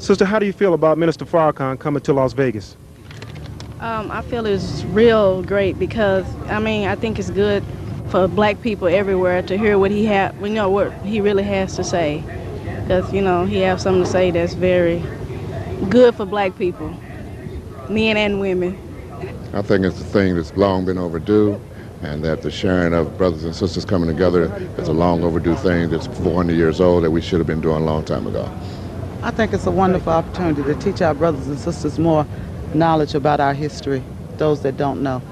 Sister, how do you feel about Minister Farrakhan coming to Las Vegas? I feel it's real great because, I mean, I think it's good for black people everywhere to hear what he what he really has to say. Because, he has something to say that's very good for black people, men and women. I think it's a thing that's long been overdue, and that the sharing of brothers and sisters coming together is a long overdue thing that's 400 years old that we should have been doing a long time ago. I think it's a wonderful opportunity to teach our brothers and sisters more knowledge about our history, those that don't know.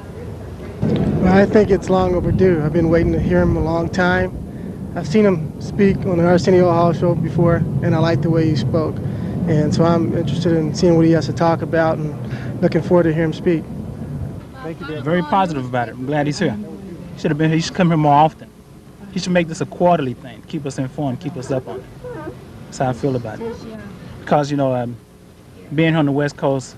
Well, I think it's long overdue. I've been waiting to hear him a long time. I've seen him speak on the Arsenio Hall show before, and I like the way he spoke. And so I'm interested in seeing what he has to talk about and looking forward to hearing him speak. Thank you, Dad. Very positive about it. I'm glad he's here. He should have been here. He should come here more often. He should make this a quarterly thing, keep us informed, keep us up on it. That's how I feel about it. Because, being here on the West Coast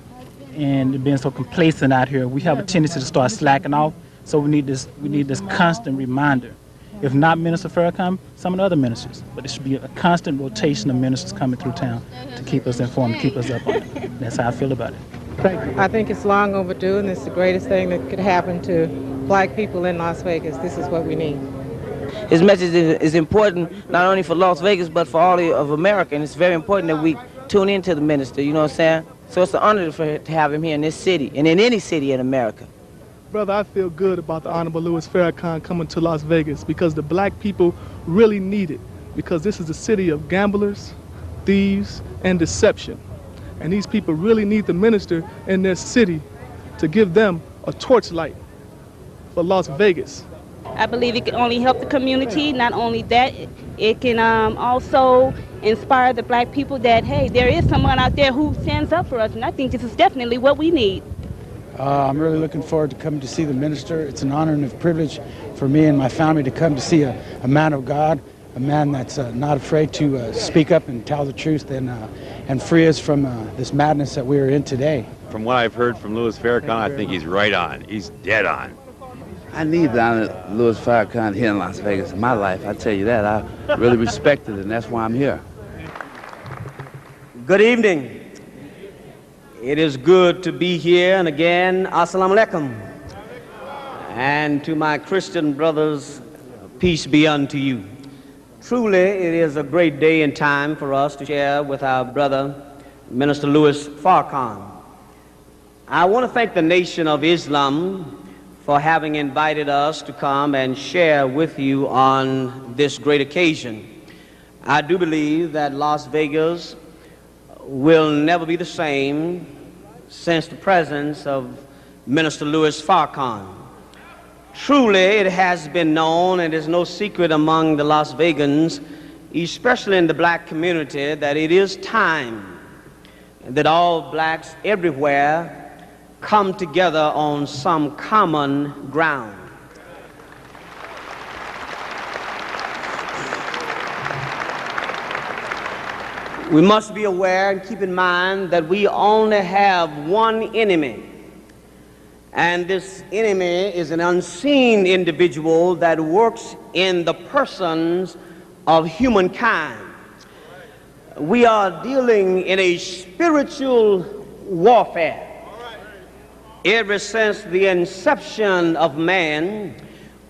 and being so complacent out here, we have a tendency to start slacking off. So we need this constant reminder. If not Minister Farrakhan, some of the other ministers. But it should be a constant rotation of ministers coming through town to keep us informed, keep us up on it. That's how I feel about it. Thank you. I think it's long overdue, and it's the greatest thing that could happen to black people in Las Vegas. This is what we need. His message is important not only for Las Vegas, but for all of America. And it's very important that we tune into the minister, you know what I'm saying? So it's an honor to have him here in this city and in any city in America. Brother, I feel good about the Honorable Louis Farrakhan coming to Las Vegas because the black people really need it, because this is a city of gamblers, thieves, and deception. And these people really need the minister in their city to give them a torchlight for Las Vegas. I believe it can only help the community. Not only that, it can also inspire the black people that, hey, there is someone out there who stands up for us, and I think this is definitely what we need. I'm really looking forward to coming to see the minister. It's an honor and a privilege for me and my family to come to see a man of God, a man that's not afraid to speak up and tell the truth and free us from this madness that we are in today. From what I've heard from Louis Farrakhan, I think he's right on. He's dead on. I need Louis Farrakhan here in Las Vegas in my life. I tell you that. I really respect it, and that's why I'm here. Good evening. It is good to be here, and again, assalamu alaikum. And to my Christian brothers, peace be unto you. Truly, it is a great day and time for us to share with our brother, Minister Louis Farrakhan. I want to thank the Nation of Islam for having invited us to come and share with you on this great occasion. I do believe that Las Vegas will never be the same since the presence of Minister Louis Farrakhan. Truly, it has been known, and it's no secret among the Las Vegans, especially in the black community, that it is time that all blacks everywhere come together on some common ground. We must be aware and keep in mind that we only have one enemy, and this enemy is an unseen individual that works in the persons of humankind. We are dealing in a spiritual warfare. Ever since the inception of man,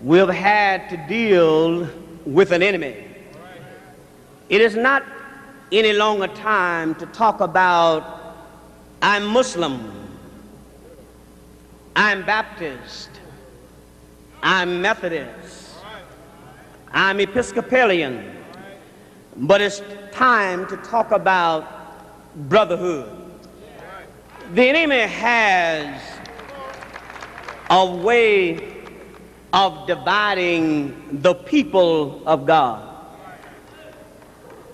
we've had to deal with an enemy. It is not any longer time to talk about I'm Muslim, I'm Baptist, I'm Methodist, I'm Episcopalian, but it's time to talk about brotherhood. The enemy has a way of dividing the people of God.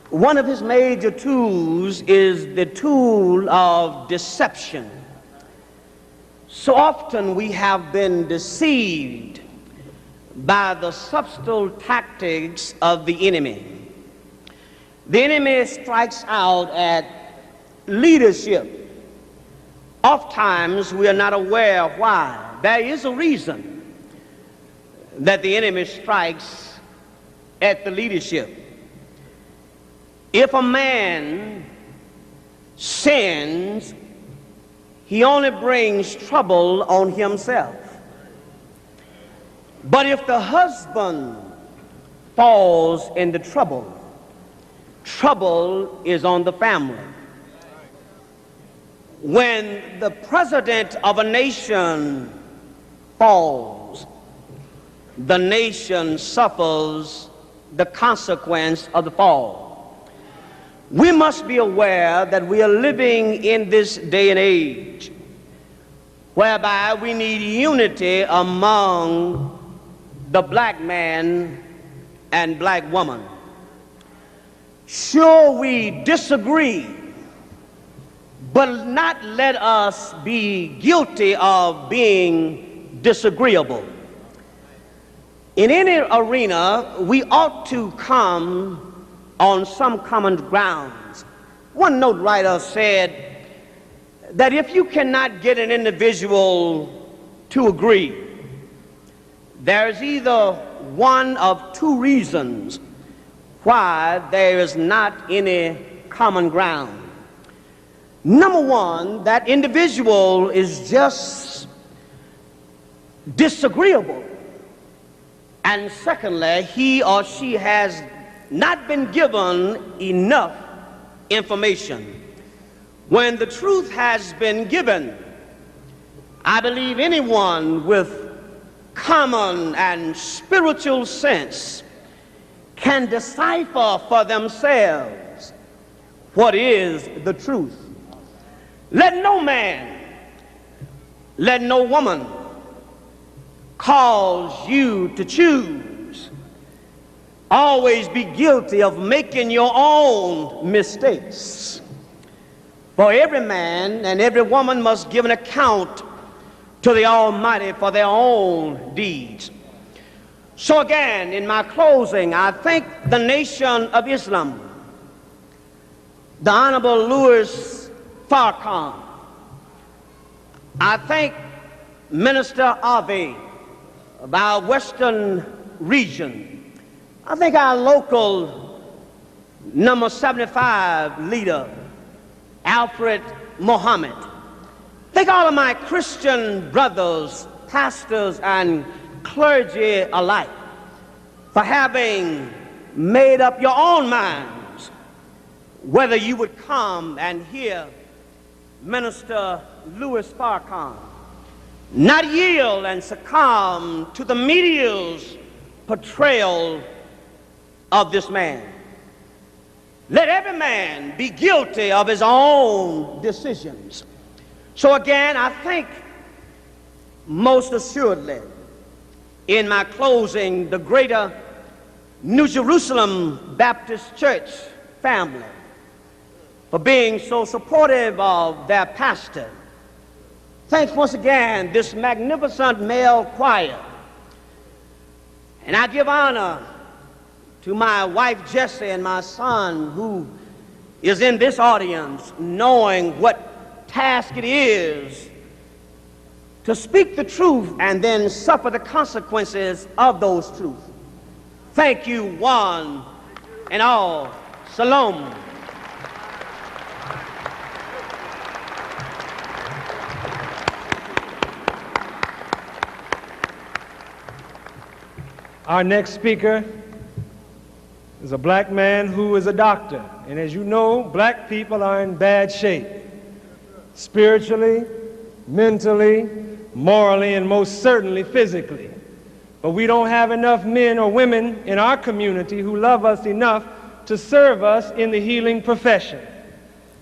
One of his major tools is the tool of deception. So often we have been deceived by the subtle tactics of the enemy. The enemy strikes out at leadership. Oftentimes we are not aware why. There is a reason that the enemy strikes at the leadership. If a man sins, he only brings trouble on himself. But if the husband falls into trouble, trouble is on the family. When the president of a nation falls, the nation suffers the consequence of the fall. We must be aware that we are living in this day and age whereby we need unity among the black man and black woman. Sure, we disagree, but not let us be guilty of being disagreeable. In any arena, we ought to come on some common grounds. One note writer said that if you cannot get an individual to agree, there's either one of two reasons why there is not any common ground. Number one, that individual is just disagreeable. And secondly, he or she has not been given enough information. When the truth has been given, I believe anyone with common and spiritual sense can decipher for themselves what is the truth. Let no man, let no woman cause you to choose. Always be guilty of making your own mistakes. For every man and every woman must give an account to the Almighty for their own deeds. So again, in my closing, I thank the Nation of Islam, the Honorable Louis Farrakhan. I thank Minister Avi of our Western region. I think our local number 75 leader, Alfred Muhammad. Thank all of my Christian brothers, pastors, and clergy alike for having made up your own minds whether you would come and hear Minister Louis Farrakhan, not yield and succumb to the media's portrayal of this man. Let every man be guilty of his own decisions. So again, I think most assuredly in my closing the Greater New Jerusalem Baptist Church family for being so supportive of their pastor. Thanks once again this magnificent male choir. And I give honor to my wife Jessie and my son who is in this audience, knowing what task it is to speak the truth and then suffer the consequences of those truths. Thank you, one and all. Shalom. Our next speaker is a black man who is a doctor. And as you know, black people are in bad shape. Spiritually, mentally, morally, and most certainly physically. But we don't have enough men or women in our community who love us enough to serve us in the healing profession.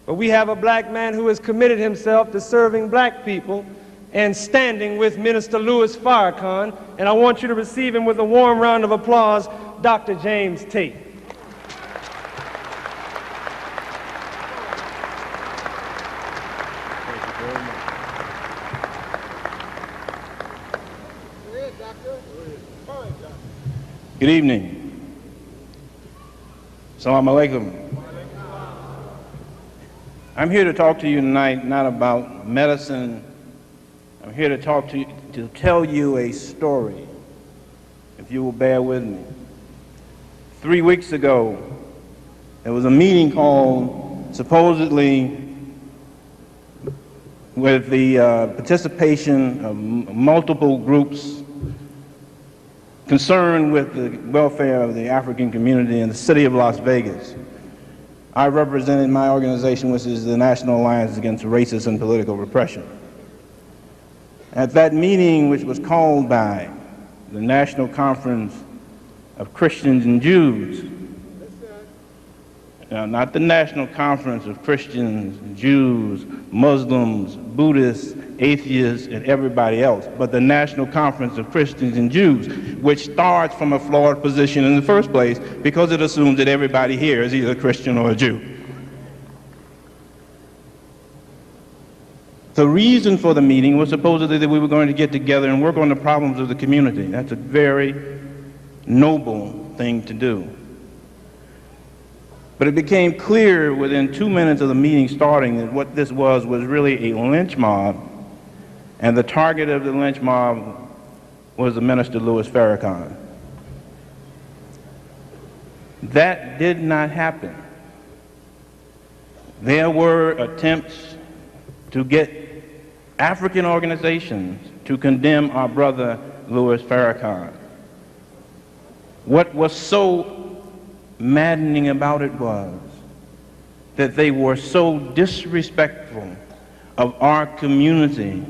But we have a black man who has committed himself to serving black people and standing with Minister Louis Farrakhan. And I want you to receive him with a warm round of applause, Dr. James Tate. Good evening. Assalamu alaikum. I'm here to talk to you tonight not about medicine. I'm here to talk to you, to tell you a story, if you will bear with me. 3 weeks ago, there was a meeting called supposedly with the participation of multiple groups concerned with the welfare of the African community in the city of Las Vegas. I represented my organization, which is the National Alliance Against Racist and Political Repression. At that meeting, which was called by the National Conference of Christians and Jews, now, not the National Conference of Christians, Jews, Muslims, Buddhists, atheists, and everybody else, but the National Conference of Christians and Jews, which starts from a flawed position in the first place because it assumes that everybody here is either a Christian or a Jew. The reason for the meeting was supposedly that we were going to get together and work on the problems of the community. That's a very noble thing to do. But it became clear within 2 minutes of the meeting starting that what this was really a lynch mob, and the target of the lynch mob was the Minister Louis Farrakhan. That did not happen. There were attempts to get African organizations to condemn our brother Louis Farrakhan. What was so maddening about it was that they were so disrespectful of our community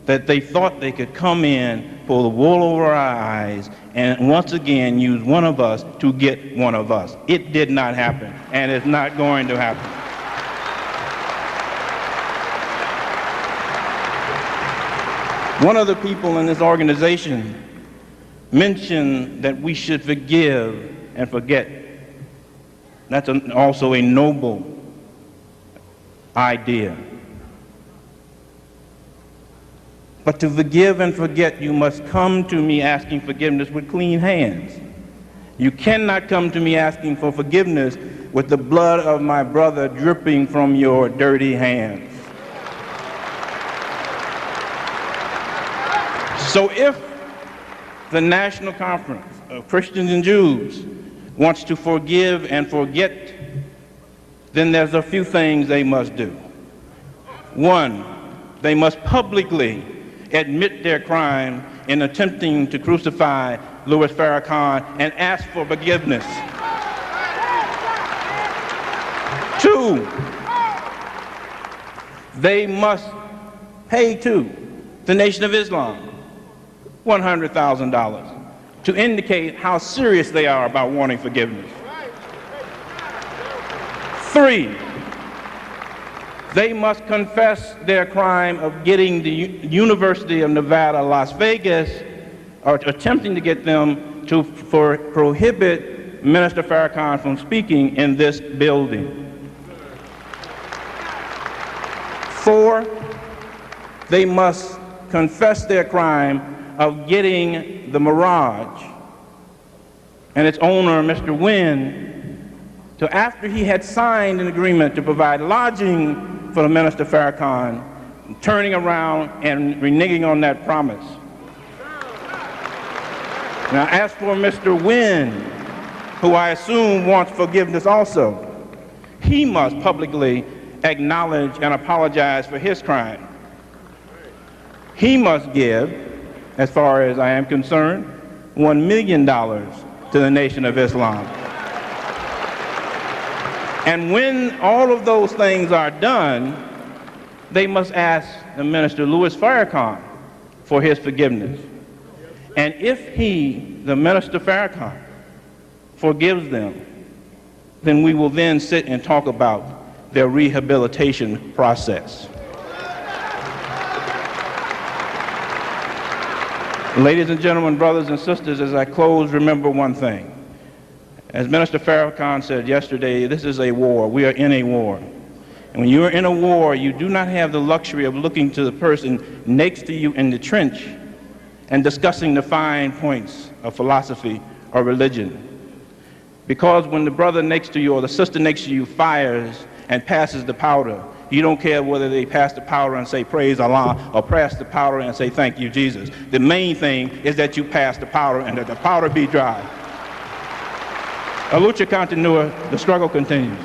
that they thought they could come in, pull the wool over our eyes, and once again use one of us to get one of us. It did not happen, and it's not going to happen. One of the people in this organization mentioned that we should forgive and forget. That's also a noble idea. But to forgive and forget, you must come to me asking forgiveness with clean hands. You cannot come to me asking for forgiveness with the blood of my brother dripping from your dirty hands. So if the National Conference of Christians and Jews wants to forgive and forget, then there's a few things they must do. One, they must publicly admit their crime in attempting to crucify Louis Farrakhan and ask for forgiveness. Two, they must pay to the Nation of Islam $100,000 to indicate how serious they are about wanting forgiveness. Three, they must confess their crime of getting the University of Nevada, Las Vegas, or attempting to get them to prohibit Minister Farrakhan from speaking in this building. Four, they must confess their crime of getting the Mirage and its owner, Mr. Wynn, to, after he had signed an agreement to provide lodging for the Minister Farrakhan, turning around and reneging on that promise. Now, as for Mr. Wynn, who I assume wants forgiveness also, he must publicly acknowledge and apologize for his crime. He must give, as far as I am concerned, $1 million to the Nation of Islam. And when all of those things are done, they must ask the Minister Louis Farrakhan for his forgiveness. And if he, the Minister Farrakhan, forgives them, then we will then sit and talk about their rehabilitation process. Ladies and gentlemen, brothers and sisters, as I close, remember one thing. As Minister Farrakhan said yesterday, this is a war. We are in a war. And when you are in a war, you do not have the luxury of looking to the person next to you in the trench and discussing the fine points of philosophy or religion. Because when the brother next to you or the sister next to you fires and passes the powder, you don't care whether they pass the powder and say praise Allah or pass the powder and say thank you Jesus. The main thing is that you pass the powder and that the powder be dry. La lucha continua, the struggle continues.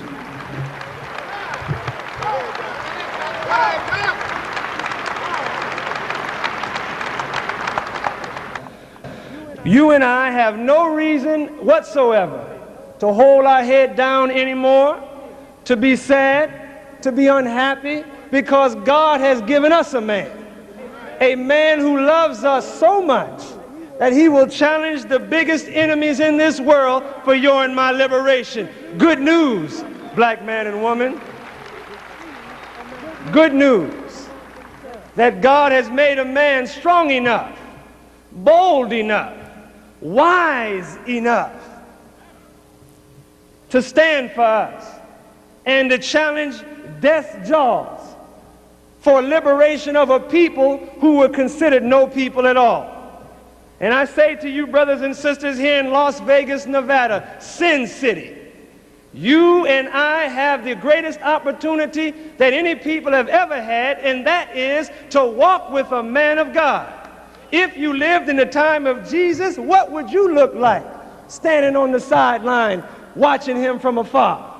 You and I have no reason whatsoever to hold our head down anymore, to be sad, to be unhappy, because God has given us a man who loves us so much that he will challenge the biggest enemies in this world for your and my liberation. Good news, black man and woman. Good news that God has made a man strong enough, bold enough, wise enough to stand for us and to challenge death's jaws for liberation of a people who were considered no people at all. And I say to you, brothers and sisters here in Las Vegas, Nevada, Sin City, you and I have the greatest opportunity that any people have ever had, and that is to walk with a man of God. If you lived in the time of Jesus, what would you look like standing on the sideline watching him from afar?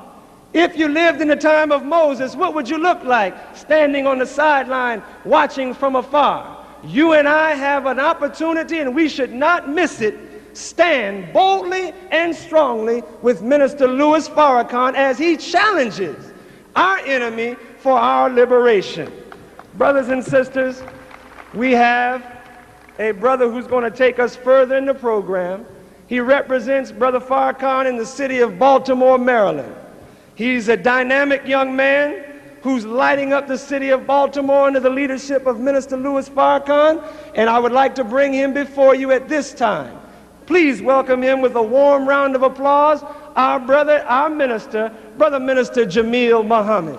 If you lived in the time of Moses, what would you look like standing on the sideline watching from afar? You and I have an opportunity, and we should not miss it. Stand boldly and strongly with Minister Louis Farrakhan as he challenges our enemy for our liberation. Brothers and sisters, we have a brother who's going to take us further in the program. He represents Brother Farrakhan in the city of Baltimore, Maryland. He's a dynamic young man who's lighting up the city of Baltimore under the leadership of Minister Louis Farrakhan, and I would like to bring him before you at this time. Please welcome him with a warm round of applause, our brother, our minister, Brother Minister Jamil Muhammad.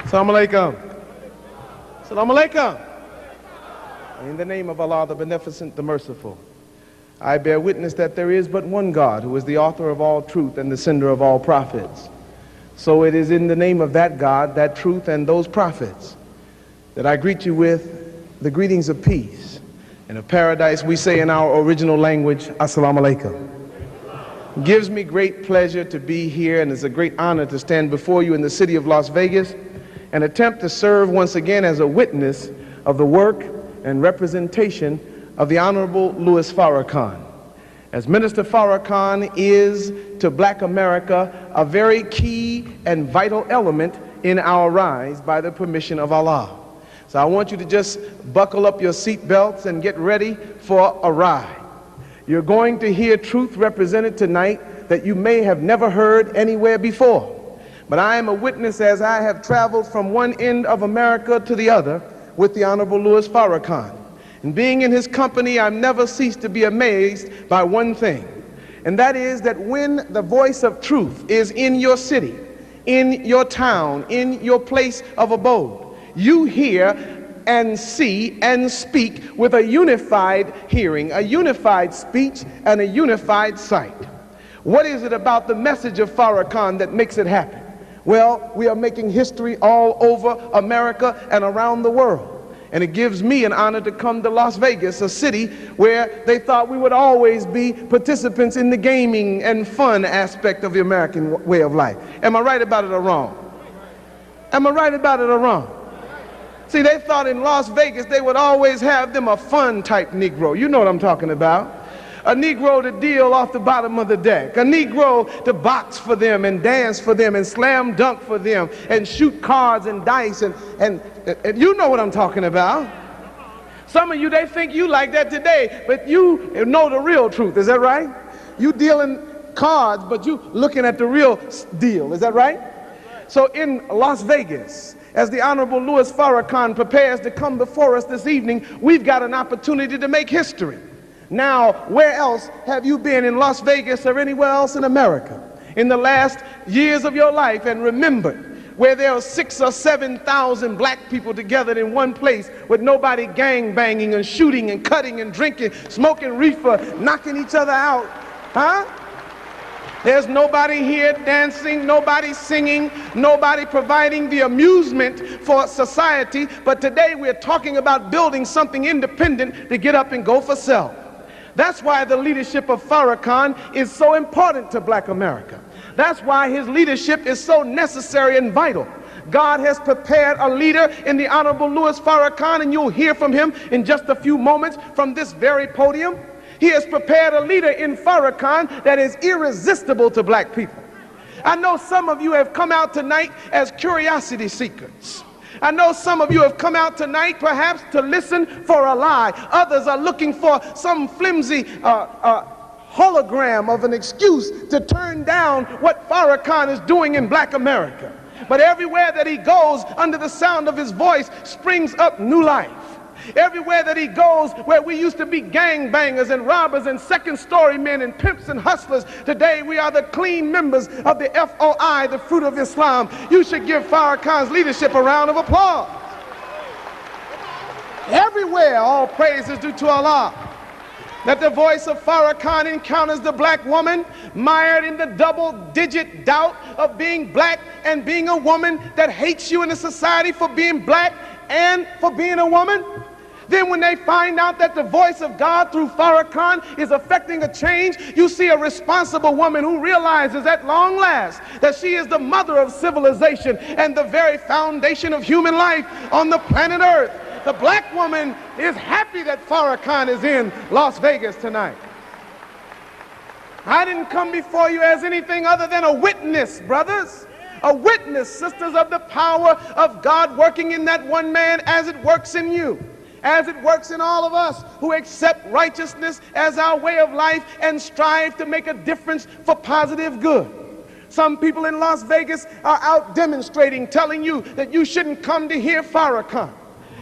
Assalamu alaikum. Assalamu alaikum. In the name of Allah, the Beneficent, the Merciful, I bear witness that there is but one God who is the author of all truth and the sender of all prophets. So it is in the name of that God, that truth, and those prophets that I greet you with the greetings of peace. And of paradise, we say in our original language, Assalamu alaikum. It gives me great pleasure to be here, and it's a great honor to stand before you in the city of Las Vegas and attempt to serve once again as a witness of the work and representation of the Honorable Louis Farrakhan. As Minister Farrakhan is to black America a very key and vital element in our rise by the permission of Allah. So I want you to just buckle up your seat belts and get ready for a ride. You're going to hear truth represented tonight that you may have never heard anywhere before. But I am a witness as I have traveled from one end of America to the other with the Honorable Louis Farrakhan. And being in his company, I've never ceased to be amazed by one thing. And that is that when the voice of truth is in your city, in your town, in your place of abode, you hear and see and speak with a unified hearing, a unified speech, and a unified sight. What is it about the message of Farrakhan that makes it happen? Well, we are making history all over America and around the world. And it gives me an honor to come to Las Vegas, a city where they thought we would always be participants in the gaming and fun aspect of the American way of life. Am I right about it or wrong? Am I right about it or wrong? See, they thought in Las Vegas they would always have them a fun type Negro. You know what I'm talking about. A Negro to deal off the bottom of the deck. A Negro to box for them and dance for them and slam dunk for them and shoot cards and dice and you know what I'm talking about. Some of you, they think you like that today, but you know the real truth. Is that right? You dealing cards, but you looking at the real deal. Is that right? So in Las Vegas, as the Honorable Louis Farrakhan prepares to come before us this evening, we've got an opportunity to make history. Now, where else have you been in Las Vegas or anywhere else in America in the last years of your life and remembered where there are 6,000 or 7,000 black people together in one place with nobody gang banging and shooting and cutting and drinking, smoking reefer, knocking each other out? Huh? There's nobody here dancing, nobody singing, nobody providing the amusement for society. But today we're talking about building something independent to get up and go for self. That's why the leadership of Farrakhan is so important to black America. That's why his leadership is so necessary and vital. God has prepared a leader in the Honorable Louis Farrakhan, and you'll hear from him in just a few moments from this very podium. He has prepared a leader in Farrakhan that is irresistible to black people. I know some of you have come out tonight as curiosity seekers. I know some of you have come out tonight perhaps to listen for a lie. Others are looking for some flimsy hologram of an excuse to turn down what Farrakhan is doing in black America. But everywhere that he goes, under the sound of his voice, springs up new life. Everywhere that he goes, where we used to be gangbangers and robbers and second-story men and pimps and hustlers, today we are the clean members of the FOI, the Fruit of Islam. You should give Farrakhan's leadership a round of applause. Everywhere, all praise is due to Allah. That the voice of Farrakhan encounters the black woman mired in the double-digit doubt of being black and being a woman that hates you in a society for being black and for being a woman. Then when they find out that the voice of God through Farrakhan is affecting a change, you see a responsible woman who realizes at long last that she is the mother of civilization and the very foundation of human life on the planet Earth. The black woman is happy that Farrakhan is in Las Vegas tonight. I didn't come before you as anything other than a witness, brothers. A witness, sisters, of the power of God working in that one man as it works in you, as it works in all of us who accept righteousness as our way of life and strive to make a difference for positive good. Some people in Las Vegas are out demonstrating, telling you that you shouldn't come to hear Farrakhan.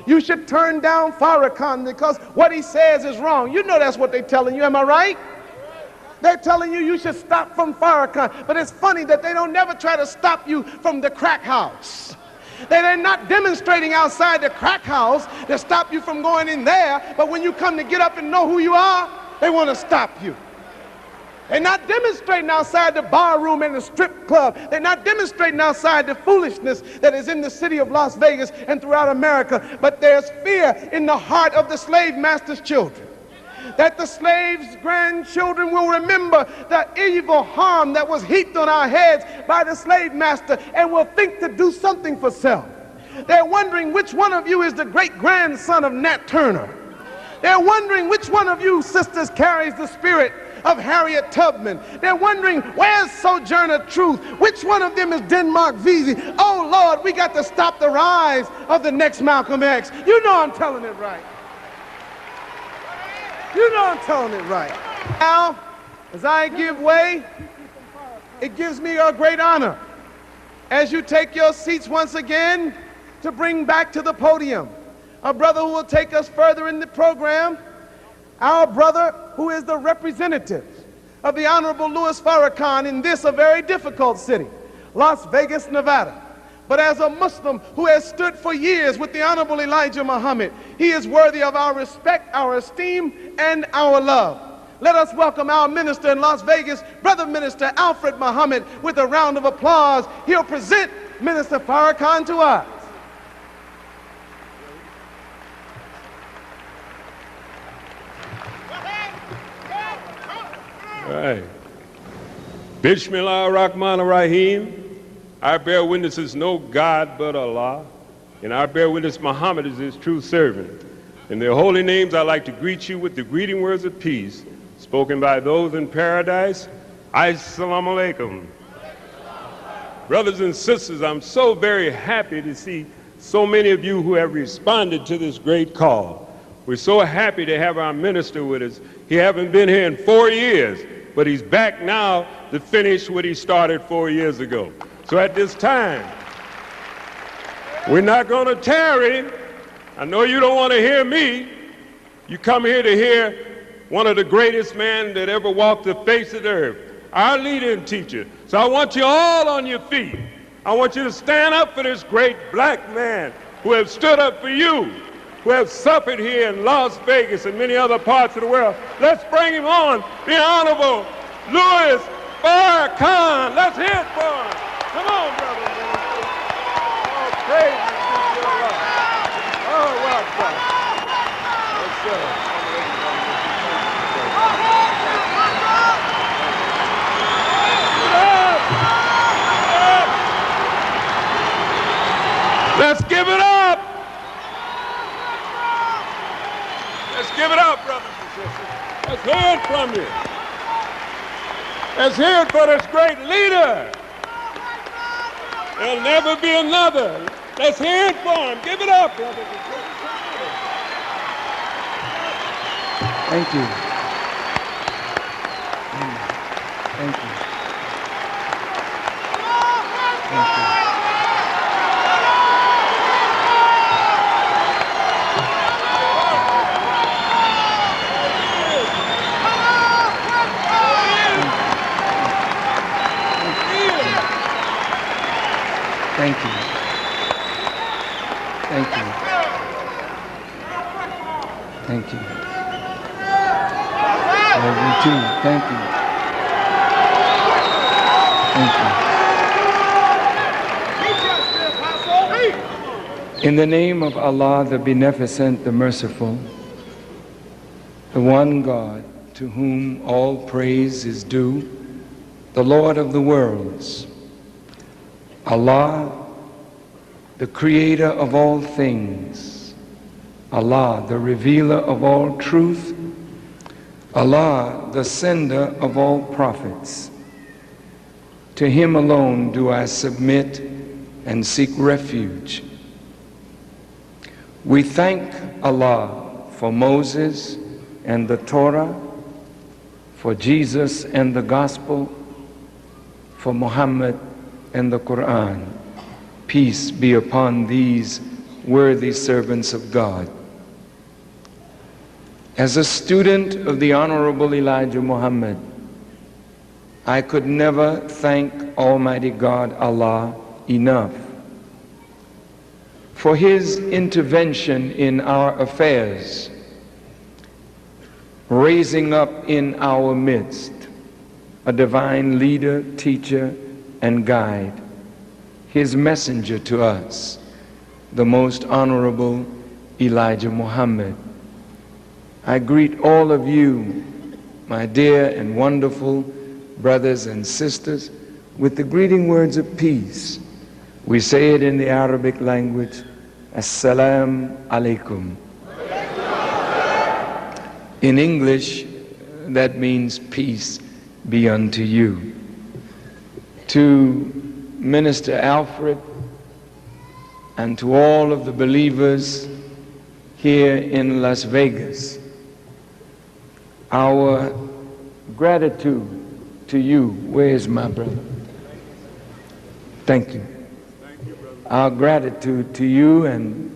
You should turn down Farrakhan because what he says is wrong. You know that's what they're telling you, am I right? They're telling you you should stop from Farrakhan. But it's funny that they don't never try to stop you from the crack house. They're not demonstrating outside the crack house to stop you from going in there. But when you come to get up and know who you are, they want to stop you. They're not demonstrating outside the bar room and the strip club. They're not demonstrating outside the foolishness that is in the city of Las Vegas and throughout America. But there's fear in the heart of the slave master's children, that the slaves' grandchildren will remember the evil harm that was heaped on our heads by the slave master and will think to do something for self. They're wondering which one of you is the great-grandson of Nat Turner. They're wondering which one of you, sisters, carries the spirit of Harriet Tubman. They're wondering, where's Sojourner Truth? Which one of them is Denmark Vesey? Oh, Lord, we got to stop the rise of the next Malcolm X. You know I'm telling it right. You know I'm telling it right. Now, as I give way, it gives me a great honor as you take your seats once again to bring back to the podium a brother who will take us further in the program, our brother who is the representative of the Honorable Louis Farrakhan in this, a very difficult city, Las Vegas, Nevada. But as a Muslim who has stood for years with the Honorable Elijah Muhammad, he is worthy of our respect, our esteem, and our love. Let us welcome our minister in Las Vegas, Brother Minister Alfred Muhammad, with a round of applause. He'll present Minister Farrakhan to us. All right. Bismillah ar-Rahman ar-Rahim. I bear witness there's no God but Allah, and I bear witness Muhammad is his true servant. In their holy names, I'd like to greet you with the greeting words of peace, spoken by those in paradise. Assalamu alaikum. Brothers and sisters, I'm so very happy to see so many of you who have responded to this great call. We're so happy to have our minister with us. He hasn't been here in 4 years, but he's back now to finish what he started 4 years ago. So at this time, we're not going to tarry. I know you don't want to hear me. You come here to hear one of the greatest men that ever walked the face of the earth, our leader and teacher. So I want you all on your feet. I want you to stand up for this great black man who have stood up for you, who have suffered here in Las Vegas and many other parts of the world. Let's bring him on, the Honorable Louis Farrakhan. Let's hear it for him. Come on, brother. Oh, praise be to Allah. Oh, welcome. Yes, sir. Let's give it up. Let's give it up, brothers and sisters. Let's hear it from you. Let's hear it for this great leader. There'll never be another. Let's hear it for him. Give it up, brothers and sisters. Thank you. Thank you. Thank you. Thank you. Thank you. Thank you. Love you too. Thank you. Thank you. In the name of Allah, the Beneficent, the Merciful, the one God to whom all praise is due, the Lord of the worlds, Allah, the creator of all things, Allah, the revealer of all truth, Allah, the sender of all prophets. To him alone do I submit and seek refuge. We thank Allah for Moses and the Torah, for Jesus and the Gospel, for Muhammad and the Quran. Peace be upon these worthy servants of God. As a student of the Honorable Elijah Muhammad, I could never thank Almighty God, Allah, enough for his intervention in our affairs, raising up in our midst a divine leader, teacher, and guide, his messenger to us, the Most Honorable Elijah Muhammad. I greet all of you, my dear and wonderful brothers and sisters, with the greeting words of peace. We say it in the Arabic language, Assalamu alaikum. In English, that means peace be unto you. To Minister Alfred and to all of the believers here in Las Vegas, our gratitude to you. Where is my brother? Thank you. Our gratitude to you and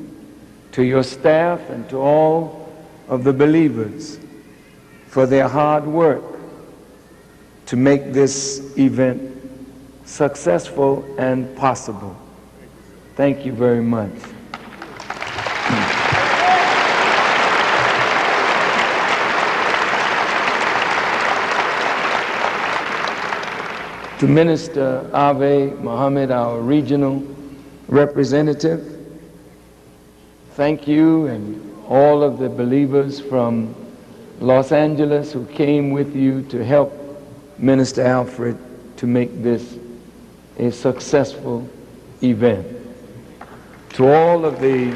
to your staff and to all of the believers for their hard work to make this event successful and possible. Thank you very much. To Minister Ave Muhammad, our regional representative, thank you and all of the believers from Los Angeles who came with you to help Minister Alfred to make this a successful event. To all of the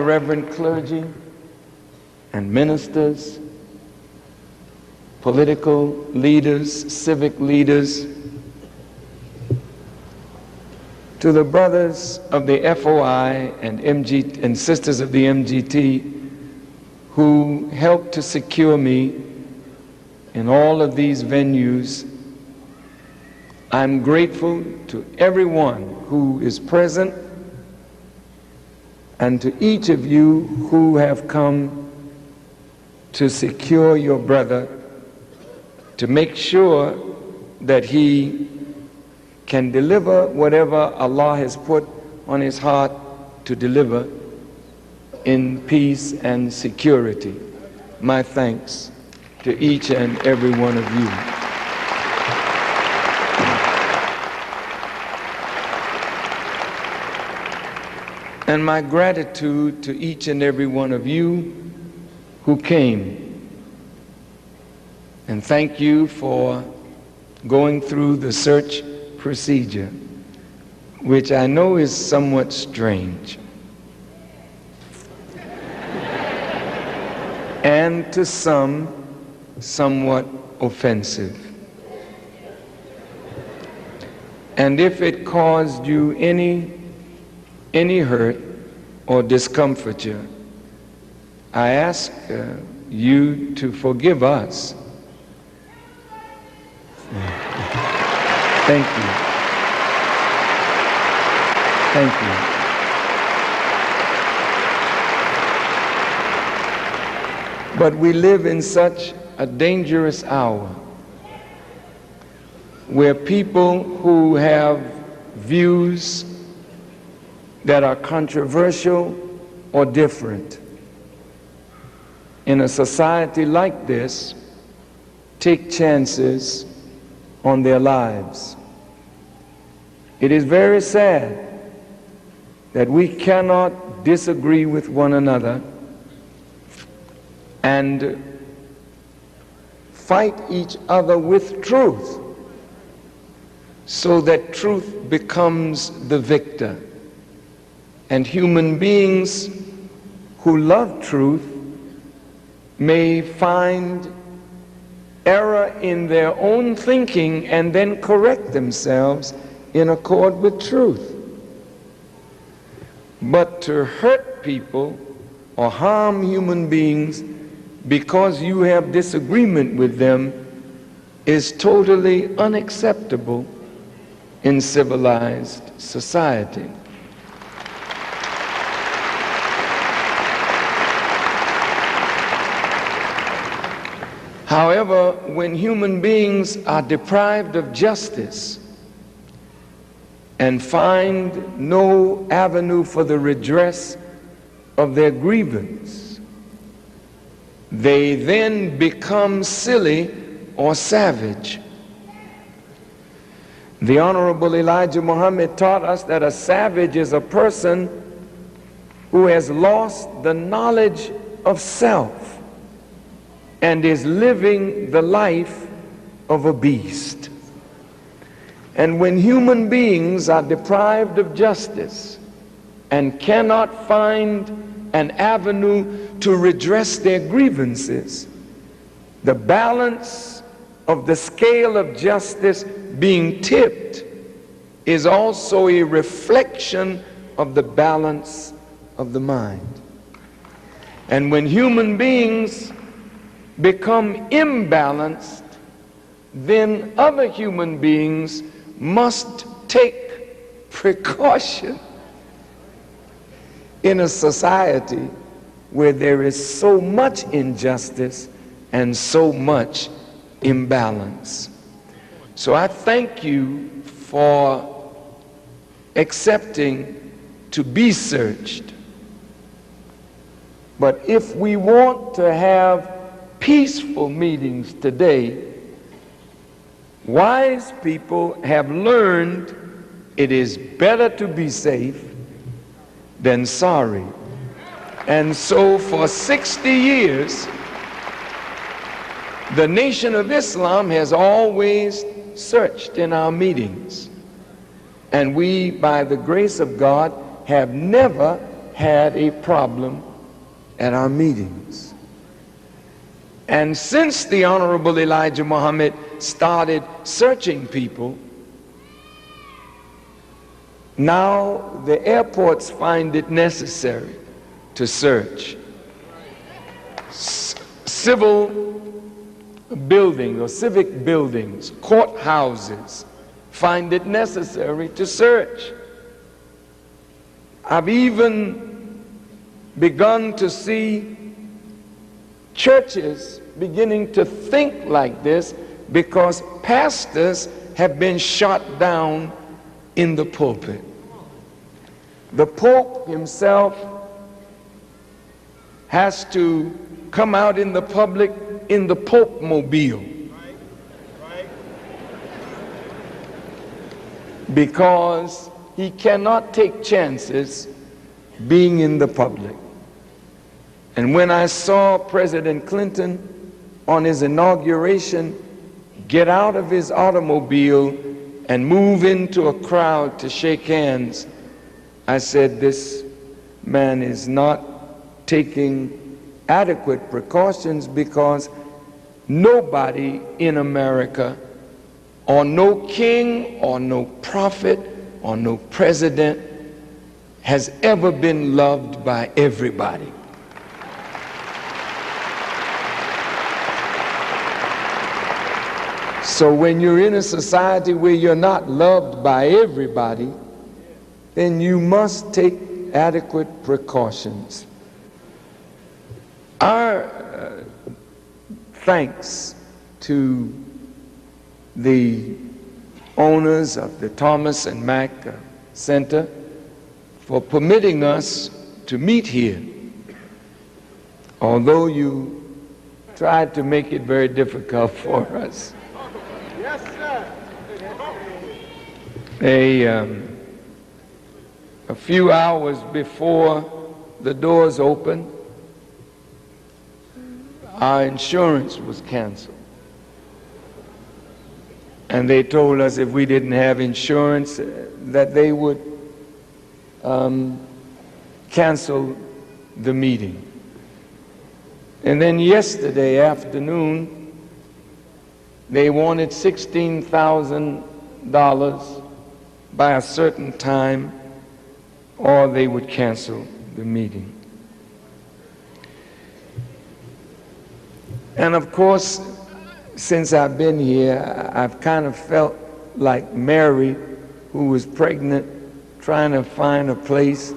reverend clergy and ministers, political leaders, civic leaders, to the brothers of the FOI and sisters of the MGT who helped to secure me in all of these venues, I'm grateful to everyone who is present and to each of you who have come to secure your brother, to make sure that he can deliver whatever Allah has put on his heart to deliver in peace and security. My thanks to each and every one of you. And my gratitude to each and every one of you who came. And thank you for going through the search procedure, which I know is somewhat strange and to some somewhat offensive. And if it caused you any hurt or discomfiture, I ask you to forgive us. Thank you. Thank you. But we live in such a dangerous hour where people who have views that are controversial or different in a society like this take chances on their lives. It is very sad that we cannot disagree with one another and fight each other with truth, so that truth becomes the victor. And human beings who love truth may find error in their own thinking and then correct themselves in accord with truth. But to hurt people or harm human beings because you have disagreement with them is totally unacceptable in civilized society. However, when human beings are deprived of justice and find no avenue for the redress of their grievance, they then become silly or savage. The Honorable Elijah Muhammad taught us that a savage is a person who has lost the knowledge of self and is living the life of a beast. And when human beings are deprived of justice and cannot find an avenue to redress their grievances, the balance of the scale of justice being tipped is also a reflection of the balance of the mind. And when human beings become imbalanced, then other human beings must take precaution in a society where there is so much injustice and so much imbalance. So I thank you for accepting to be searched. But if we want to have peaceful meetings today, wise people have learned it is better to be safe than sorry. And so for 60 years, the Nation of Islam has always searched in our meetings. And we, by the grace of God, have never had a problem at our meetings. And since the Honorable Elijah Muhammad started searching people, now the airports find it necessary to search. Civil buildings or civic buildings, courthouses, find it necessary to search. I've even begun to see churches beginning to think like this because pastors have been shot down in the pulpit. The Pope himself has to come out in the public in the Pope-mobile because he cannot take chances being in the public. And when I saw President Clinton on his inauguration get out of his automobile and move into a crowd to shake hands, I said, this man is not taking adequate precautions, because nobody in America, or no king, or no prophet, or no president has ever been loved by everybody. So when you're in a society where you're not loved by everybody, then you must take adequate precautions. Our thanks to the owners of the Thomas and Mack Center for permitting us to meet here, although you tried to make it very difficult for us. Yes, sir. A few hours before the doors opened, our insurance was canceled. And they told us if we didn't have insurance, that they would cancel the meeting. And then yesterday afternoon, they wanted $16,000 by a certain time, or they would cancel the meeting. And of course, since I've been here, I've kind of felt like Mary, who was pregnant, trying to find a place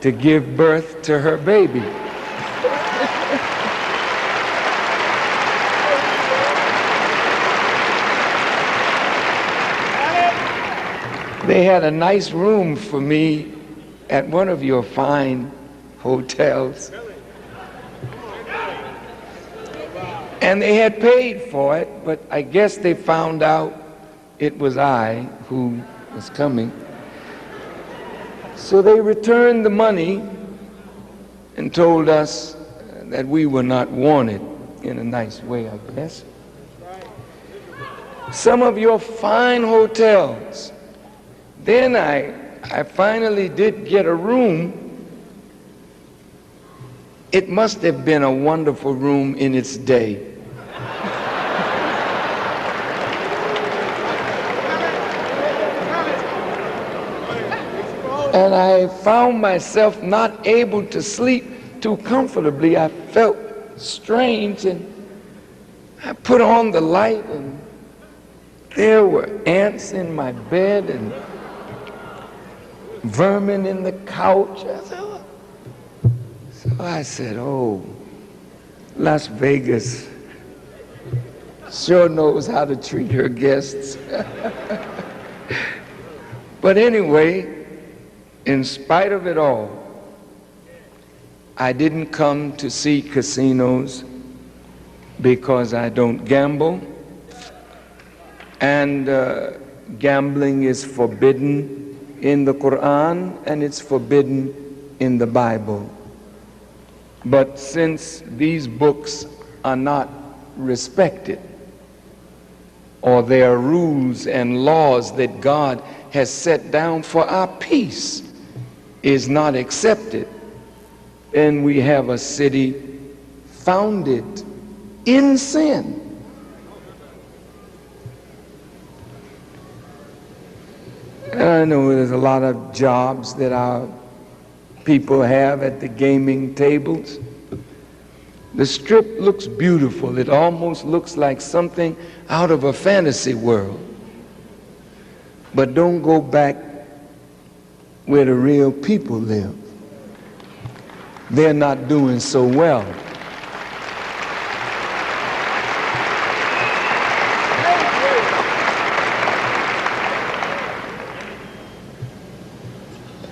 to give birth to her baby. They had a nice room for me at one of your fine hotels. And they had paid for it, but I guess they found out it was I who was coming. So they returned the money and told us that we were not wanted, in a nice way, I guess. Some of your fine hotels. Then I finally did get a room. It must have been a wonderful room in its day. And I found myself not able to sleep too comfortably. I felt strange, and I put on the light, and there were ants in my bed and vermin in the couch. So I said, oh, Las Vegas sure knows how to treat her guests. But anyway, in spite of it all, I didn't come to see casinos because I don't gamble, and gambling is forbidden in the Quran, and it's forbidden in the Bible. But since these books are not respected, or there are rules and laws that God has set down for our peace is not accepted, then we have a city founded in sin. I know there's a lot of jobs that our people have at the gaming tables. The strip looks beautiful. It almost looks like something out of a fantasy world. But don't go back where the real people live. They're not doing so well.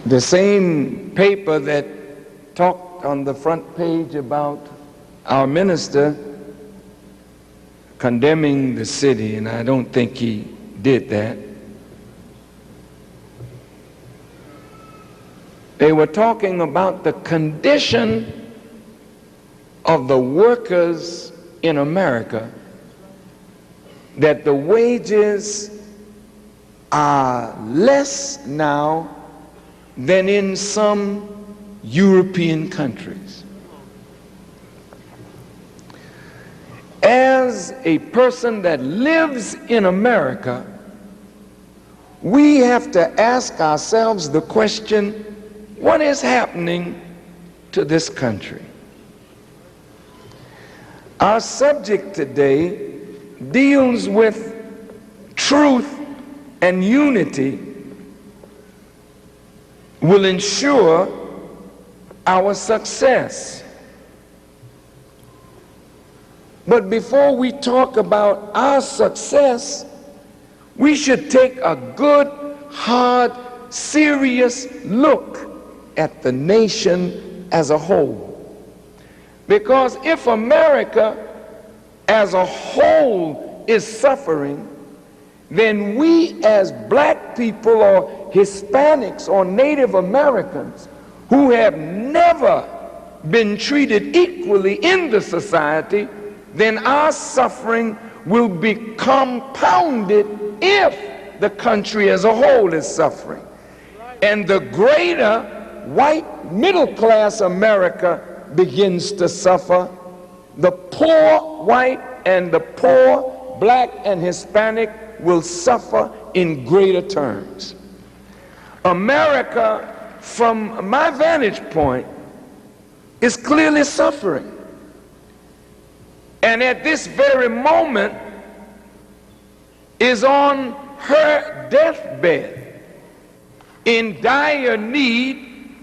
The same paper that talked on the front page about our minister condemning the city, and I don't think he did that. They were talking about the condition of the workers in America that the wages are less now than in some European countries. As a person that lives in America, we have to ask ourselves the question, what is happening to this country? Our subject today deals with truth and unity will ensure our success. But before we talk about our success, we should take a good, hard, serious look at the nation as a whole. Because if America as a whole is suffering, then we as black people or Hispanics or Native Americans who have never been treated equally in the society, then our suffering will be compounded if the country as a whole is suffering. And the greater white middle class America begins to suffer, the poor white and the poor black and Hispanic will suffer in greater terms. America, from my vantage point, is clearly suffering. And at this very moment is on her deathbed in dire need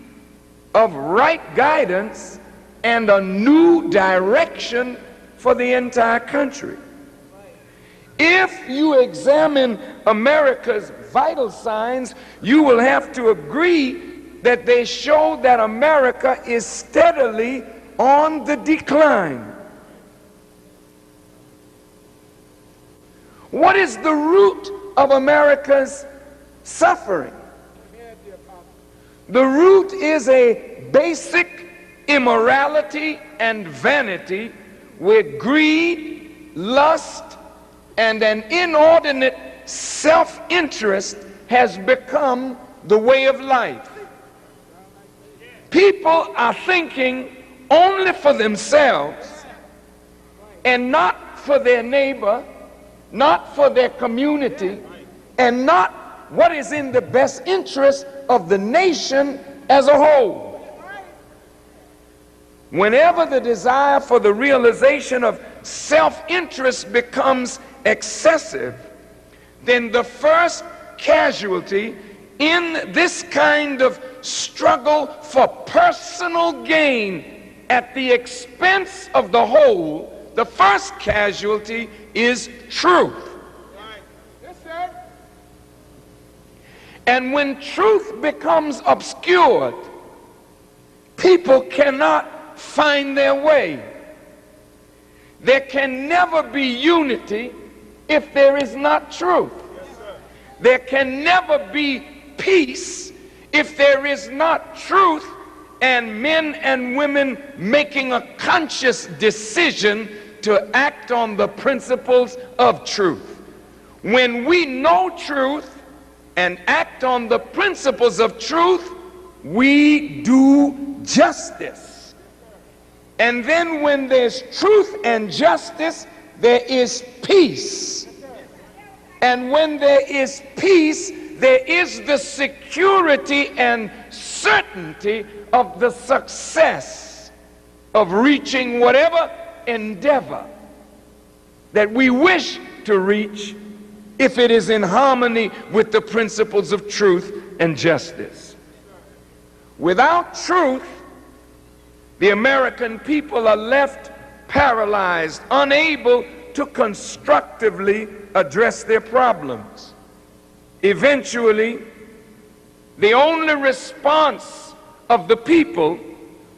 of right guidance and a new direction for the entire country. If you examine America's vital signs, you will have to agree that they show that America is steadily on the decline. What is the root of America's suffering? The root is a basic immorality and vanity where greed, lust, and an inordinate self-interest has become the way of life. People are thinking only for themselves and not for their neighbor, not for their community, and not what is in the best interest of the nation as a whole. Whenever the desire for the realization of self-interest becomes excessive, then the first casualty in this kind of struggle for personal gain at the expense of the whole, the first casualty is truth. And when truth becomes obscured, people cannot find their way. There can never be unity if there is not truth. There can never be peace if there is not truth and men and women making a conscious decision to act on the principles of truth. When we know truth and act on the principles of truth, we do justice. And then when there's truth and justice, there is peace. And when there is peace, there is the security and certainty of the success of reaching whatever endeavor that we wish to reach, if it is in harmony with the principles of truth and justice. Without truth, the American people are left paralyzed, unable to constructively address their problems. Eventually, the only response of the people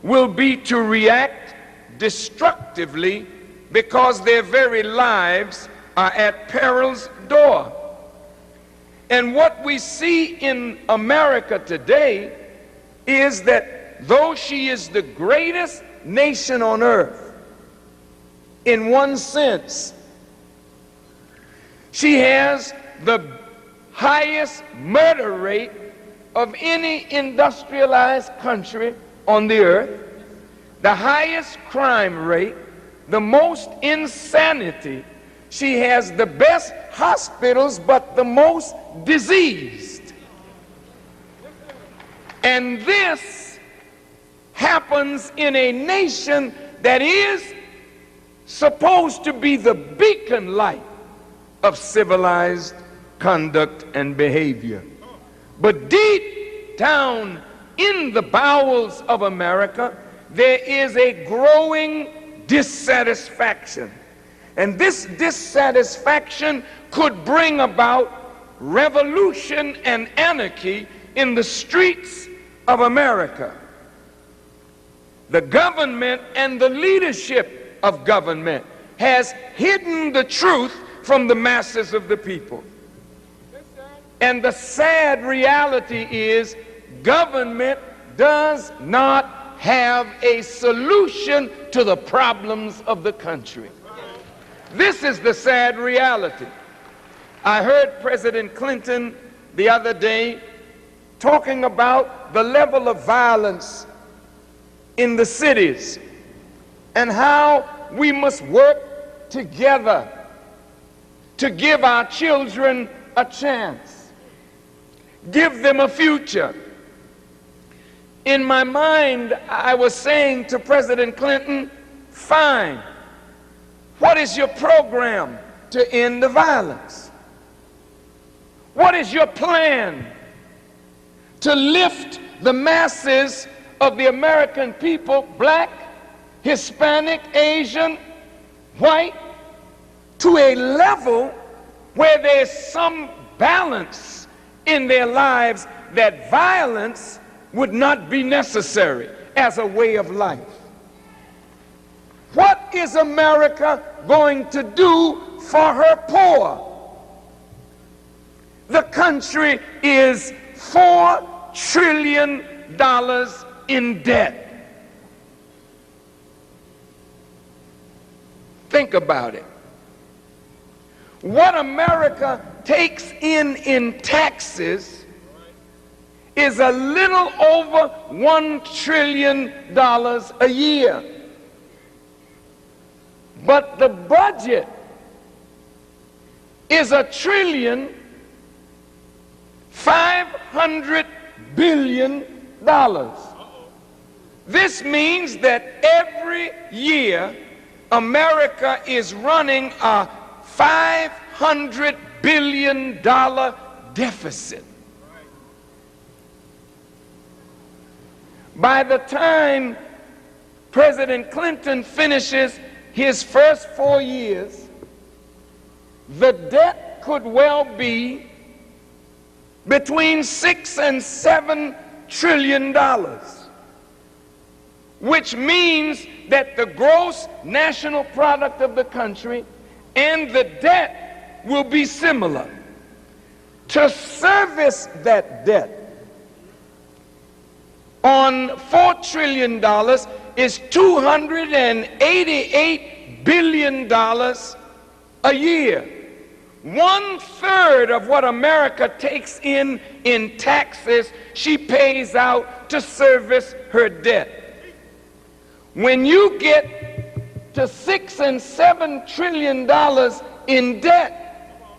will be to react destructively because their very lives are at peril's door. And what we see in America today is that though she is the greatest nation on earth, in one sense, She has the highest murder rate of any industrialized country on the earth, the highest crime rate, the most insanity. She has the best hospitals, but the most diseased. And this happens in a nation that is supposed to be the beacon light of civilized conduct and behavior. But deep down in the bowels of America, there is a growing dissatisfaction. And this dissatisfaction could bring about revolution and anarchy in the streets of America. The government and the leadership of government has hidden the truth from the masses of the people. And the sad reality is government does not have a solution to the problems of the country. This is the sad reality. I heard President Clinton the other day talking about the level of violence in the cities and how we must work together to give our children a chance, give them a future. In my mind, I was saying to President Clinton, fine, what is your program to end the violence? What is your plan to lift the masses of the American people, black, Hispanic, Asian, white, to a level where there's some balance in their lives, that violence would not be necessary as a way of life? What is America going to do for her poor? The country is $4 trillion in debt. Think about it. What America takes in taxes is a little over $1 trillion a year. But the budget is $1,500 billion. This means that every year America is running a $500 billion deficit. By the time President Clinton finishes his first 4 years, the debt could well be between $6 and $7 trillion, which means that the gross national product of the country and the debt will be similar. To service that debt on $4 trillion is $288 billion a year. 1/3 of what America takes in taxes, she pays out to service her debt. When you get to $6 and $7 trillion in debt,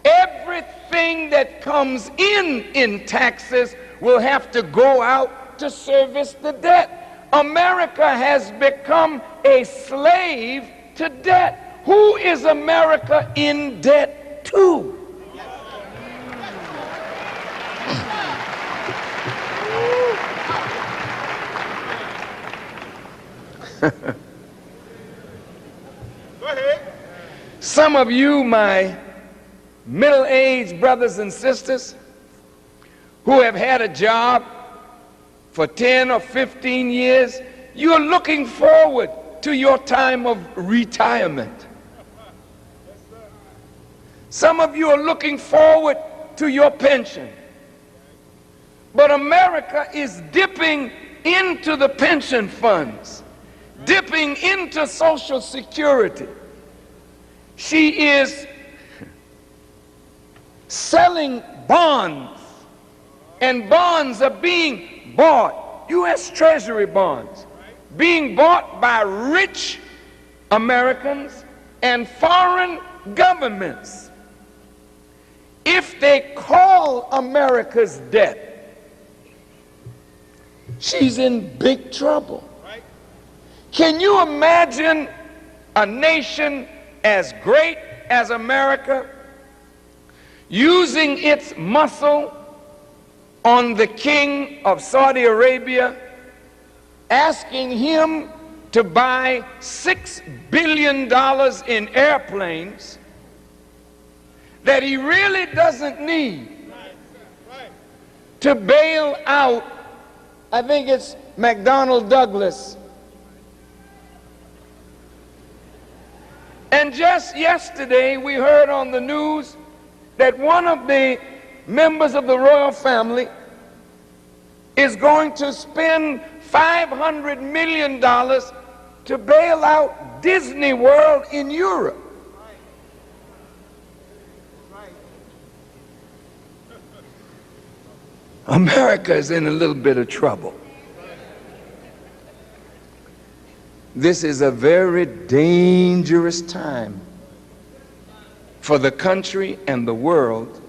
everything that comes in taxes will have to go out to service the debt. America has become a slave to debt. Who is America in debt to? Some of you, my middle-aged brothers and sisters, who have had a job for 10 or 15 years, you're looking forward to your time of retirement. Some of you are looking forward to your pension. But America is dipping into the pension funds, dipping into Social Security. She is selling bonds, and bonds are being bought, U.S. Treasury bonds, being bought by rich Americans and foreign governments. If they call America's debt, she's in big trouble. Can you imagine a nation as great as America using its muscle on the king of Saudi Arabia, asking him to buy $6 billion in airplanes that he really doesn't need to bail out, I think it's McDonnell Douglas. And just yesterday we heard on the news that one of the members of the royal family is going to spend $500 million to bail out Disney World in Europe. America is in a little bit of trouble. This is a very dangerous time for the country and the world,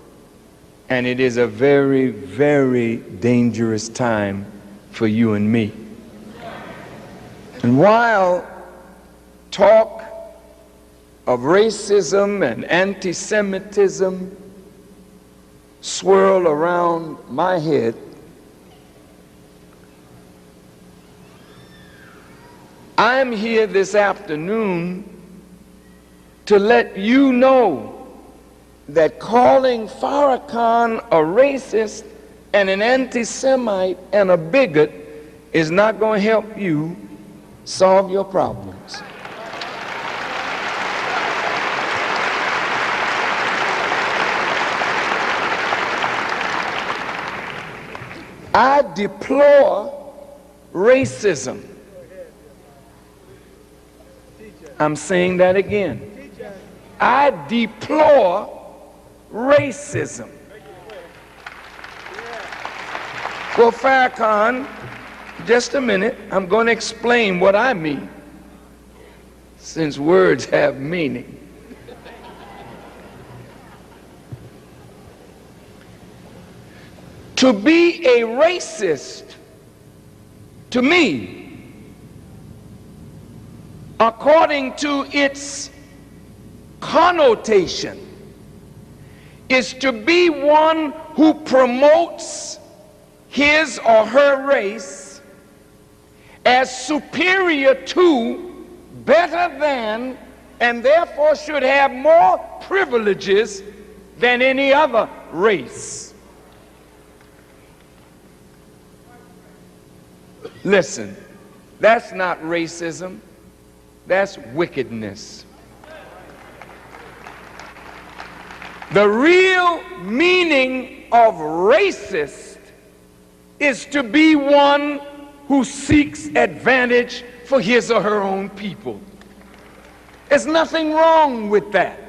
and it is a very, very dangerous time for you and me. And while talk of racism and anti-Semitism swirl around my head, I'm here this afternoon to let you know that calling Farrakhan a racist and an anti-Semite and a bigot is not going to help you solve your problems. I deplore racism. I'm saying that again. I deplore racism. Well, Farrakhan, just a minute, I'm going to explain what I mean, since words have meaning. To be a racist, to me, according to its connotation, is to be one who promotes his or her race as superior to, better than, and therefore should have more privileges than any other race. Listen, that's not racism. That's wickedness. The real meaning of racist is to be one who seeks advantage for his or her own people. There's nothing wrong with that.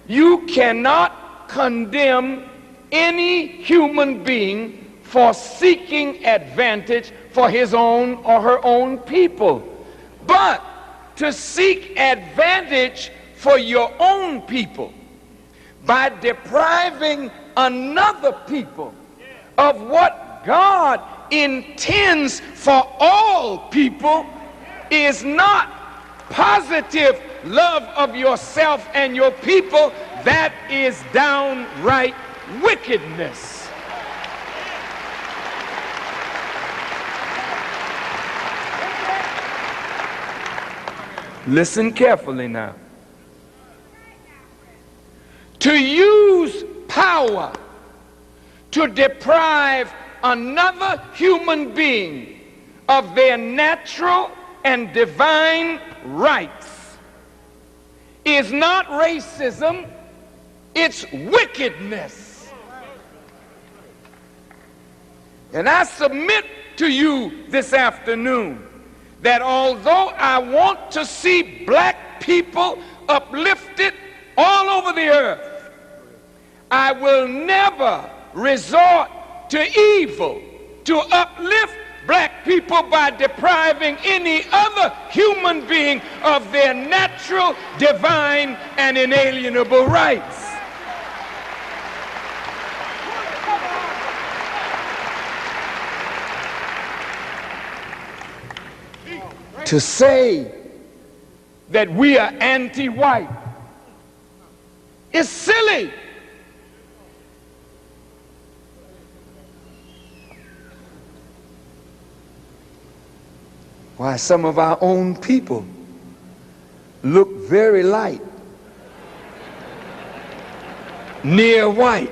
You cannot condemn any human being for seeking advantage for his own or her own people. But to seek advantage for your own people by depriving another people of what God intends for all people is not positive love of yourself and your people. That is downright wickedness. Listen carefully now. To use power to deprive another human being of their natural and divine rights is not racism, it's wickedness. And I submit to you this afternoon that although I want to see black people uplifted all over the earth, I will never resort to evil to uplift black people by depriving any other human being of their natural, divine, and inalienable rights. To say that we are anti-white is silly. Why, some of our own people look very light, near white.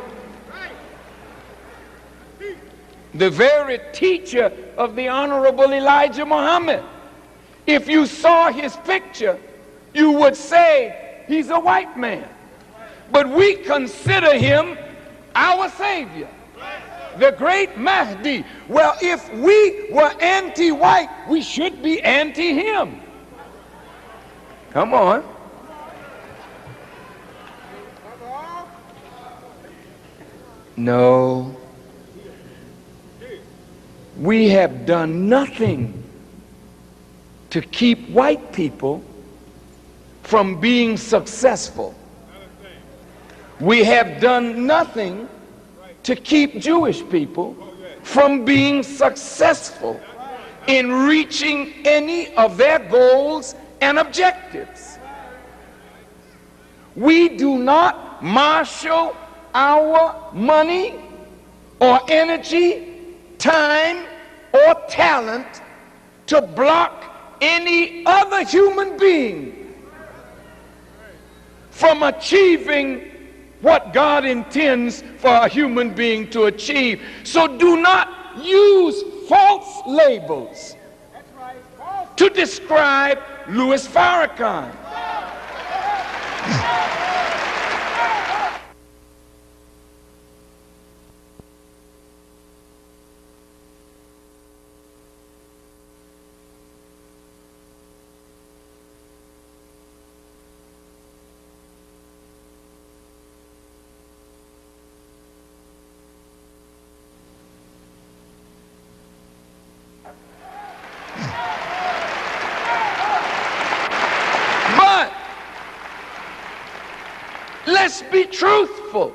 The very teacher of the Honorable Elijah Muhammad, if you saw his picture, you would say he's a white man. But we consider him our Savior, the great Mahdi. Well, if we were anti-white, we should be anti-him. Come on. No. We have done nothing to keep white people from being successful. We have done nothing to keep Jewish people from being successful in reaching any of their goals and objectives. We do not marshal our money or energy, time or talent to block any other human being from achieving what God intends for a human being to achieve. So do not use false labels to describe Louis Farrakhan. Let's be truthful.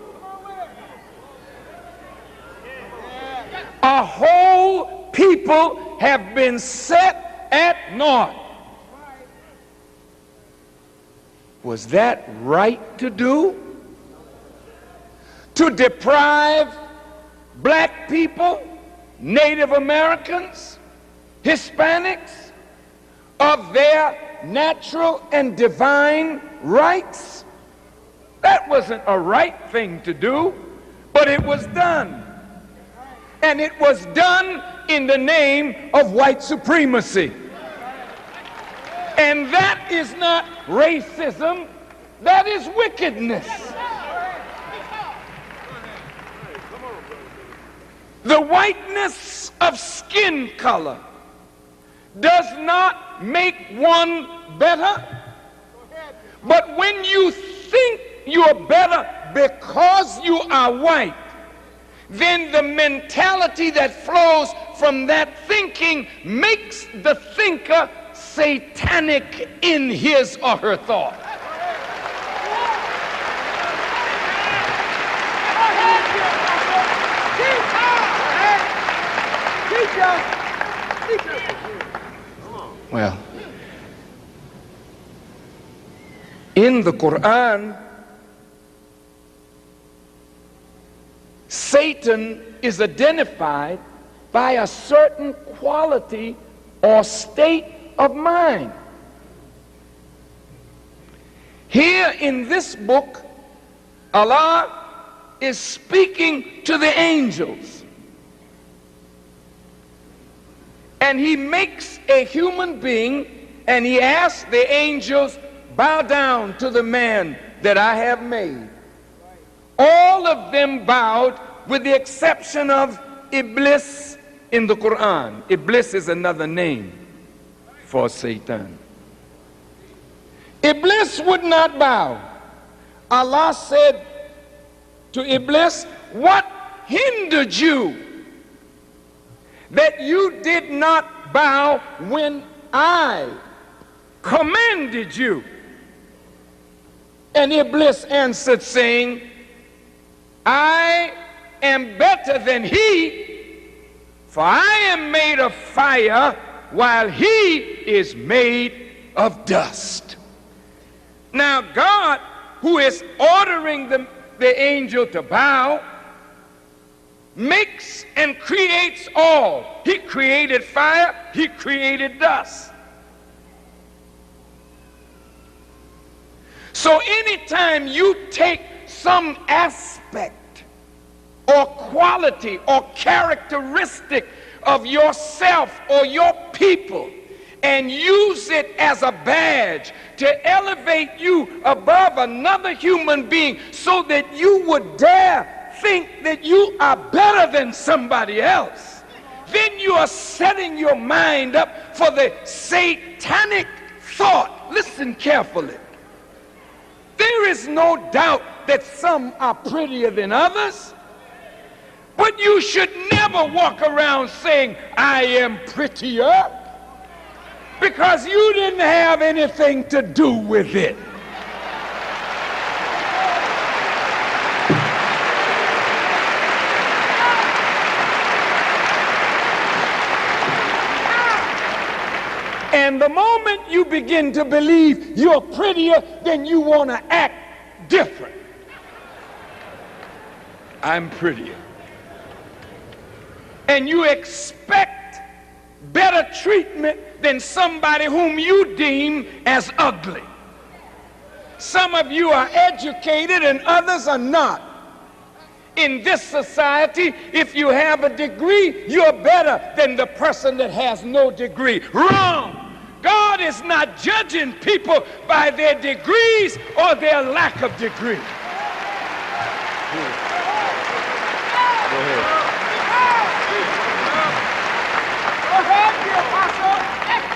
A whole people have been set at naught. Was that right to do? To deprive black people, Native Americans, Hispanics of their natural and divine rights? That wasn't a right thing to do, but it was done. And it was done in the name of white supremacy. And that is not racism, that is wickedness. The whiteness of skin color does not make one better, but when you think you're better because you are white, then the mentality that flows from that thinking makes the thinker satanic in his or her thought. Well, in the Quran, Satan is identified by a certain quality or state of mind. Here in this book, Allah is speaking to the angels. And he makes a human being and he asks the angels, bow down to the man that I have made. All of them bowed with the exception of Iblis in the Quran. Iblis is another name for Satan. Iblis would not bow. Allah said, to Iblis, what hindered you that you did not bow when I commanded you? And Iblis answered, saying, I am better than he, for I am made of fire, while he is made of dust. Now God, who is ordering the angel to bow, makes and creates all. He created fire, he created dust. So anytime you take some aspect or quality or characteristic of yourself or your people and use it as a badge to elevate you above another human being so that you would dare think that you are better than somebody else, then you are setting your mind up for the satanic thought. Listen carefully. There is no doubt that some are prettier than others, but you should never walk around saying, I am prettier, because you didn't have anything to do with it. And the moment you begin to believe you're prettier, then you want to act different. I'm prettier. And you expect better treatment than somebody whom you deem as ugly. Some of you are educated and others are not. In this society, if you have a degree, you're better than the person that has no degree. Wrong! God is not judging people by their degrees or their lack of degree.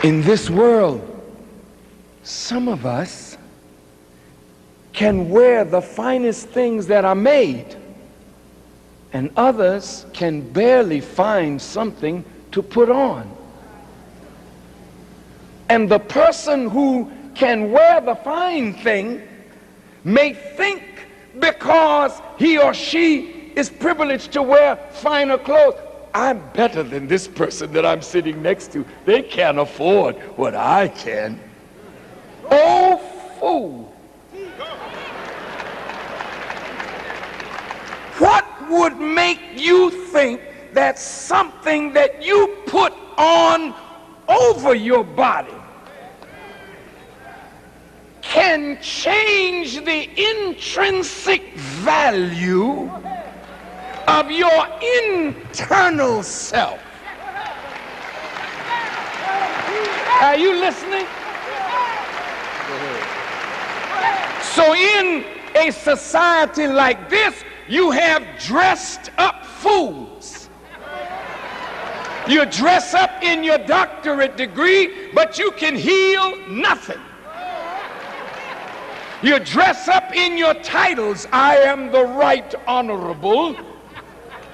In this world, some of us can wear the finest things that are made, and others can barely find something to put on. And the person who can wear the fine thing may think because he or she is privileged to wear finer clothes, I'm better than this person that I'm sitting next to. They can't afford what I can. Oh, fool. What would make you think that something that you put on over your body can change the intrinsic value of your internal self? Are you listening? So in a society like this, you have dressed up fools. You dress up in your doctorate degree, but you can heal nothing. You dress up in your titles. I am the Right Honorable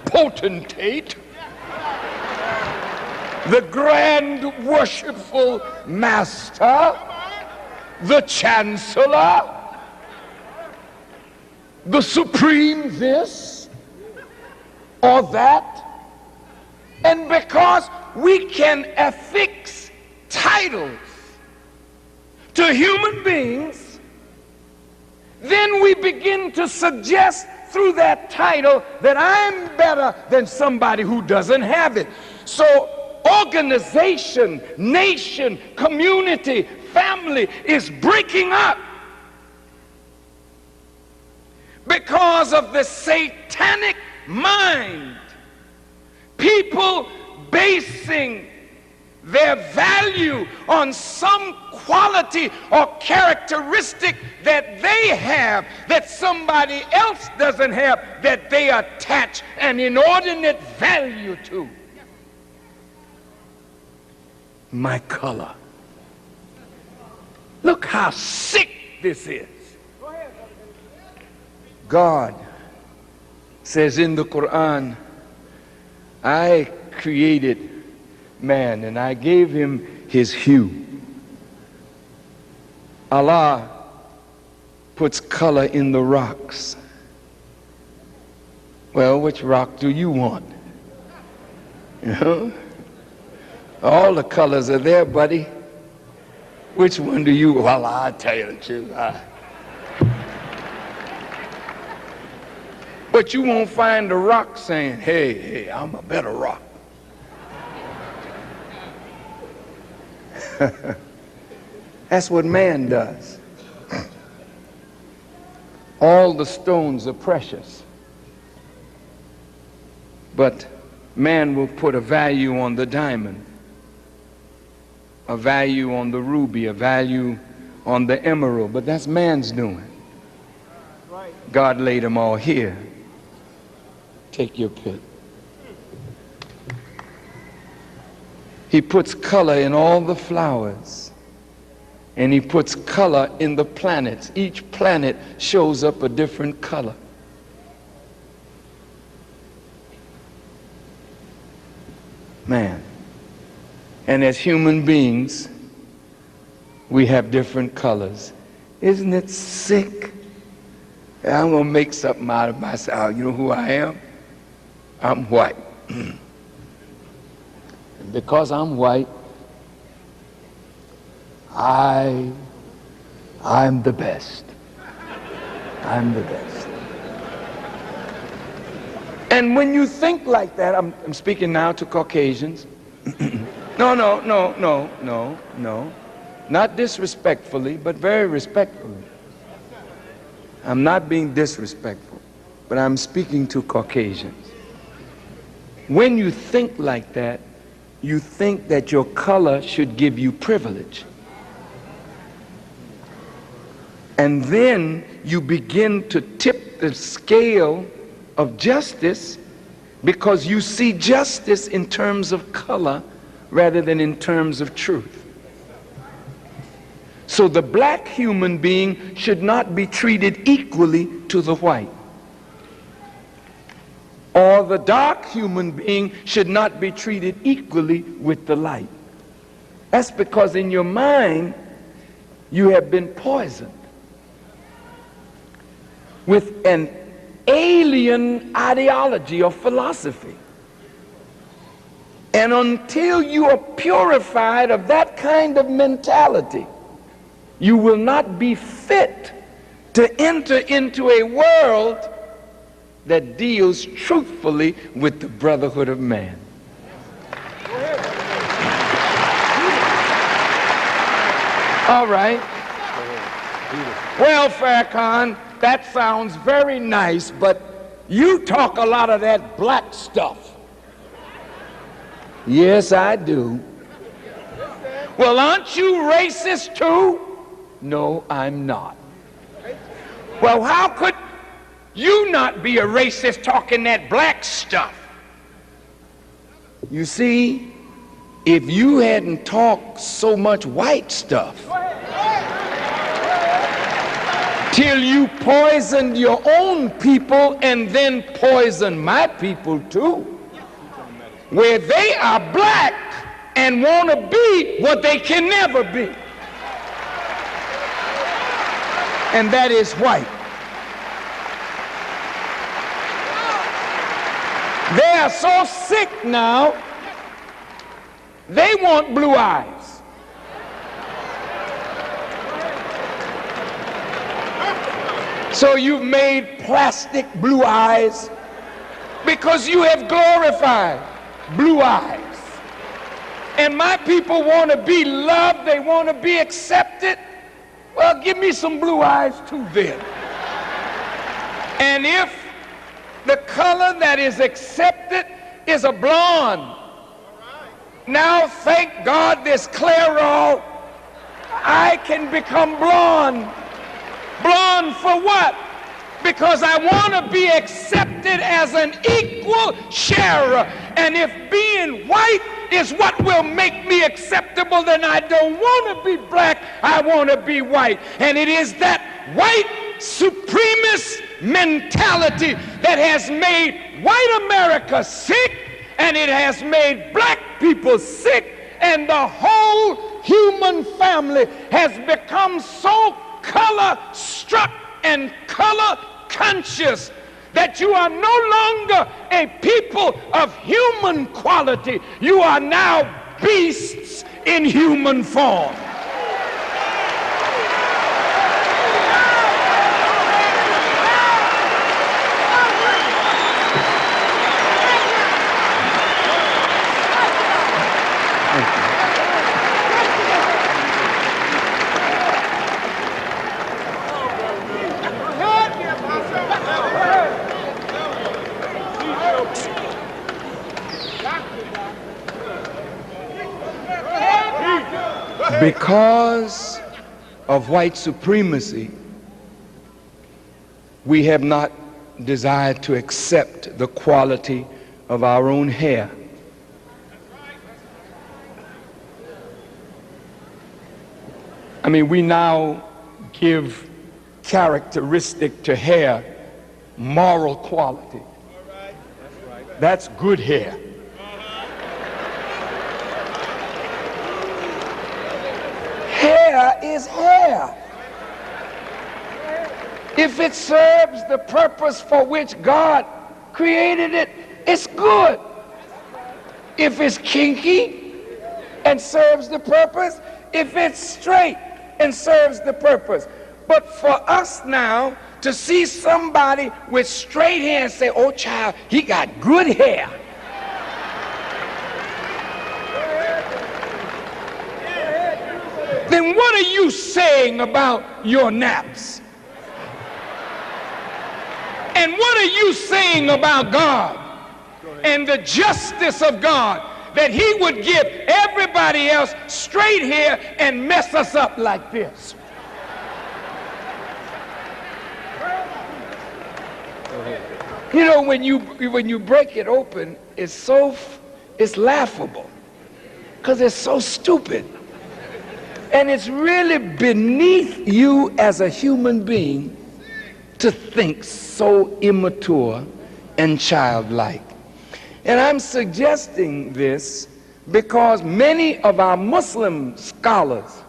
Potentate, the Grand Worshipful Master, the Chancellor, the Supreme this or that. And because we can affix titles to human beings, then we begin to suggest through that title that I'm better than somebody who doesn't have it. So organization, nation, community, family is breaking up because of the satanic mind. People basing their value on some quality or characteristic that they have that somebody else doesn't have, that they attach an inordinate value to. My color. Look how sick this is. God says in the Quran, I created man and I gave him his hue. Allah puts color in the rocks. Well, which rock do you want? You know? All the colors are there, buddy. Which one do you? Well, I'll tell you the truth. But you won't find the rock saying, hey, I'm a better rock. That's what man does. All the stones are precious. But man will put a value on the diamond, a value on the ruby, a value on the emerald. But that's man's doing. God laid them all here. Take your pick. He puts color in all the flowers. And he puts color in the planets. Each planet shows up a different color. Man. And as human beings, we have different colors. Isn't it sick? I'm going to make something out of myself. You know who I am? I'm white. And because I'm white, I'm the best. I'm the best. And when you think like that, I'm speaking now to Caucasians. No. Not disrespectfully, but very respectfully. I'm not being disrespectful, but I'm speaking to Caucasians. When you think like that, you think that your color should give you privilege. And then you begin to tip the scale of justice because you see justice in terms of color rather than in terms of truth. So the black human being should not be treated equally to the white. Or the dark human being should not be treated equally with the light. That's because in your mind you have been poisoned with an alien ideology or philosophy. And until you are purified of that kind of mentality, you will not be fit to enter into a world that deals truthfully with the brotherhood of man. All right. Well, Farrakhan, that sounds very nice, but you talk a lot of that black stuff. Yes, I do. Well, aren't you racist too? No, I'm not. Well, how could you not be a racist talking that black stuff? You see, if you hadn't talked so much white stuff till you poisoned your own people and then poisoned my people too, where they are black and want to be what they can never be, and that is white. They are so sick now, they want blue eyes. So you've made plastic blue eyes because you have glorified blue eyes. And my people want to be loved, they want to be accepted. Well, give me some blue eyes too then. And if the color that is accepted is a blonde, now thank God this Clairol, I can become blonde. Blonde for what? Because I want to be accepted as an equal sharer. And if being white is what will make me acceptable, then I don't want to be black, I want to be white. And it is that white supremacist mentality that has made white America sick, and it has made black people sick, and the whole human family has become so color struck and color conscious that you are no longer a people of human quality. You are now beasts in human form. Because of white supremacy, we have not desired to accept the quality of our own hair. I mean, we now give characteristic to hair moral quality. That's good hair. Hair is hair. If it serves the purpose for which God created it, it's good. If it's kinky and serves the purpose, if it's straight and serves the purpose. But for us now to see somebody with straight hair and say, oh child, he got good hair. Then what are you saying about your naps? And what are you saying about God and the justice of God, that he would give everybody else straight hair and mess us up like this? You know, when you break it open, it's laughable because it's so stupid. And it's really beneath you as a human being to think so immature and childlike. And I'm suggesting this because many of our Muslim scholars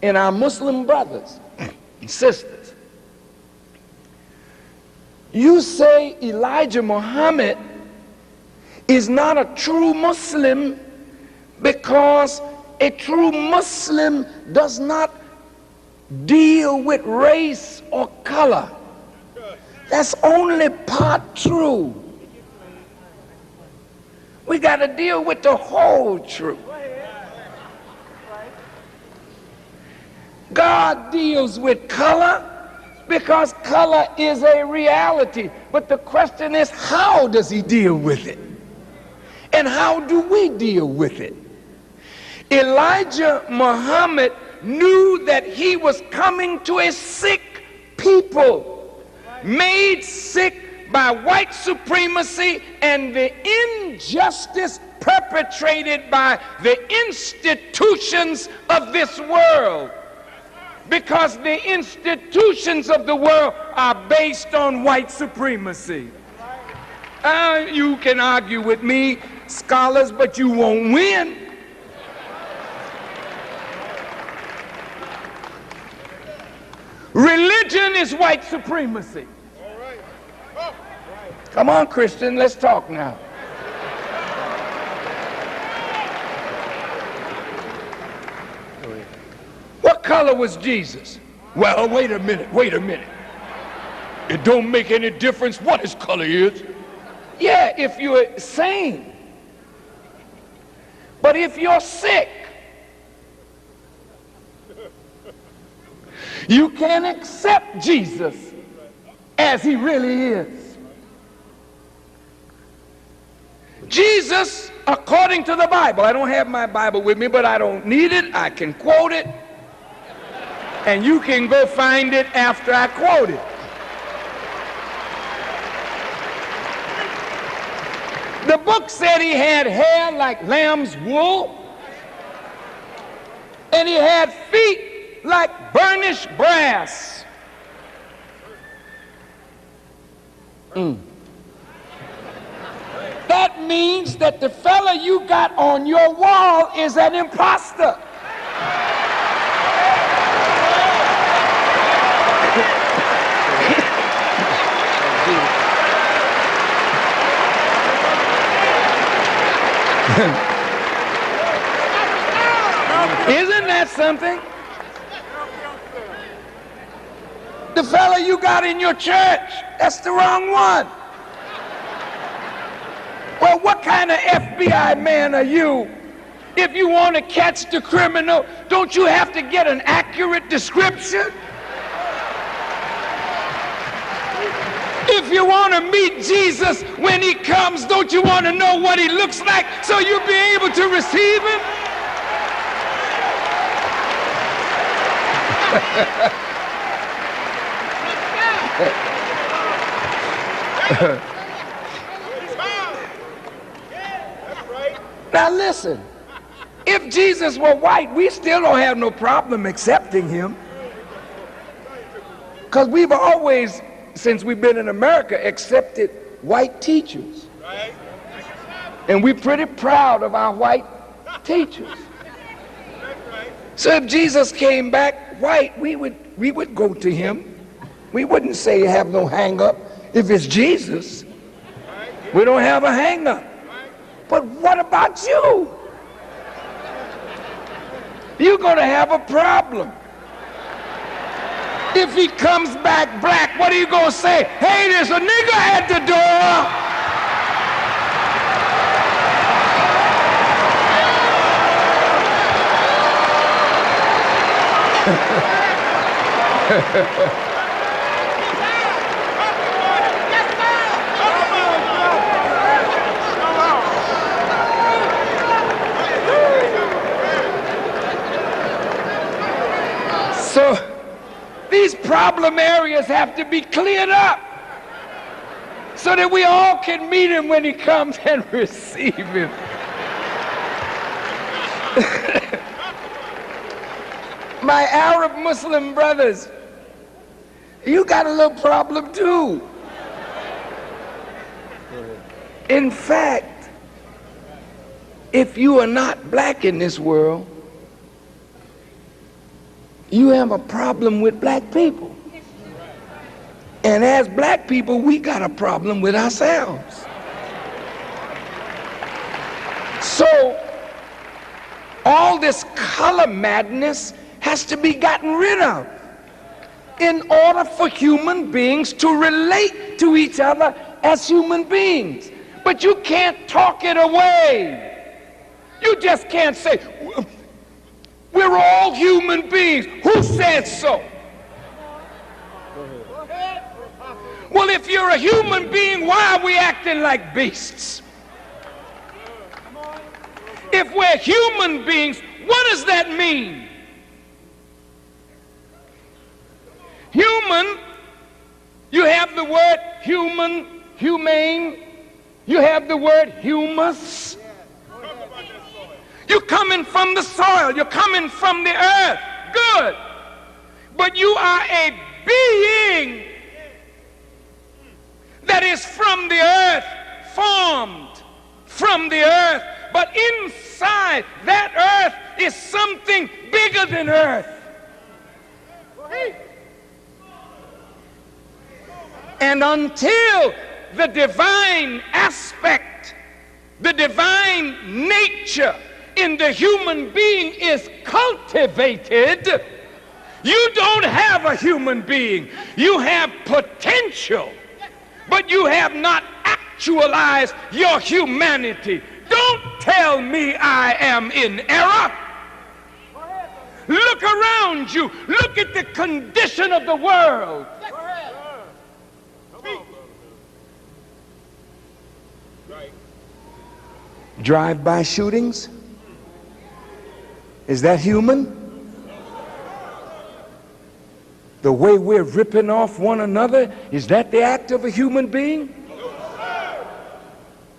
and our Muslim brothers and sisters, you say Elijah Muhammad is not a true Muslim because a true Muslim does not deal with race or color. That's only part true. We got to deal with the whole truth. God deals with color because color is a reality. But the question is, how does he deal with it? And how do we deal with it? Elijah Muhammad knew that he was coming to a sick people, made sick by white supremacy and the injustice perpetrated by the institutions of this world. Because the institutions of the world are based on white supremacy. You can argue with me, scholars, but you won't win. Religion is white supremacy. Come on, Christian, let's talk now. What color was Jesus? Well, wait a minute. It don't make any difference what his color is. Yeah, if you're sane. But if you're sick, you can't accept Jesus as he really is. Jesus, according to the Bible, I don't have my Bible with me, but I don't need it. I can quote it. And you can go find it after I quote it. The book said he had hair like lamb's wool, and he had feet like burnished brass. That means that the fella you got on your wall is an imposter. Isn't that something? The fella you got in your church, that's the wrong one. Well, what kind of FBI man are you? If you want to catch the criminal, don't you have to get an accurate description? If you want to meet Jesus when he comes, don't you want to know what he looks like so you'll be able to receive him? Now listen, if Jesus were white, we still don't have no problem accepting him. Because we've always, since we've been in America, accepted white teachers. And we're pretty proud of our white teachers. So if Jesus came back white, we would go to him. We wouldn't say have no hang up. If it's Jesus, we don't have a hang up. But what about you? You're going to have a problem. If he comes back black, what are you going to say? Hey, there's a nigger at the door. So these problem areas have to be cleared up so that we all can meet him when he comes and receive him. My Arab Muslim brothers, you got a little problem too. In fact, if you are not black in this world, you have a problem with black people. And as black people, we got a problem with ourselves. So all this color madness has to be gotten rid of in order for human beings to relate to each other as human beings. But you can't talk it away. You just can't say, we're all human beings. Who said so? Well, if you're a human being, why are we acting like beasts? If we're human beings, what does that mean? Human, you have the word human, humane, you have the word humus. You're coming from the soil, you're coming from the earth, good. But you are a being that is from the earth, formed from the earth, but inside that earth is something bigger than earth. And until the divine aspect, the divine nature in the human being is cultivated, you don't have a human being. You have potential, but you have not actualized your humanity. Don't tell me I am in error. Look around you. Look at the condition of the world. Drive-by shootings? Is that human? The way we're ripping off one another, is that the act of a human being?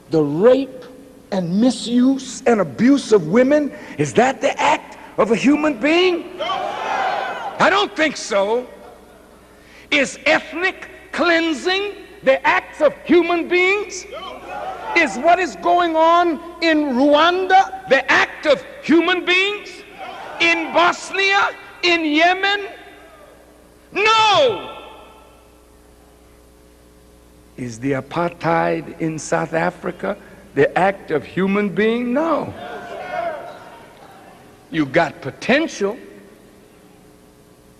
The rape and misuse and abuse of women, is that the act of a human being? I don't think so. Is ethnic cleansing the acts of human beings? Is what is going on in Rwanda the act of human beings? In Bosnia? In Yemen? No! Is the apartheid in South Africa the act of human being? No. You got potential,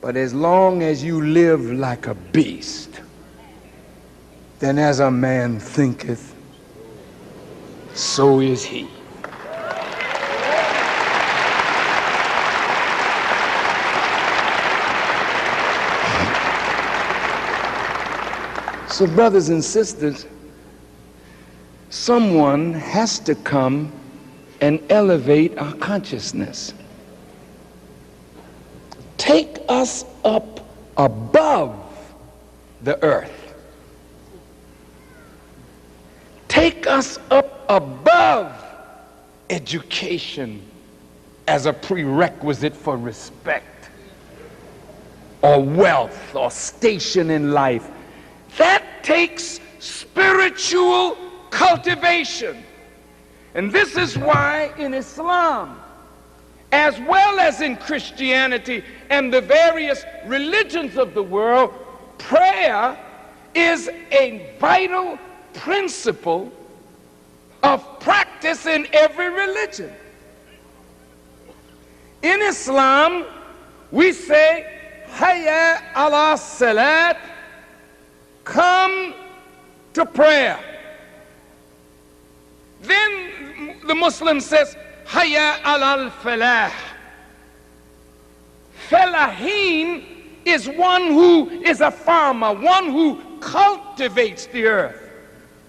but as long as you live like a beast, then as a man thinketh, so is he. So, brothers and sisters, someone has to come and elevate our consciousness. Take us up above the earth. Take us up above education as a prerequisite for respect, or wealth, or station in life. That takes spiritual cultivation. And this is why in Islam, as well as in Christianity and the various religions of the world, prayer is a vital principle of practice in every religion. In Islam, we say, Hayya ala salat, come to prayer. Then the Muslim says, Hayya ala al-falah. Falahin is one who is a farmer, one who cultivates the earth.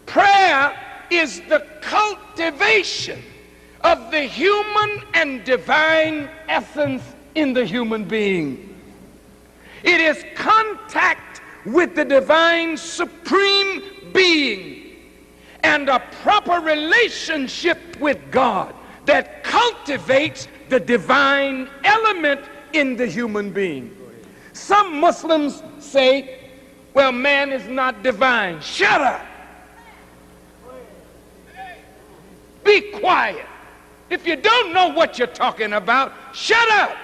Prayer is the cultivation of the human and divine essence in the human being. It is contact with the divine supreme being and a proper relationship with God that cultivates the divine element in the human being. Some Muslims say, well, man is not divine. Shut up. Be quiet. If you don't know what you're talking about, shut up.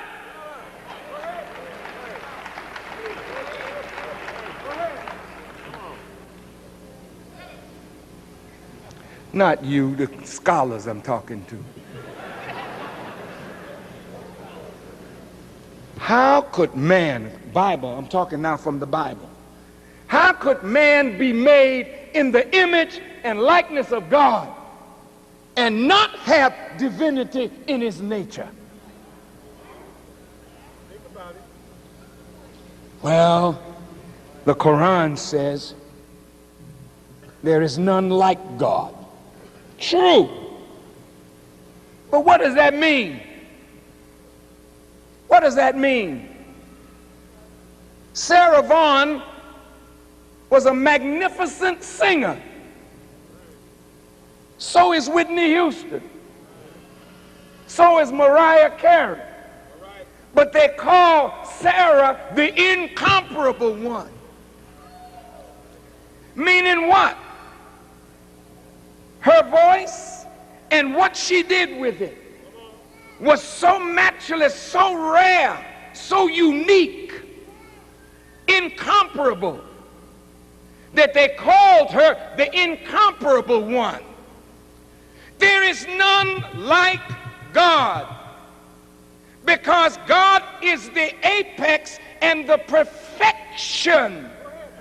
Not you, the scholars I'm talking to. How could man, Bible, I'm talking now from the Bible, how could man be made in the image and likeness of God and not have divinity in his nature? Well, the Quran says there is none like God. True. But what does that mean? What does that mean? Sarah Vaughan was a magnificent singer. So is Whitney Houston. So is Mariah Carey. But they call Sarah the incomparable one. Meaning what? Her voice and what she did with it was so matchless, so rare, so unique, incomparable, that they called her the incomparable one. There is none like God, because God is the apex and the perfection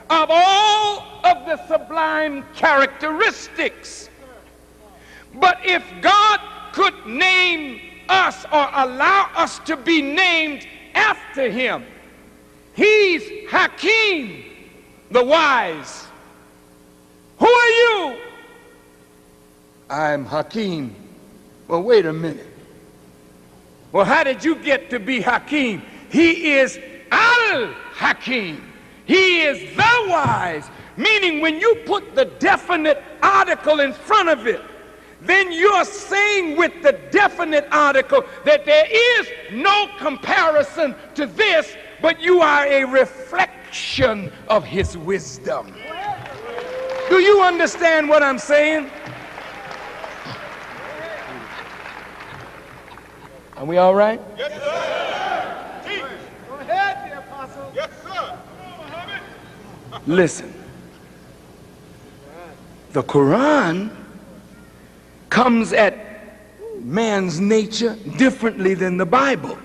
of all of the sublime characteristics. But if God could name us or allow us to be named after him, he's Hakim, the wise. Who are you? I'm Hakim. Well, wait a minute. Well, how did you get to be Hakim? He is Al-Hakim. He is the wise, meaning when you put the definite article in front of it, then you're saying with the definite article that there is no comparison to this, but you are a reflection of his wisdom. Do you understand what I'm saying? Are we all right? Yes, sir. Teach. Go ahead, the apostle. Yes, sir. Listen. The Quran comes at man's nature differently than the Bible,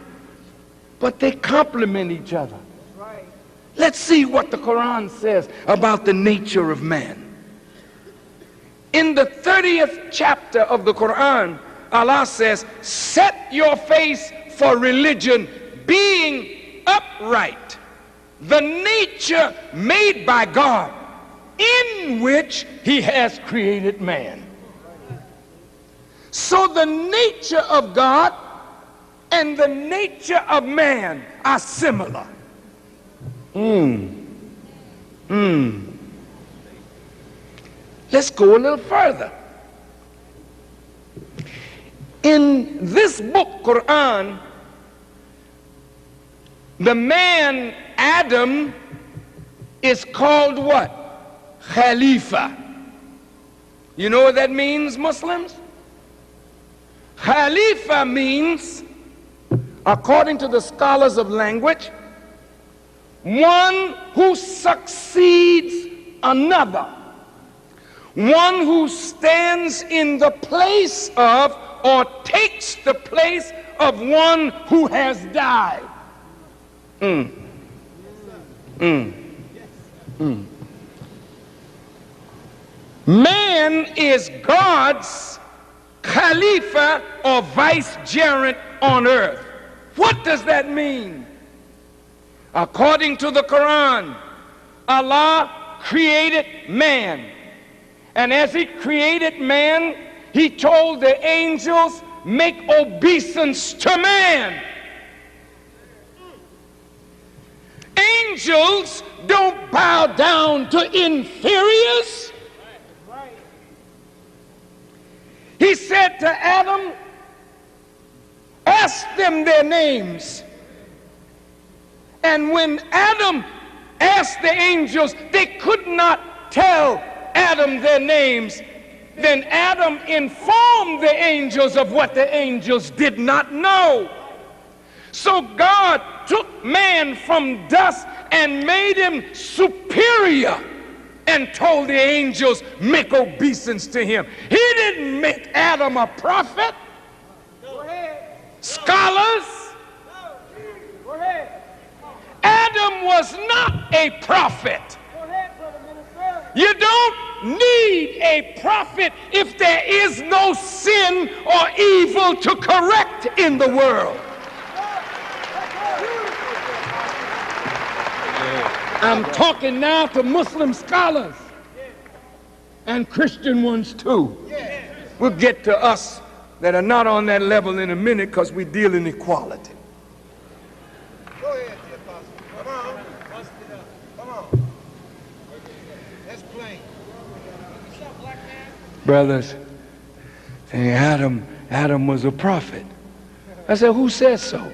but they complement each other. Let's see what the Quran says about the nature of man. In the 30th chapter of the Quran, Allah says, set your face for religion, being upright, the nature made by God, in which he has created man. So the nature of God and the nature of man are similar. Let's go a little further. In this book, Quran, the man Adam is called what? Khalifa. You know what that means, Muslims? Khalifa means, according to the scholars of language, one who succeeds another, one who stands in the place of or takes the place of one who has died. Man is God's Khalifa or vicegerent on earth. What does that mean? According to the Quran, Allah created man. And as he created man, he told the angels, make obeisance to man. Angels don't bow down to inferiors. He said to Adam, ask them their names. And when Adam asked the angels, they could not tell Adam their names. Then Adam informed the angels of what the angels did not know. So God took man from dust and made him superior and told the angels, make obeisance to him. He didn't make Adam a prophet. Scholars, Adam was not a prophet. You don't need a prophet if there is no sin or evil to correct in the world. I'm talking now to Muslim scholars and Christian ones too. We'll get to us that are not on that level in a minute because we deal in equality. Go ahead, the apostle. Come on. Bust it up. Come on. That's plain. Brothers, saying Adam was a prophet. I said, who says so?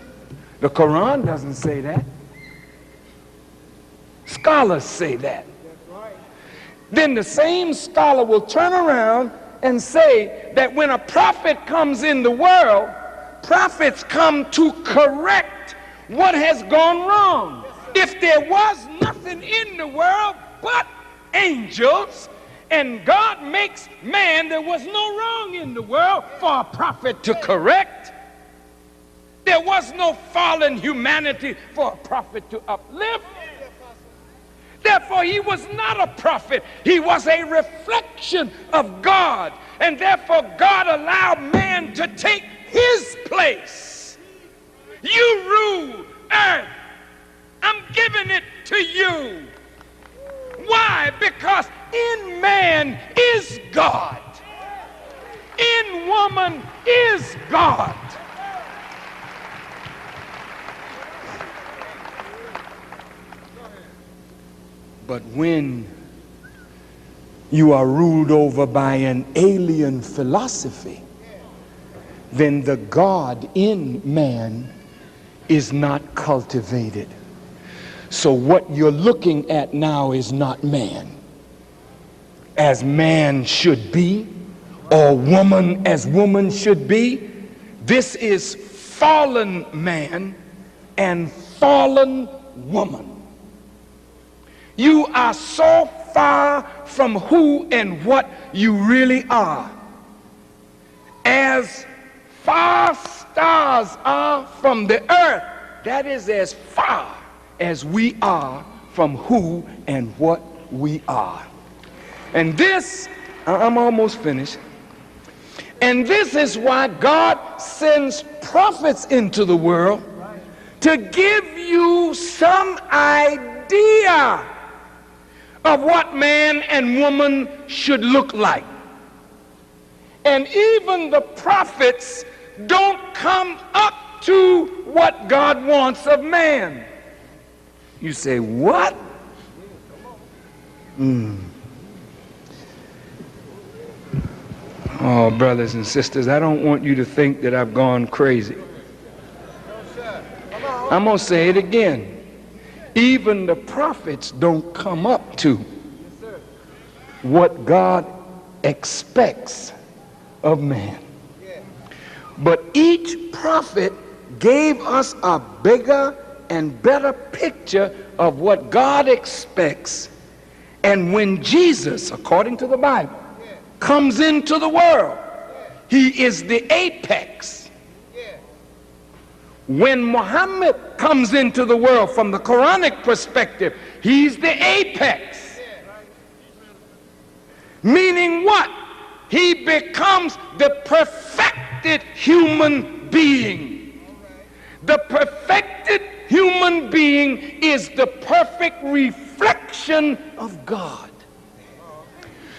The Quran doesn't say that. Scholars say that. Then the same scholar will turn around and say that when a prophet comes in the world, prophets come to correct what has gone wrong. If there was nothing in the world but angels, and God makes man, there was no wrong in the world for a prophet to correct. There was no fallen humanity for a prophet to uplift. Therefore, he was not a prophet. He was a reflection of God. And therefore, God allowed man to take his place. You rule earth. I'm giving it to you. Why? Because in man is God. In woman is God. But when you are ruled over by an alien philosophy, then the God in man is not cultivated. So what you're looking at now is not man. as man should be, or woman as woman should be. This is fallen man and fallen woman. You are so far from who and what you really are, as far stars are from the earth. That is as far as we are from who and what we are. And this, I'm almost finished. And this is why God sends prophets into the world, to give you some idea of what man and woman should look like. And even the prophets don't come up to what God wants of man. You say, what? Oh, brothers and sisters, I don't want you to think that I've gone crazy. I'm going to say it again. Even the prophets don't come up to what God expects of man. But each prophet gave us a bigger and better picture of what God expects. And when Jesus, according to the Bible, comes into the world, he is the apex. When Muhammad comes into the world from the quranic perspective, he's the apex. Meaning what? He becomes the perfected human being. The perfected human being is the perfect reflection of God.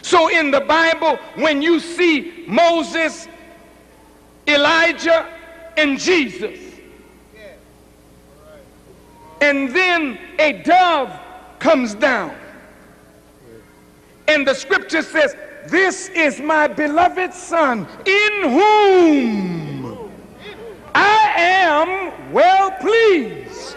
So in the Bible, when you see Moses, Elijah, and Jesus, and then a dove comes down, and the scripture says, "This is my beloved son, in whom I am well pleased."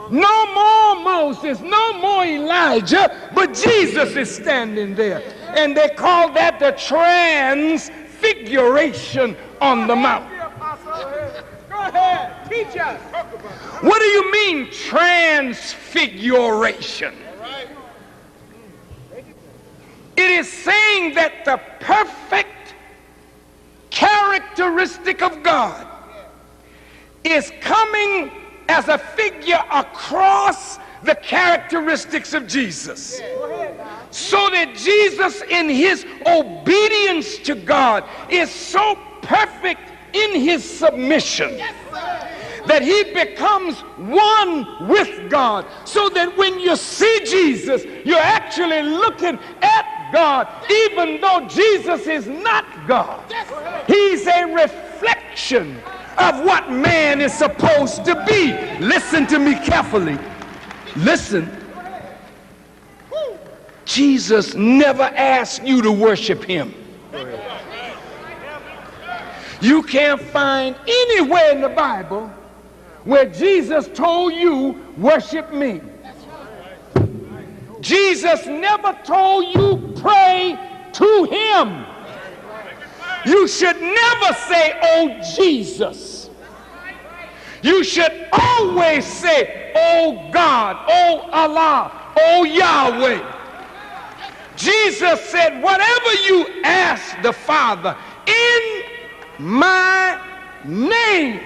No more Moses, no more Elijah, but Jesus is standing there. And they call that the transfiguration on the mount. Go ahead, teach us. What do you mean transfiguration? It is saying that the perfect characteristic of God is coming as a figure across the characteristics of Jesus. So that Jesus, in his obedience to God, is so perfect in his submission that he becomes one with God, so that when you see Jesus, you're actually looking at God, even though Jesus is not God. He's a reflection of what man is supposed to be. Listen to me carefully. Listen. Jesus never asked you to worship him. You can't find anywhere in the Bible where Jesus told you, worship me. Jesus never told you, pray to him. You should never say, oh Jesus. You should always say, oh God, oh Allah, oh Yahweh. Jesus said, whatever you ask the Father in my name.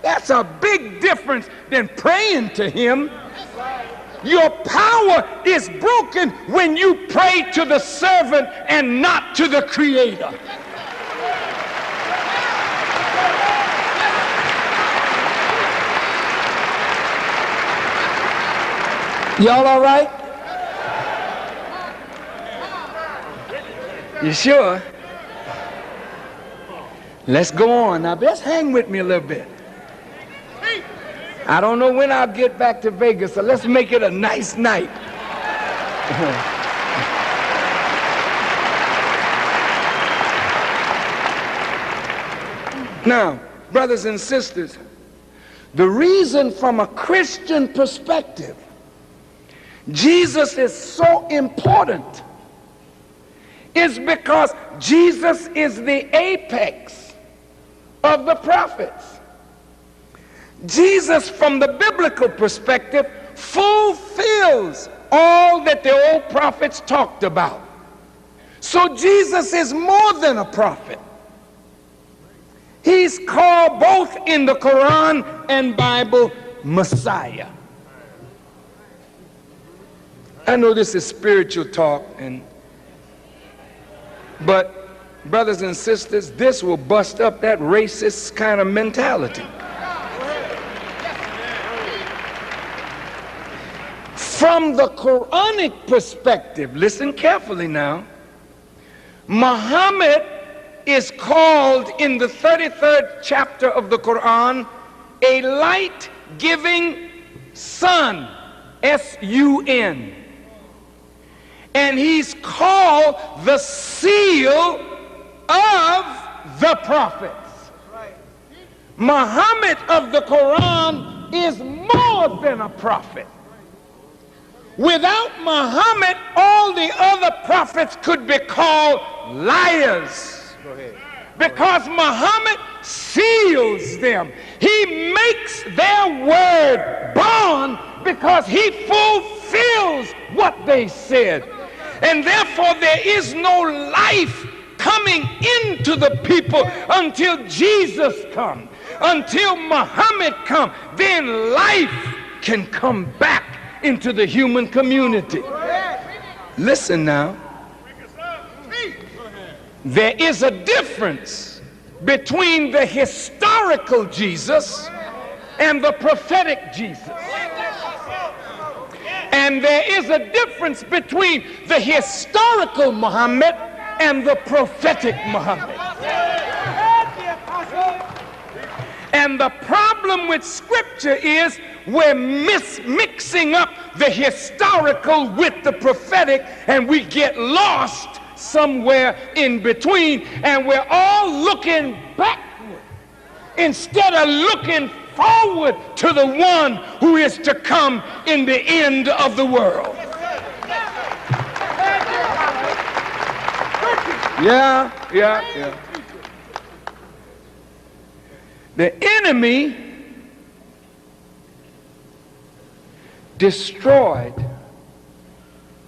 That's a big difference than praying to him. Your power is broken when you pray to the servant and not to the Creator. Y'all all right? You sure? Let's go on. Now, just hang with me a little bit. I don't know when I'll get back to Vegas, so let's make it a nice night. Now, brothers and sisters, the reason from a Christian perspective Jesus is so important is because Jesus is the apex of the prophets. Jesus, from the biblical perspective, fulfills all that the old prophets talked about. So Jesus is more than a prophet. He's called both in the Quran and Bible Messiah. I know this is spiritual talk, but brothers and sisters, this will bust up that racist kind of mentality. From the Quranic perspective, listen carefully now, Muhammad is called in the 33rd chapter of the Quran a light-giving sun, S-U-N. And he's called the seal of the prophets. Muhammad of the Quran is more than a prophet. Without Muhammad, all the other prophets could be called liars. Because Muhammad seals them. He makes their word bond because he fulfills what they said. And therefore there is no life coming into the people until Jesus comes. Until Muhammad comes, then life can come back into the human community. Listen now. There is a difference between the historical Jesus and the prophetic Jesus. And there is a difference between the historical Muhammad and the prophetic Muhammad. And the problem with Scripture is we're mixing up the historical with the prophetic, and we get lost somewhere in between, and we're all looking backward instead of looking forward to the one who is to come in the end of the world. Yeah. The enemy destroyed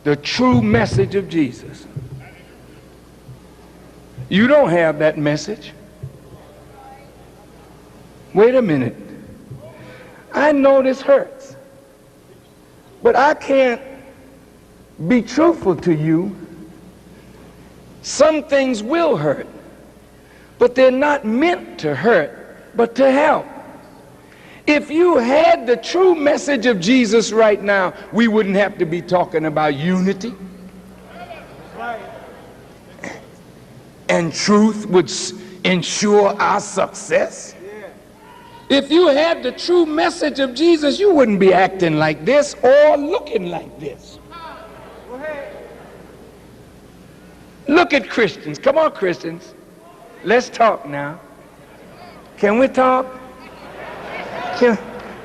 the true message of Jesus. You don't have that message. Wait a minute. I know this hurts, but I can't be truthful to you. Some things will hurt, but they're not meant to hurt, but to help. If you had the true message of Jesus right now, we wouldn't have to be talking about unity. And truth would ensure our success. If you had the true message of Jesus, you wouldn't be acting like this or looking like this. Look at Christians. Come on, Christians. Let's talk now. Can we talk?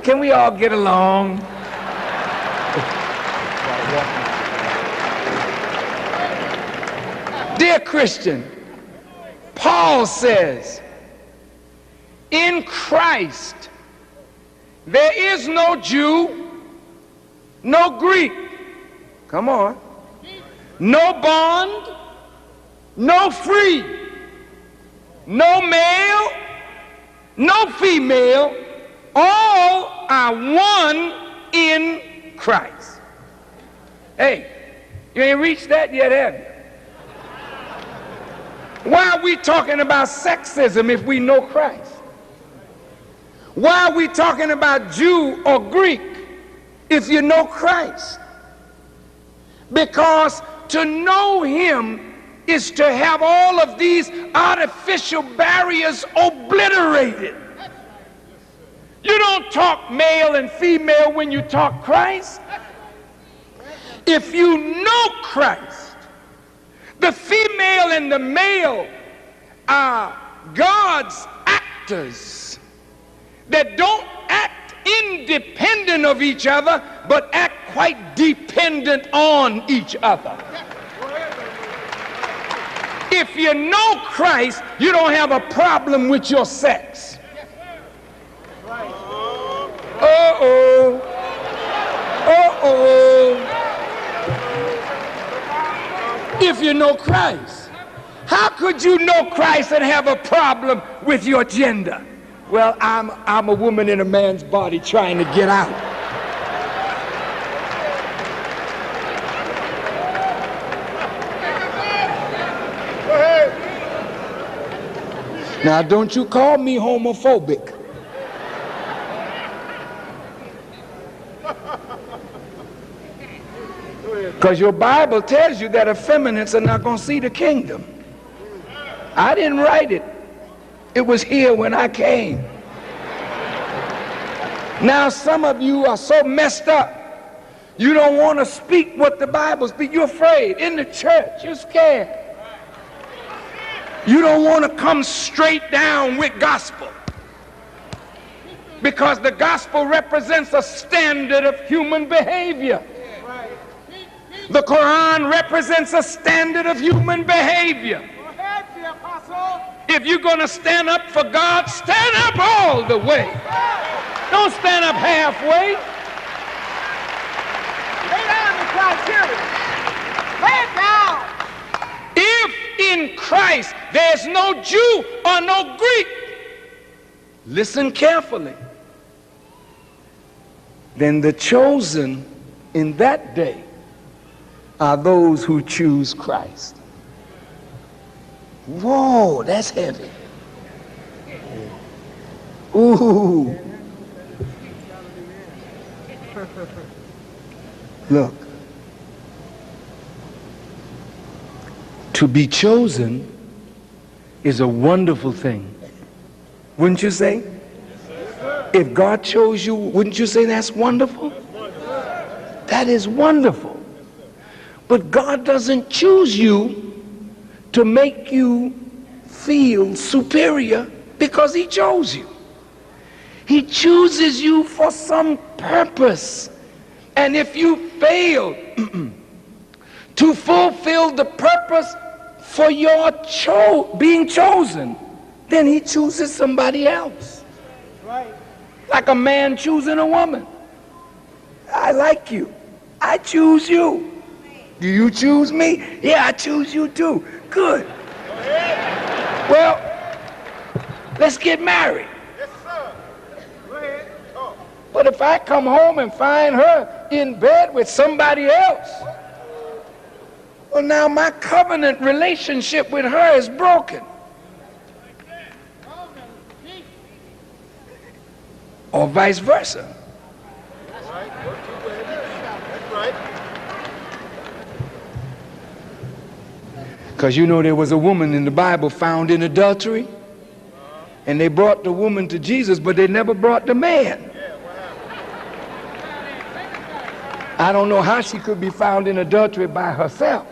Can we all get along? Dear Christian, Paul says, in Christ, there is no Jew, no Greek. Come on. No bond, no free, no male, no female. All are one in Christ. Hey, you ain't reached that yet, have you? Why are we talking about sexism if we know Christ? Why are we talking about Jew or Greek if you know Christ? Because to know him is to have all of these artificial barriers obliterated. You don't talk male and female when you talk Christ. If you know Christ, the female and the male are God's that don't act independent of each other, but act quite dependent on each other. If you know Christ, you don't have a problem with your sex. Uh-oh. Uh-oh. If you know Christ. How could you know Christ and have a problem with your gender? Well, I'm a woman in a man's body trying to get out. Now, don't you call me homophobic. Because your Bible tells you that effeminates are not going to see the kingdom. I didn't write it. It was here when I came. Now some of you are so messed up, you don't want to speak what the Bible speaks. You're afraid. In the church, you're scared. You don't want to come straight down with gospel. Because the gospel represents a standard of human behavior. The Quran represents a standard of human behavior. If you're going to stand up for God, stand up all the way. Don't stand up halfway. Lay down the criteria. Lay it down. If in Christ there's no Jew or no Greek, listen carefully, then the chosen in that day are those who choose Christ. Whoa, that's heavy. Ooh. Look. To be chosen is a wonderful thing. Wouldn't you say? If God chose you, wouldn't you say that's wonderful? That is wonderful. But God doesn't choose you to make you feel superior because he chose you. He chooses you for some purpose. And if you fail to fulfill the purpose for your being chosen, then he chooses somebody else. Right. Like a man choosing a woman. I like you. I choose you. Do you choose me? Yeah, I choose you too. Good. Well, let's get married. Yes, sir. Go ahead. Talk. But if I come home and find her in bed with somebody else, well, now my covenant relationship with her is broken. Or vice versa. That's right. That's right. Because you know there was a woman in the Bible found in adultery, and they brought the woman to Jesus, but they never brought the man. I don't know how she could be found in adultery by herself.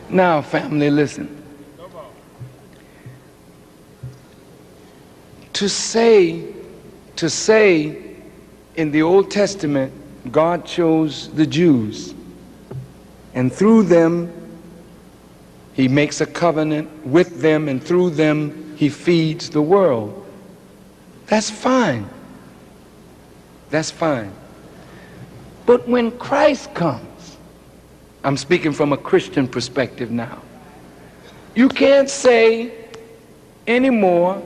Now, family, listen. To say in the Old Testament, God chose the Jews, and through them he makes a covenant with them, and through them he feeds the world. That's fine. That's fine. But when Christ comes, I'm speaking from a Christian perspective now, you can't say anymore,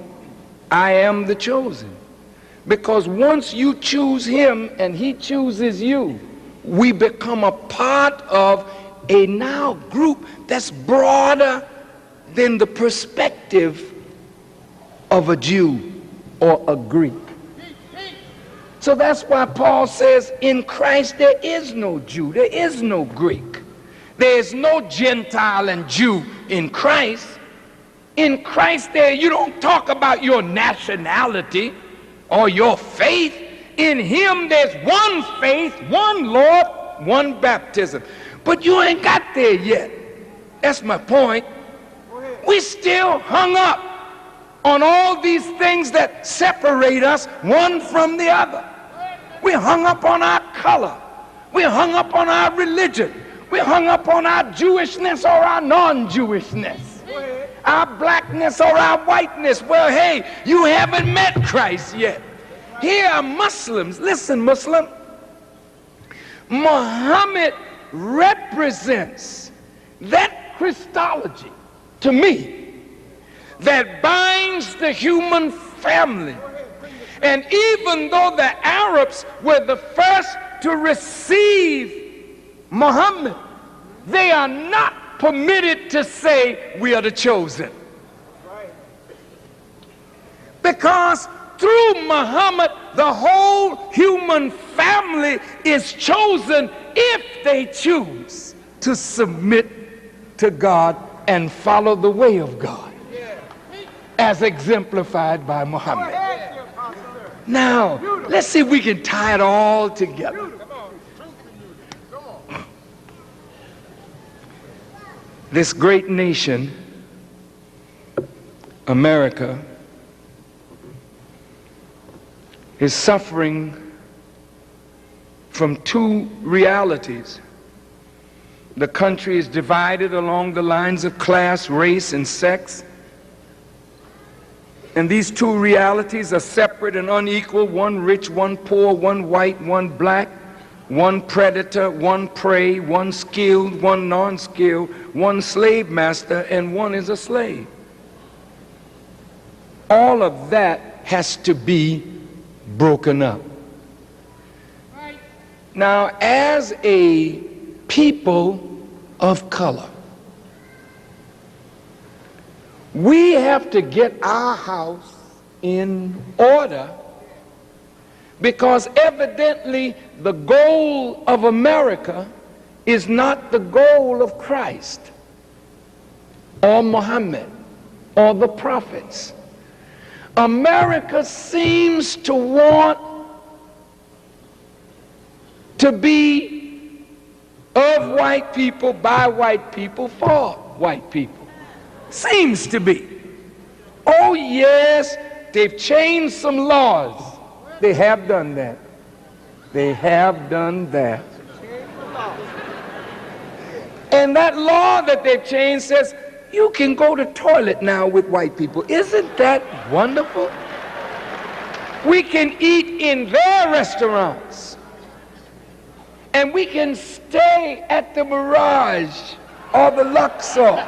I am the chosen. Because once you choose him and he chooses you, we become a part of a now group that's broader than the perspective of a Jew or a Greek. So that's why Paul says, in Christ there is no Jew, there is no Greek. There is no Gentile and Jew in Christ. In Christ there, you don't talk about your nationality or your faith. In him there's one faith, one Lord, one baptism. But you ain't got there yet. That's my point. We still hung up on all these things that separate us one from the other. We hung up on our color. We hung up on our religion. We hung up on our Jewishness or our non-Jewishness, our blackness or our whiteness. Well, hey, you haven't met Christ yet. Here are Muslims. Listen, Muslim. Muhammad represents that Christology to me that binds the human family. And even though the Arabs were the first to receive Muhammad, they are not permitted to say we are the chosen. Because through Muhammad, the whole human family is chosen if they choose to submit to God and follow the way of God, as exemplified by Muhammad. Now, let's see if we can tie it all together. This great nation, America, is suffering from two realities. The country is divided along the lines of class, race, and sex. And these two realities are separate and unequal, one rich, one poor, one white, one black, one predator, one prey, one skilled, one non-skilled, one slave master, and one is a slave. All of that has to be broken up. Now, as a people of color, we have to get our house in order, because evidently the goal of America is not the goal of Christ or Muhammad or the prophets. America seems to want to be of white people, by white people, for white people. Seems to be. Oh yes, they've changed some laws. They have done that. They have done that. And that law that they've changed says you can go to toilet now with white people. Isn't that wonderful? We can eat in their restaurants. And we can stay at the Mirage or the Luxor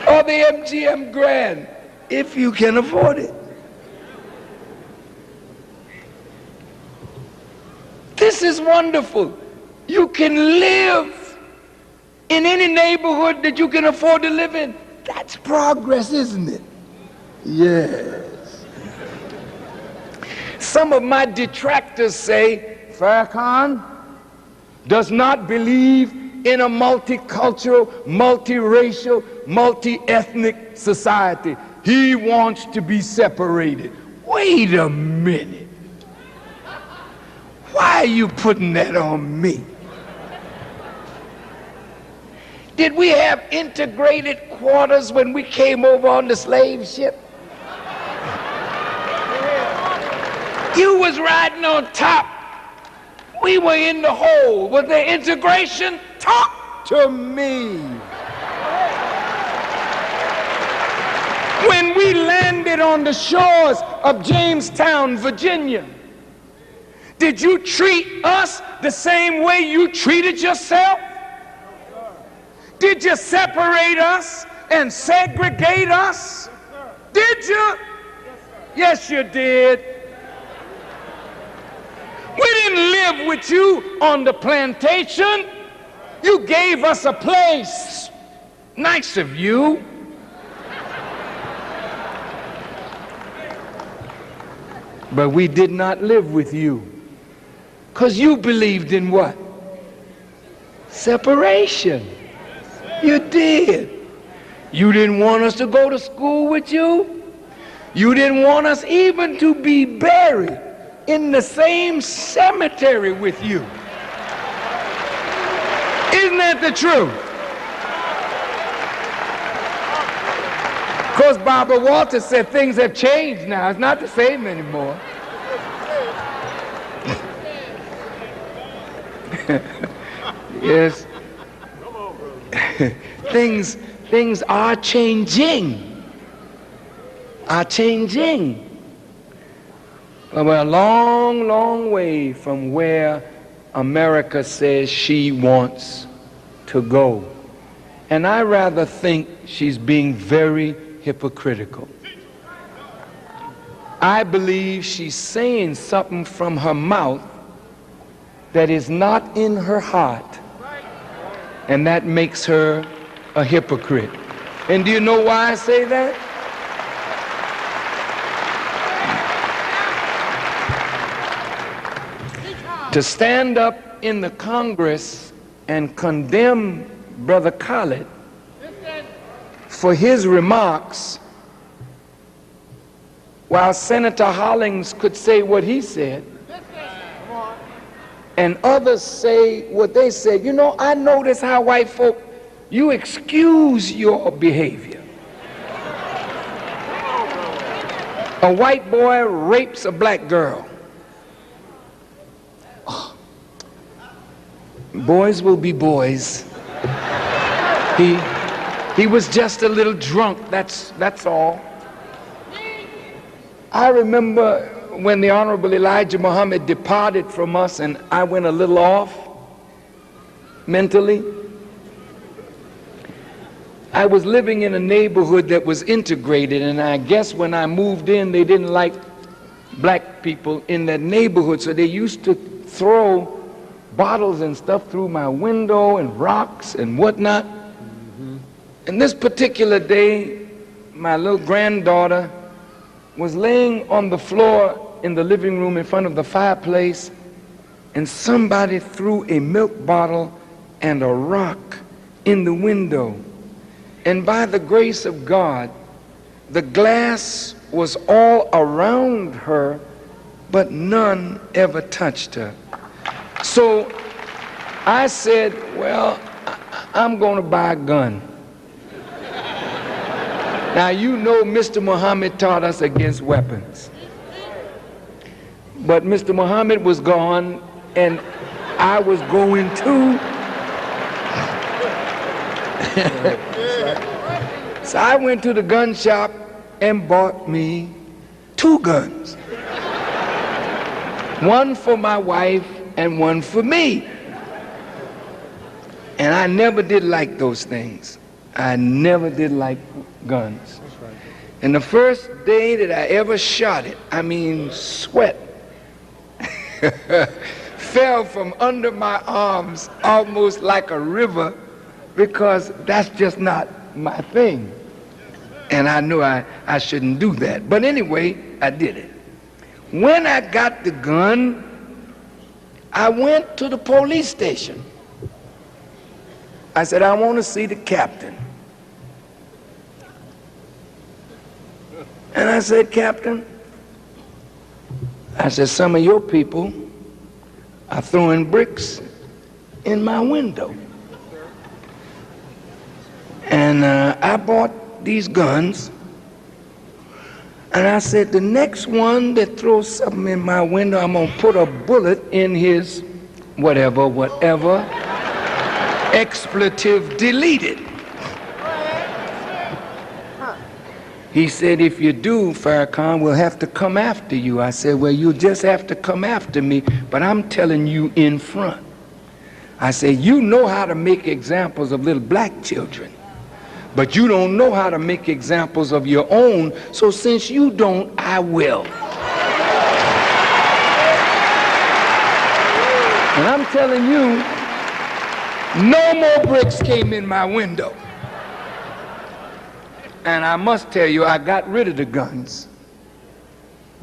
or the MGM Grand if you can afford it. This is wonderful. You can live in any neighborhood that you can afford to live in. That's progress, isn't it? Yes. Some of my detractors say Farrakhan does not believe in a multicultural, multiracial, multi-ethnic society. He wants to be separated. Wait a minute. Why are you putting that on me? Did we have integrated quarters when we came over on the slave ship? You was riding on top. We were in the hole. Was there integration? Talk to me. When we landed on the shores of Jamestown, Virginia, did you treat us the same way you treated yourself? Did you separate us and segregate us? Did you? Yes, you did. We didn't live with you on the plantation. You gave us a place. Nice of you. But we did not live with you. Because you believed in what? Separation. You did. You didn't want us to go to school with you. You didn't want us even to be buried in the same cemetery with you. Isn't that the truth? Of course, Barbara Walters said things have changed now. It's not the same anymore. Yes. Things are changing. Are changing. But we're a long, long way from where America says she wants to go. And I rather think she's being very hypocritical. I believe she's saying something from her mouth that is not in her heart, and that makes her a hypocrite. And do you know why I say that? To stand up in the Congress and condemn Brother Khaled for his remarks, while Senator Hollings could say what he said, and others say what they said. You know, I notice how white folk, you excuse your behavior. A white boy rapes a black girl. Oh. Boys will be boys. He was just a little drunk, that's all. I remember when the Honorable Elijah Muhammad departed from us and I went a little off mentally. I was living in a neighborhood that was integrated, and I guess when I moved in, they didn't like black people in that neighborhood, so they used to throw bottles and stuff through my window and rocks and whatnot. And this particular day, my little granddaughter was laying on the floor in the living room in front of the fireplace, and somebody threw a milk bottle and a rock in the window. And by the grace of God, the glass was all around her, but none ever touched her. So I said, well, I'm going to buy a gun. Now, you know Mr. Muhammad taught us against weapons. But Mr. Muhammad was gone, and I was going too. So I went to the gun shop and bought me 2 guns. One for my wife and one for me. And I never did like those things. I never did like guns. And the first day that I ever shot it, I mean sweat fell from under my arms almost like a river, because that's just not my thing. And I knew I shouldn't do that. But anyway, I did it. When I got the gun, I went to the police station. I said, I want to see the captain. And I said, Captain, I said, some of your people are throwing bricks in my window. And I bought these guns, and I said, the next one that throws something in my window, I'm going to put a bullet in his whatever, expletive deleted. He said, if you do, Farrakhan, we'll have to come after you. I said, well, you'll just have to come after me, but I'm telling you in front. I said, you know how to make examples of little black children, but you don't know how to make examples of your own, so since you don't, I will. And I'm telling you, no more bricks came in my window. And I must tell you, I got rid of the guns,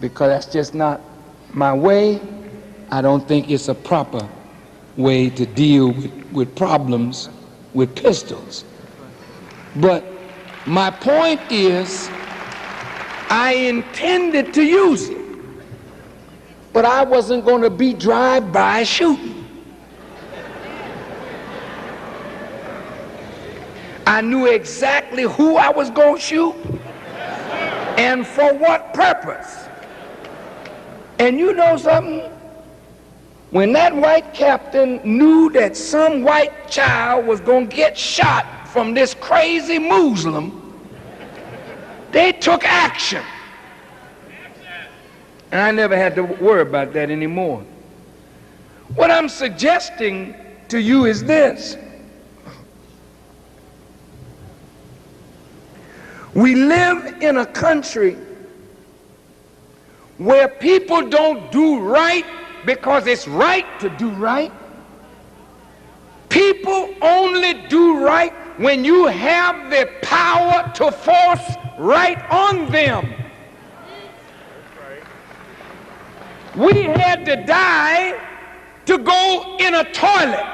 because that's just not my way. I don't think it's a proper way to deal with problems with pistols. But my point is, I intended to use it, but I wasn't going to be drive-by shooting. I knew exactly who I was going to shoot and for what purpose. And you know something? When that white captain knew that some white child was going to get shot from this crazy Muslim, they took action. And I never had to worry about that anymore. What I'm suggesting to you is this. We live in a country where people don't do right because it's right to do right. People only do right when you have the power to force right on them. We had to die to go in a toilet.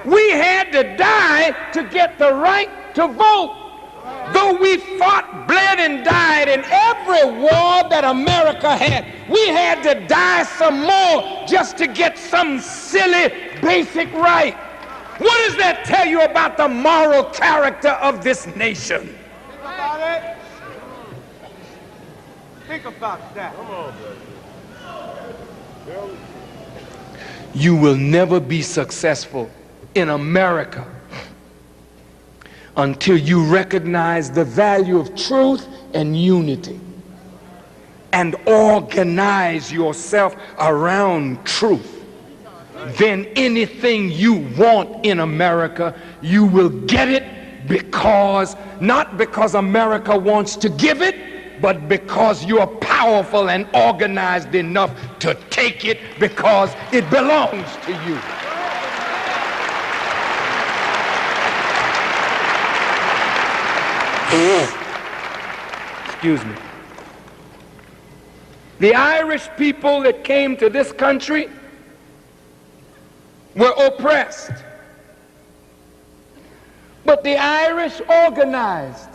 We had to die to get the right to vote. Though we fought, bled, and died in every war that America had, we had to die some more just to get some silly basic right. What does that tell you about the moral character of this nation? Think about it. Think about that. Come on, baby. You will never be successful in America until you recognize the value of truth and unity and organize yourself around truth. Then anything you want in America, you will get it because, not because America wants to give it, but because you're powerful and organized enough to take it because it belongs to you. Excuse me. The Irish people that came to this country were oppressed. But the Irish organized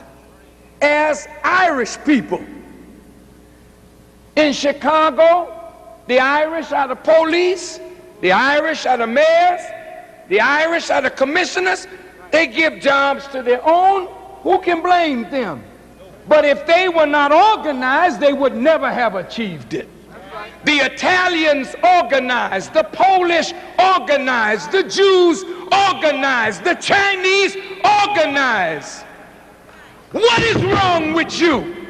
as Irish people. In Chicago, the Irish are the police, the Irish are the mayors, the Irish are the commissioners. They give jobs to their own. Who can blame them? But if they were not organized, they would never have achieved it. The Italians organized, the Polish organized, the Jews organized, the Chinese organized. What is wrong with you?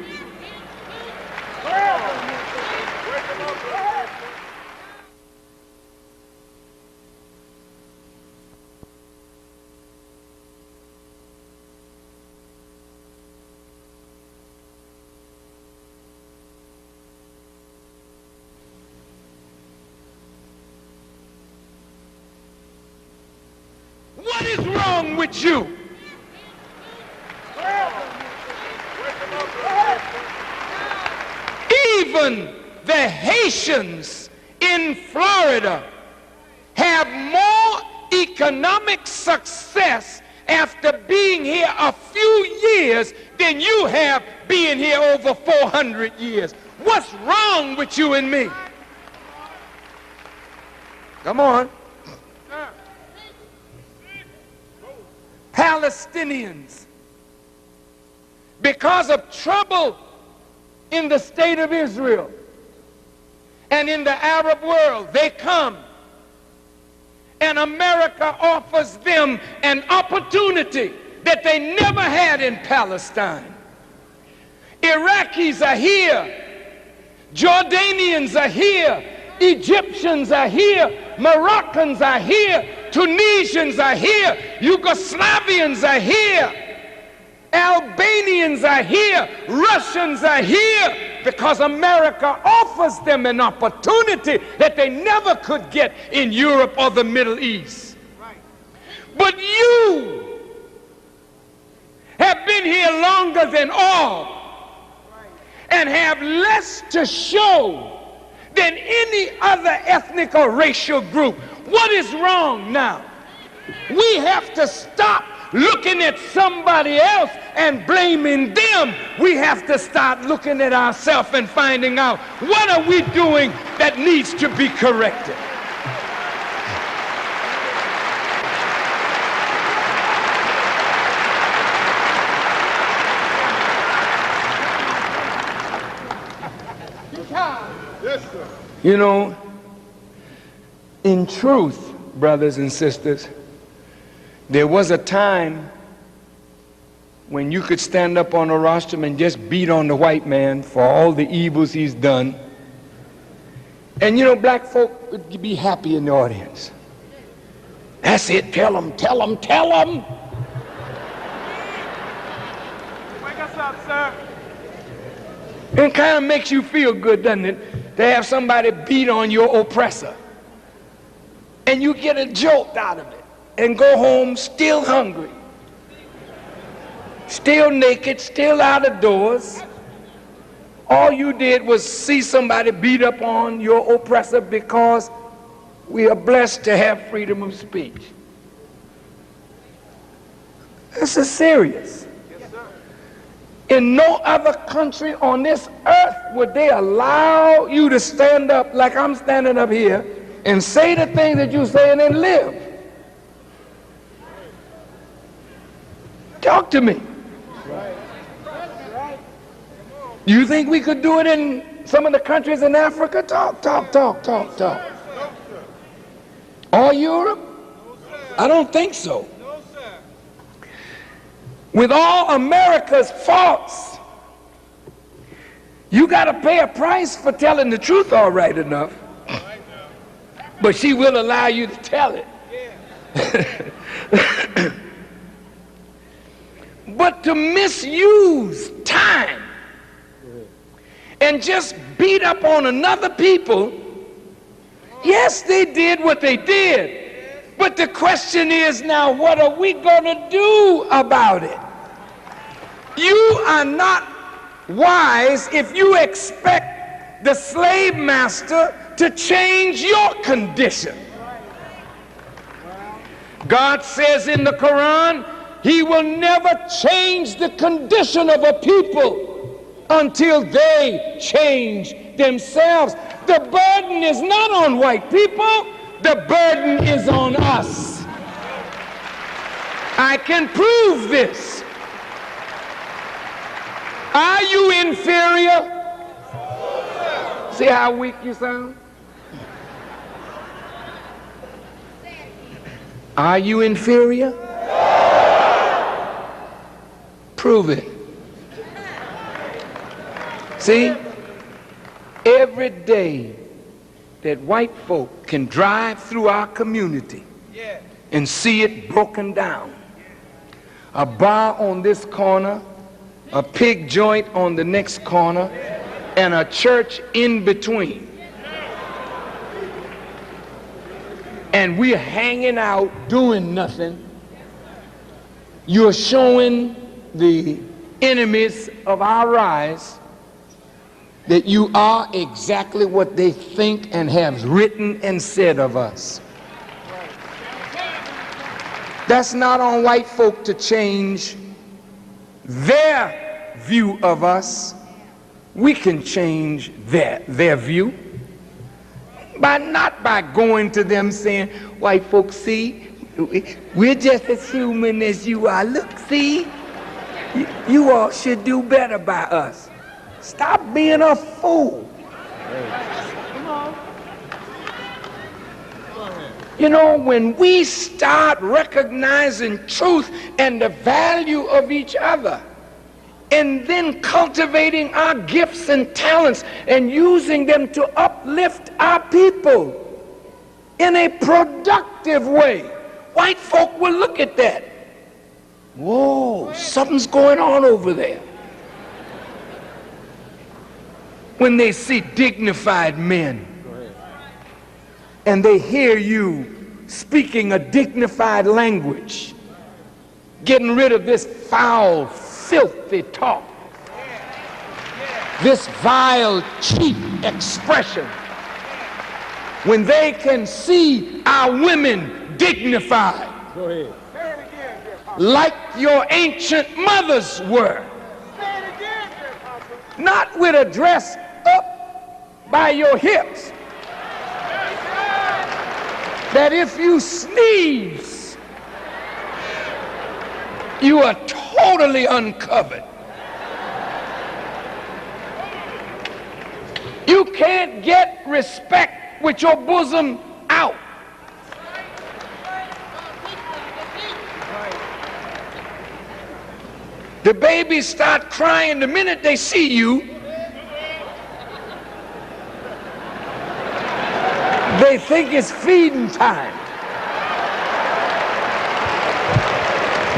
What is wrong with you? Even the Haitians in Florida have more economic success after being here a few years than you have being here over 400 years. What's wrong with you and me? Come on. Palestinians, because of trouble in the state of Israel and in the Arab world, they come and America offers them an opportunity that they never had in Palestine. Iraqis are here, Jordanians are here, Egyptians are here, Moroccans are here, Tunisians are here, Yugoslavians are here, Albanians are here, Russians are here, because America offers them an opportunity that they never could get in Europe or the Middle East. But you have been here longer than all and have less to show than any other ethnic or racial group. What is wrong now? We have to stop looking at somebody else and blaming them. We have to start looking at ourselves and finding out what are we doing that needs to be corrected. You know, in truth, brothers and sisters, there was a time when you could stand up on a rostrum and just beat on the white man for all the evils he's done. And you know, black folk would be happy in the audience. That's it, tell them, tell them, tell them. Wake us up, sir. It kind of makes you feel good, doesn't it, to have somebody beat on your oppressor. And you get a jolt out of it and go home still hungry, still naked, still out of doors. All you did was see somebody beat up on your oppressor because we are blessed to have freedom of speech. This is serious. In no other country on this earth would they allow you to stand up like I'm standing up here and say the thing that you're saying and live. Talk to me. You think we could do it in some of the countries in Africa? Talk, talk, talk, talk, talk. Or Europe? I don't think so. With all America's faults, you got to pay a price for telling the truth all right enough. But she will allow you to tell it. But to misuse time and just beat up on another people, yes, they did what they did. But the question is now, what are we going to do about it? You are not wise if you expect the slave master to change your condition. God says in the Quran, He will never change the condition of a people until they change themselves. The burden is not on white people, the burden is on us. I can prove this. Are you inferior? See how weak you sound? Are you inferior? Prove it. See, every day that white folk can drive through our community and see it broken down, a bar on this corner, a pig joint on the next corner, and a church in between. And we're hanging out doing nothing. You're showing the enemies of our rise that you are exactly what they think and have written and said of us. That's not on white folk to change their view of us. We can change their view not by going to them saying, white folks, see, we're just as human as you are. Look, see, you all should do better by us. Stop being a fool. You know, when we start recognizing truth and the value of each other, and then cultivating our gifts and talents and using them to uplift our people in a productive way, white folk will look at that. Whoa, something's going on over there. When they see dignified men and they hear you speaking a dignified language, getting rid of this foul, filthy talk, this vile, cheap expression, when they can see our women dignified, like your ancient mothers were, not with a dress up by your hips, that if you sneeze, you are totally uncovered. You can't get respect with your bosom out. The babies start crying the minute they see you. They think it's feeding time.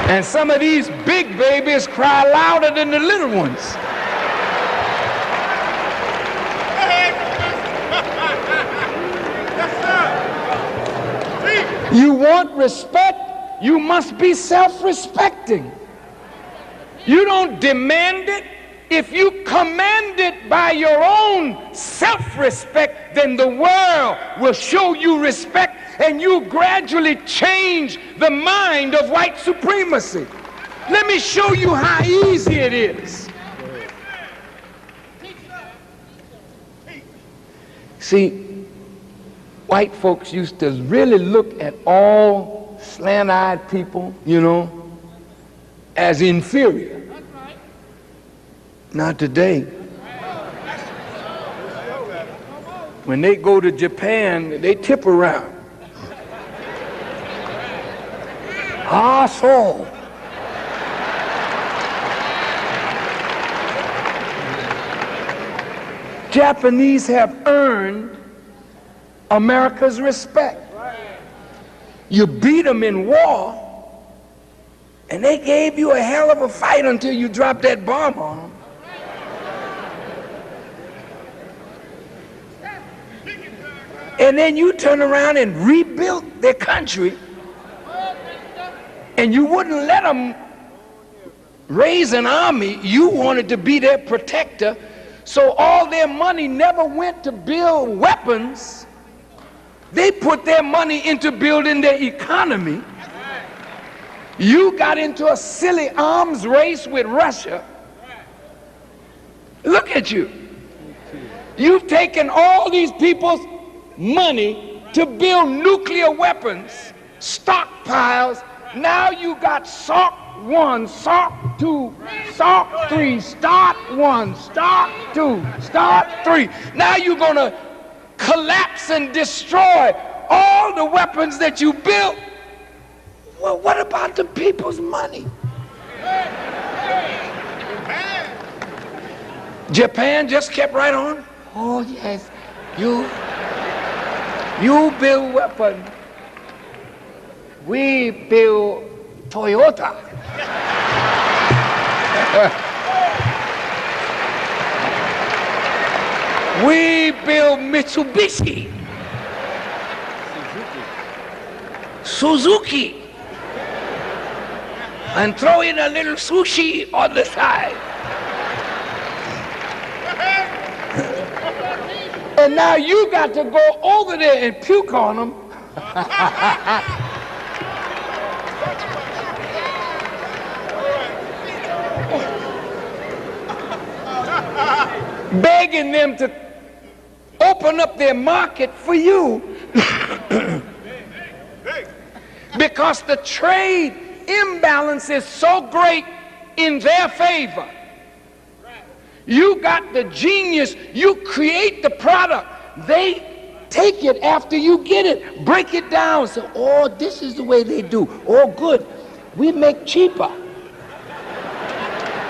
And some of these big babies cry louder than the little ones. You want respect, you must be self-respecting. You don't demand it. If you command it by your own self-respect, then the world will show you respect, and you gradually change the mind of white supremacy. Let me show you how easy it is. See, white folks used to really look at all slant-eyed people, you know, as inferior. Not today. When they go to Japan, they tip around. Asshole. Japanese have earned America's respect. You beat them in war, and they gave you a hell of a fight until you dropped that bomb on them. And then you turn around and rebuilt their country, and you wouldn't let them raise an army. You wanted to be their protector, so all their money never went to build weapons. They put their money into building their economy. You got into a silly arms race with Russia. Look at you. You've taken all these people's money to build nuclear weapons, stockpiles. Now you got SOC 1, SOC 2, SOC 3, START 1, START 2, START 3. Now you're going to collapse and destroy all the weapons that you built. Well, what about the people's money? Japan just kept right on. Oh yes, you build weapons. We build Toyota. We build Mitsubishi. Suzuki. And throw in a little sushi on the side. And now you got to go over there and puke on them. Begging them to open up their market for you. Because the trade imbalance is so great in their favor. You got the genius, you create the product, they take it after you get it, break it down, say, oh, this is the way they do. Oh, good, we make cheaper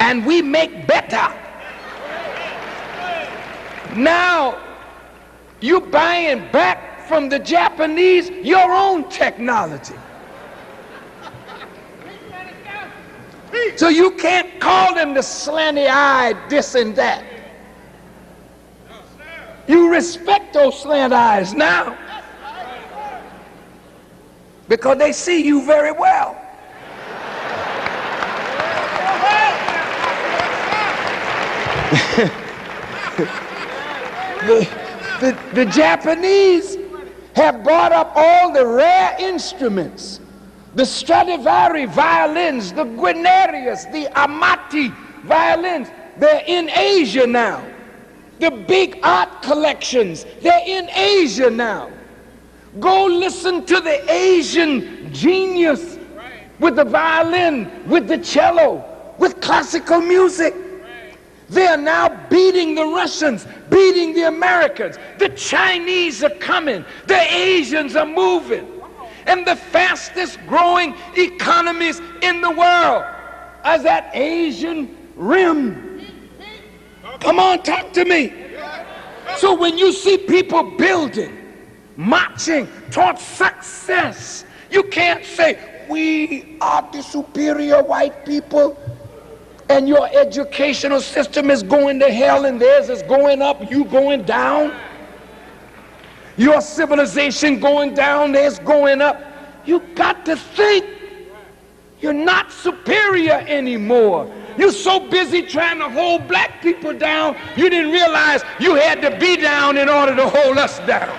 and we make better. Now you buying back from the Japanese your own technology. So you can't call them the slanty-eyed this and that. You respect those slant eyes now because they see you very well. The Japanese have bought up all the rare instruments. The Stradivari violins, the Guarnerius, the Amati violins, they're in Asia now. The big art collections, they're in Asia now. Go listen to the Asian genius with the violin, with the cello, with classical music. They are now beating the Russians, beating the Americans. The Chinese are coming. The Asians are moving. And the fastest growing economies in the world are that Asian rim. Come on, talk to me. So when you see people building, marching towards success, you can't say, we are the superior white people, and your educational system is going to hell and theirs is going up, you going down. Your civilization going down, theirs going up. You got to think you're not superior anymore. You're so busy trying to hold black people down, you didn't realize you had to be down in order to hold us down.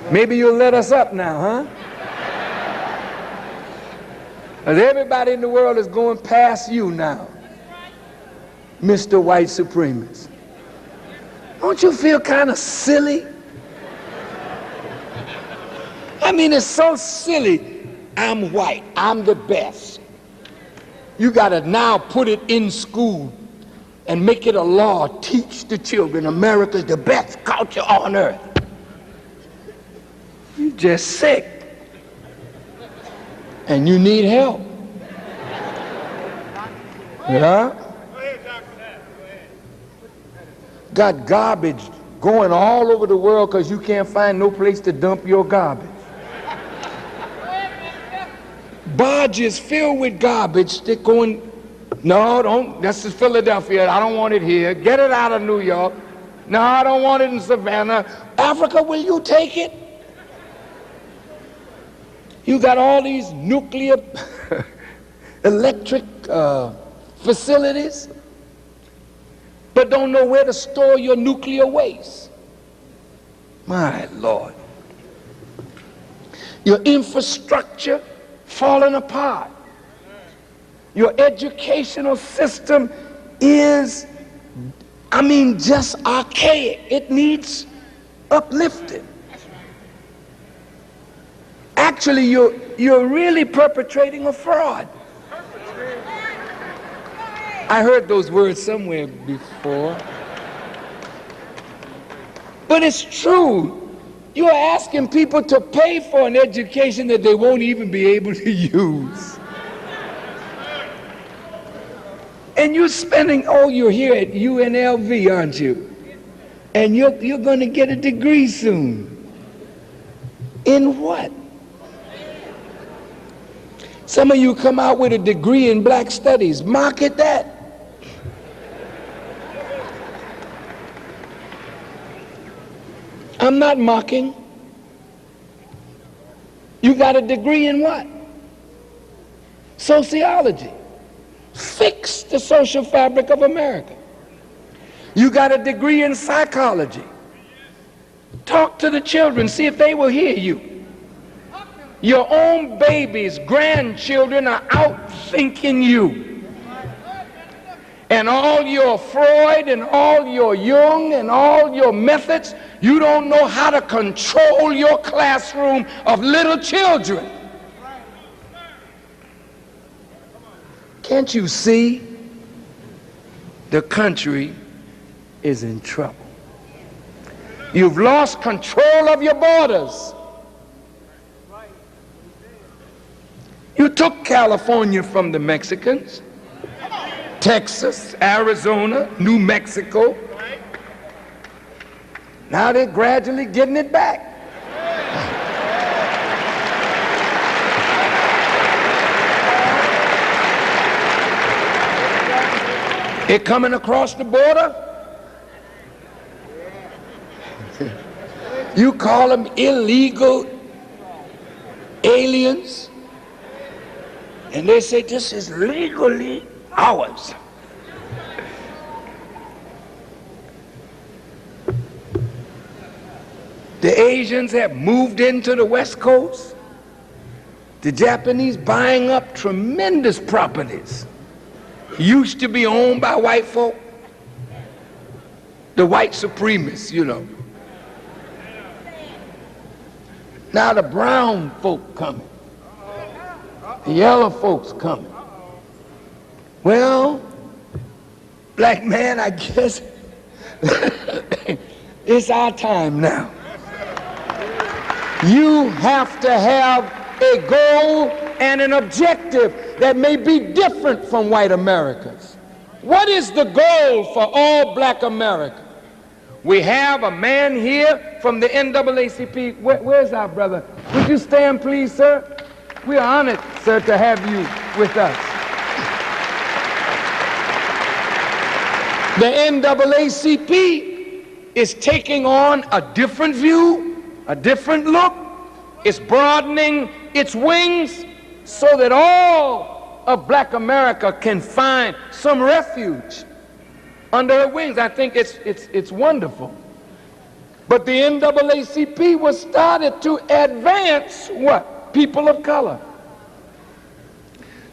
Maybe you'll let us up now, huh? Because everybody in the world is going past you now, Mr. White Supremacist. Don't you feel kind of silly? I mean, it's so silly. I'm white. I'm the best. You got to now put it in school and make it a law. Teach the children America's the best culture on earth. You're just sick. And you need help. Yeah? Got garbage going all over the world because you can't find no place to dump your garbage. Barges filled with garbage, they're going, no, don't, this is Philadelphia, I don't want it here. Get it out of New York. No, I don't want it in Savannah. Africa, will you take it? You got all these nuclear electric facilities, but don't know where to store your nuclear waste. My Lord. Your infrastructure falling apart. Your educational system is, I mean, just archaic. It needs uplifting. Actually, you're really perpetrating a fraud. I heard those words somewhere before. But it's true. You're asking people to pay for an education that they won't even be able to use. And you're spending, oh, you're here at UNLV, aren't you? And you're going to get a degree soon. In what? Some of you come out with a degree in black studies. Market that. I'm not mocking. You got a degree in what? Sociology. Fix the social fabric of America. You got a degree in psychology. Talk to the children, see if they will hear you. Your own babies, grandchildren are outthinking you. And all your Freud and all your Jung and all your methods, you don't know how to control your classroom of little children. Can't you see? The country is in trouble. You've lost control of your borders. You took California from the Mexicans, Texas, Arizona, New Mexico. Now they're gradually getting it back. They're coming across the border. You call them illegal aliens. And they say this is legally ours. The Asians have moved into the West Coast. The Japanese buying up tremendous properties. Used to be owned by white folk. The white supremacists, you know. Now the brown folk coming. The yellow folks coming. Well, black man, I guess it's our time now. You have to have a goal and an objective that may be different from white Americans. What is the goal for all black America? We have a man here from the NAACP. Where's our brother? Would you stand, please, sir? We are honored, sir, to have you with us. The NAACP is taking on a different view, a different look. It's broadening its wings so that all of black America can find some refuge under her wings. I think it's wonderful. But the NAACP was started to advance what? People of color.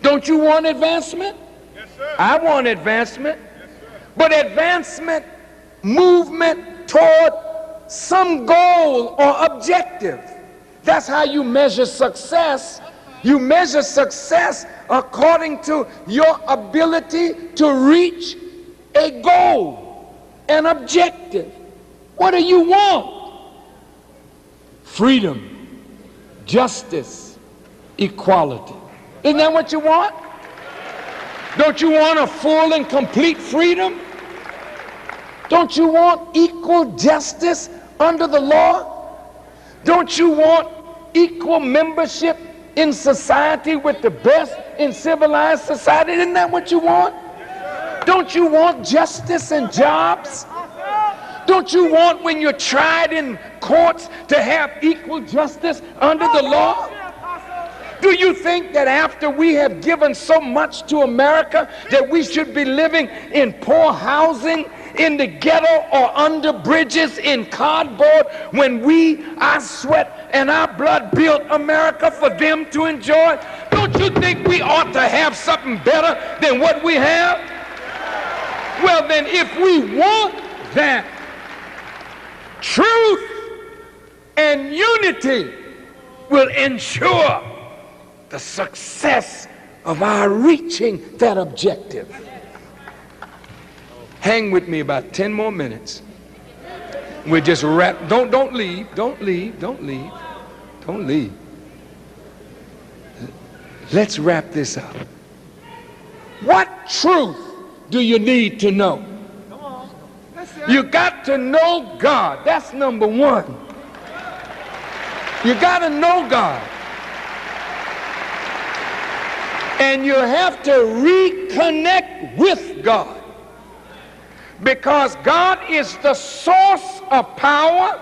Don't you want advancement? Yes, sir. I want advancement. Yes, sir. But advancement, movement toward some goal or objective. That's how you measure success. You measure success according to your ability to reach a goal, an objective. What do you want? Freedom, justice, equality. Isn't that what you want? Don't you want a full and complete freedom? Don't you want equal justice under the law? Don't you want equal membership in society with the best in civilized society? Isn't that what you want? Don't you want justice and jobs? Don't you want, when you're tried in courts, to have equal justice under the law? Do you think that after we have given so much to America that we should be living in poor housing, in the ghetto, or under bridges in cardboard, when we, our sweat and our blood, built America for them to enjoy? Don't you think we ought to have something better than what we have? Well, then, if we want that, truth and unity will ensure the success of our reaching that objective. Hang with me about 10 more minutes. We'll just wrap. Don't leave. Don't leave. Don't leave. Don't leave. Let's wrap this up. What truth do you need to know? You got to know God. That's number one. You got to know God. And you have to reconnect with God. Because God is the source of power,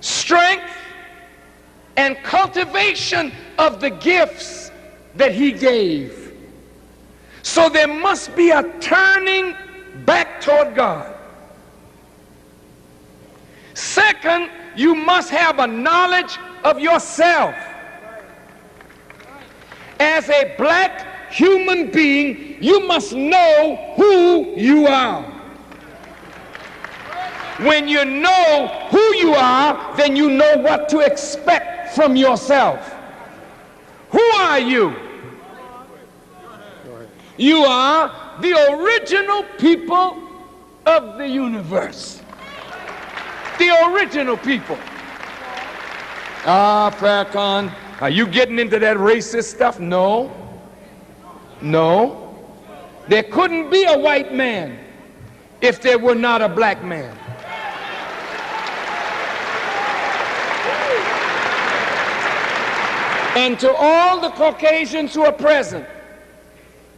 strength, and cultivation of the gifts that He gave. So there must be a turning back toward God. Second, you must have a knowledge of yourself. As a black human being, you must know who you are. When you know who you are, then you know what to expect from yourself. Who are you? You are the original people of the universe. The original people. Farrakhan, are you getting into that racist stuff? No. No. There couldn't be a white man if there were not a black man. And to all the Caucasians who are present,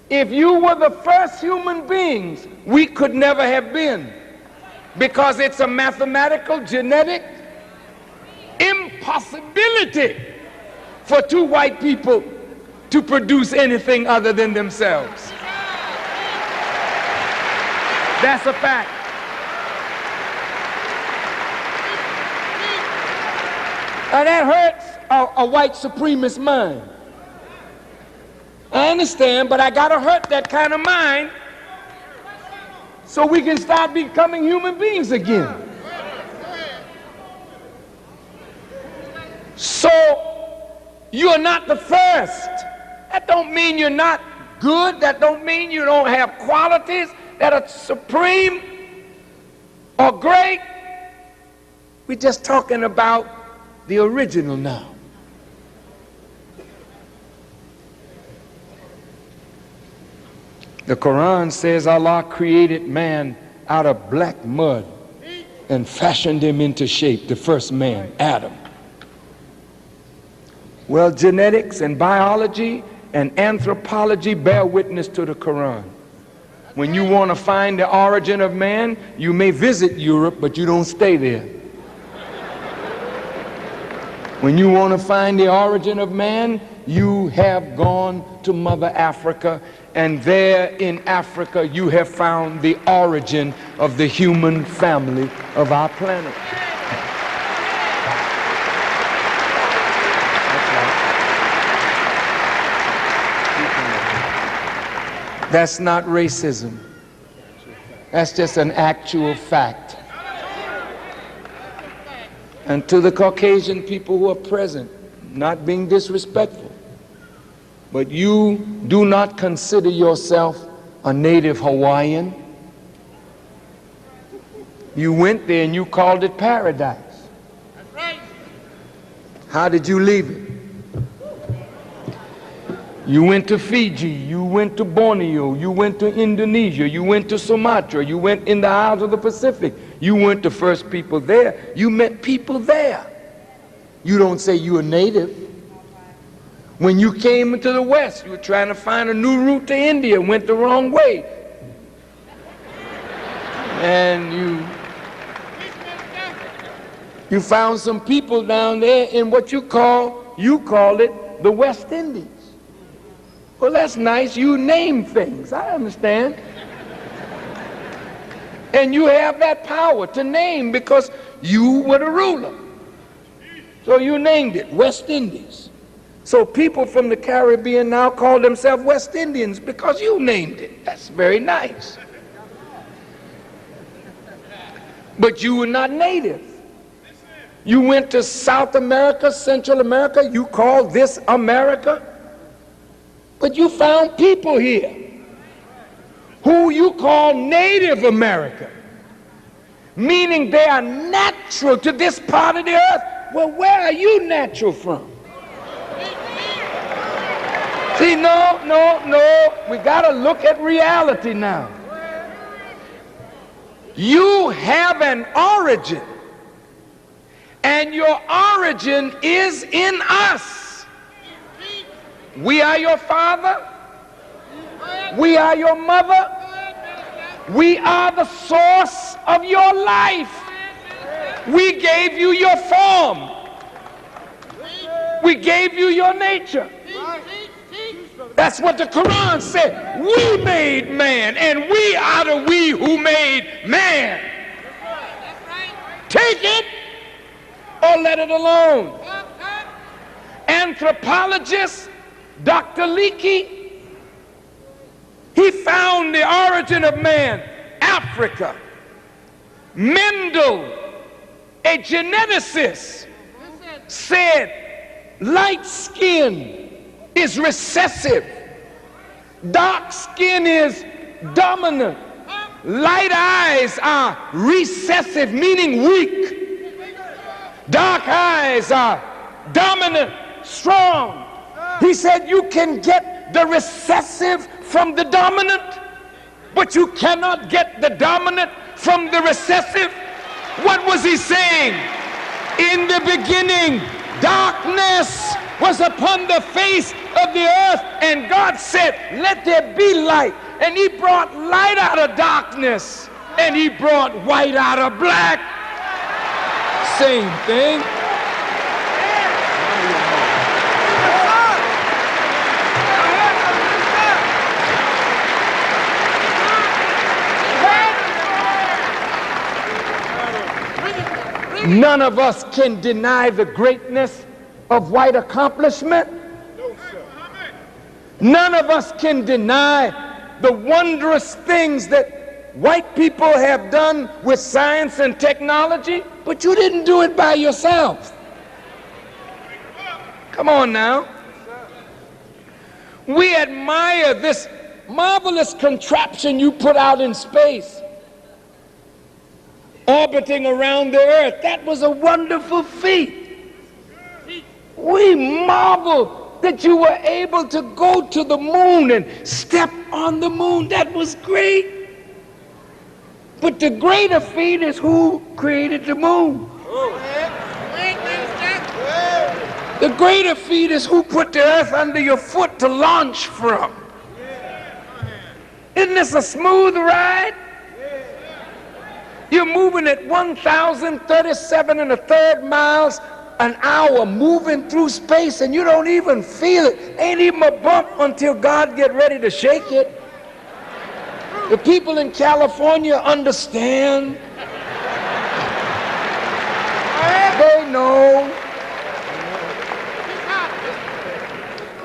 if you were the first human beings, we could never have been, because it's a mathematical, genetic impossibility for two white people to produce anything other than themselves. That's a fact. Now that hurts a white supremacist mind. I understand, but I gotta hurt that kind of mind so we can start becoming human beings again. So you're not the first. That don't mean you're not good. That don't mean you don't have qualities that are supreme or great. We're just talking about the original now. The Quran says Allah created man out of black mud and fashioned him into shape, the first man, Adam. Well, genetics and biology and anthropology bear witness to the Quran. When you want to find the origin of man, you may visit Europe, but you don't stay there. When you want to find the origin of man, you have gone to Mother Africa, and there in Africa you have found the origin of the human family of our planet. That's not racism. That's just an actual fact. And to the Caucasian people who are present, not being disrespectful, but you do not consider yourself a native Hawaiian. You went there and you called it paradise. How did you leave it? You went to Fiji, you went to Borneo, you went to Indonesia, you went to Sumatra, you went in the Isles of the Pacific. You weren't the first people there. You met people there. You don't say you're a native. When you came into the West, you were trying to find a new route to India, went the wrong way. And you found some people down there in what you call it the West Indies. Well, that's nice. You name things. I understand. And you have that power to name because you were the ruler. So you named it West Indies. So people from the Caribbean now call themselves West Indians because you named it. That's very nice. But you were not native. You went to South America, Central America. You called this America. But you found people here who you call Native American, meaning they are natural to this part of the earth. Well, where are you natural from? See, no, we got to look at reality now. You have an origin, and your origin is in us. We are your father. We are your mother. We are the source of your life. We gave you your form. We gave you your nature. That's what the Quran said. We made man, and we are the we who made man. Take it or let it alone. Anthropologists, Dr. Leakey, he found the origin of man, Africa. Mendel, a geneticist, said light skin is recessive, dark skin is dominant, light eyes are recessive, meaning weak, dark eyes are dominant, strong. He said you can get the recessive from the dominant, but you cannot get the dominant from the recessive. What was he saying? In the beginning, darkness was upon the face of the earth, and God said, let there be light. And he brought light out of darkness, and he brought white out of black. Same thing. None of us can deny the greatness of white accomplishment. None of us can deny the wondrous things that white people have done with science and technology, but you didn't do it by yourself. Come on now. We admire this marvelous contraption you put out in space, orbiting around the earth. That was a wonderful feat. We marvel that you were able to go to the moon and step on the moon. That was great. But the greater feat is who created the moon. The greater feat is who put the earth under your foot to launch from. Isn't this a smooth ride? You're moving at 1,037 1/3 miles an hour, moving through space, and you don't even feel it. Ain't even a bump until God get ready to shake it. The people in California understand. They know.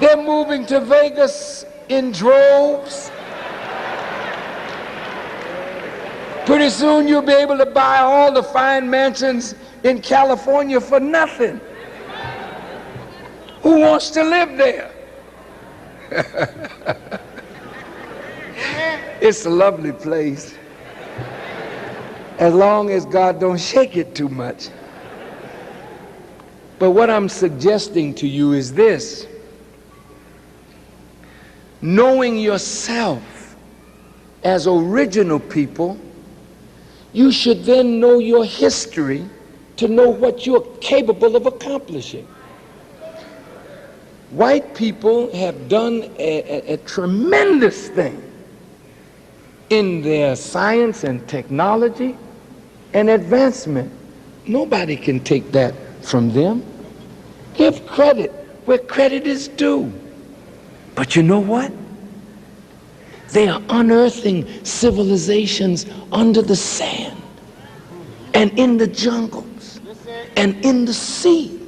They're moving to Vegas in droves. Pretty soon you'll be able to buy all the fine mansions in California for nothing. Who wants to live there? It's a lovely place, as long as God don't shake it too much. But what I'm suggesting to you is this: knowing yourself as original people, you should then know your history to know what you're capable of accomplishing. White people have done a tremendous thing in their science and technology and advancement. Nobody can take that from them. Give credit where credit is due. But you know what? They are unearthing civilizations under the sand and in the jungles and in the sea,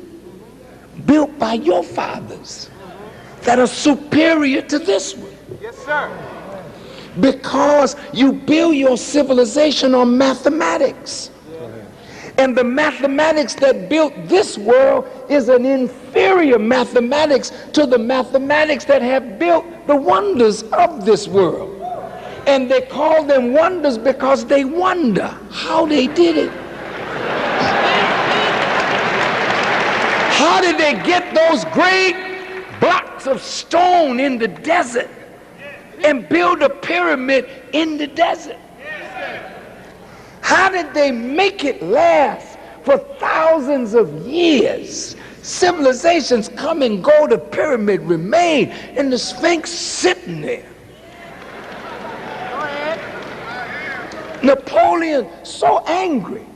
built by your fathers, that are superior to this one. Yes, sir. Because you build your civilization on mathematics. And the mathematics that built this world is an inferior mathematics to the mathematics that have built the wonders of this world. And they call them wonders because they wonder how they did it. How did they get those great blocks of stone in the desert and build a pyramid in the desert? How did they make it last for thousands of years? Civilizations come and go, the pyramid remain, and the Sphinx sitting there. Napoleon so angry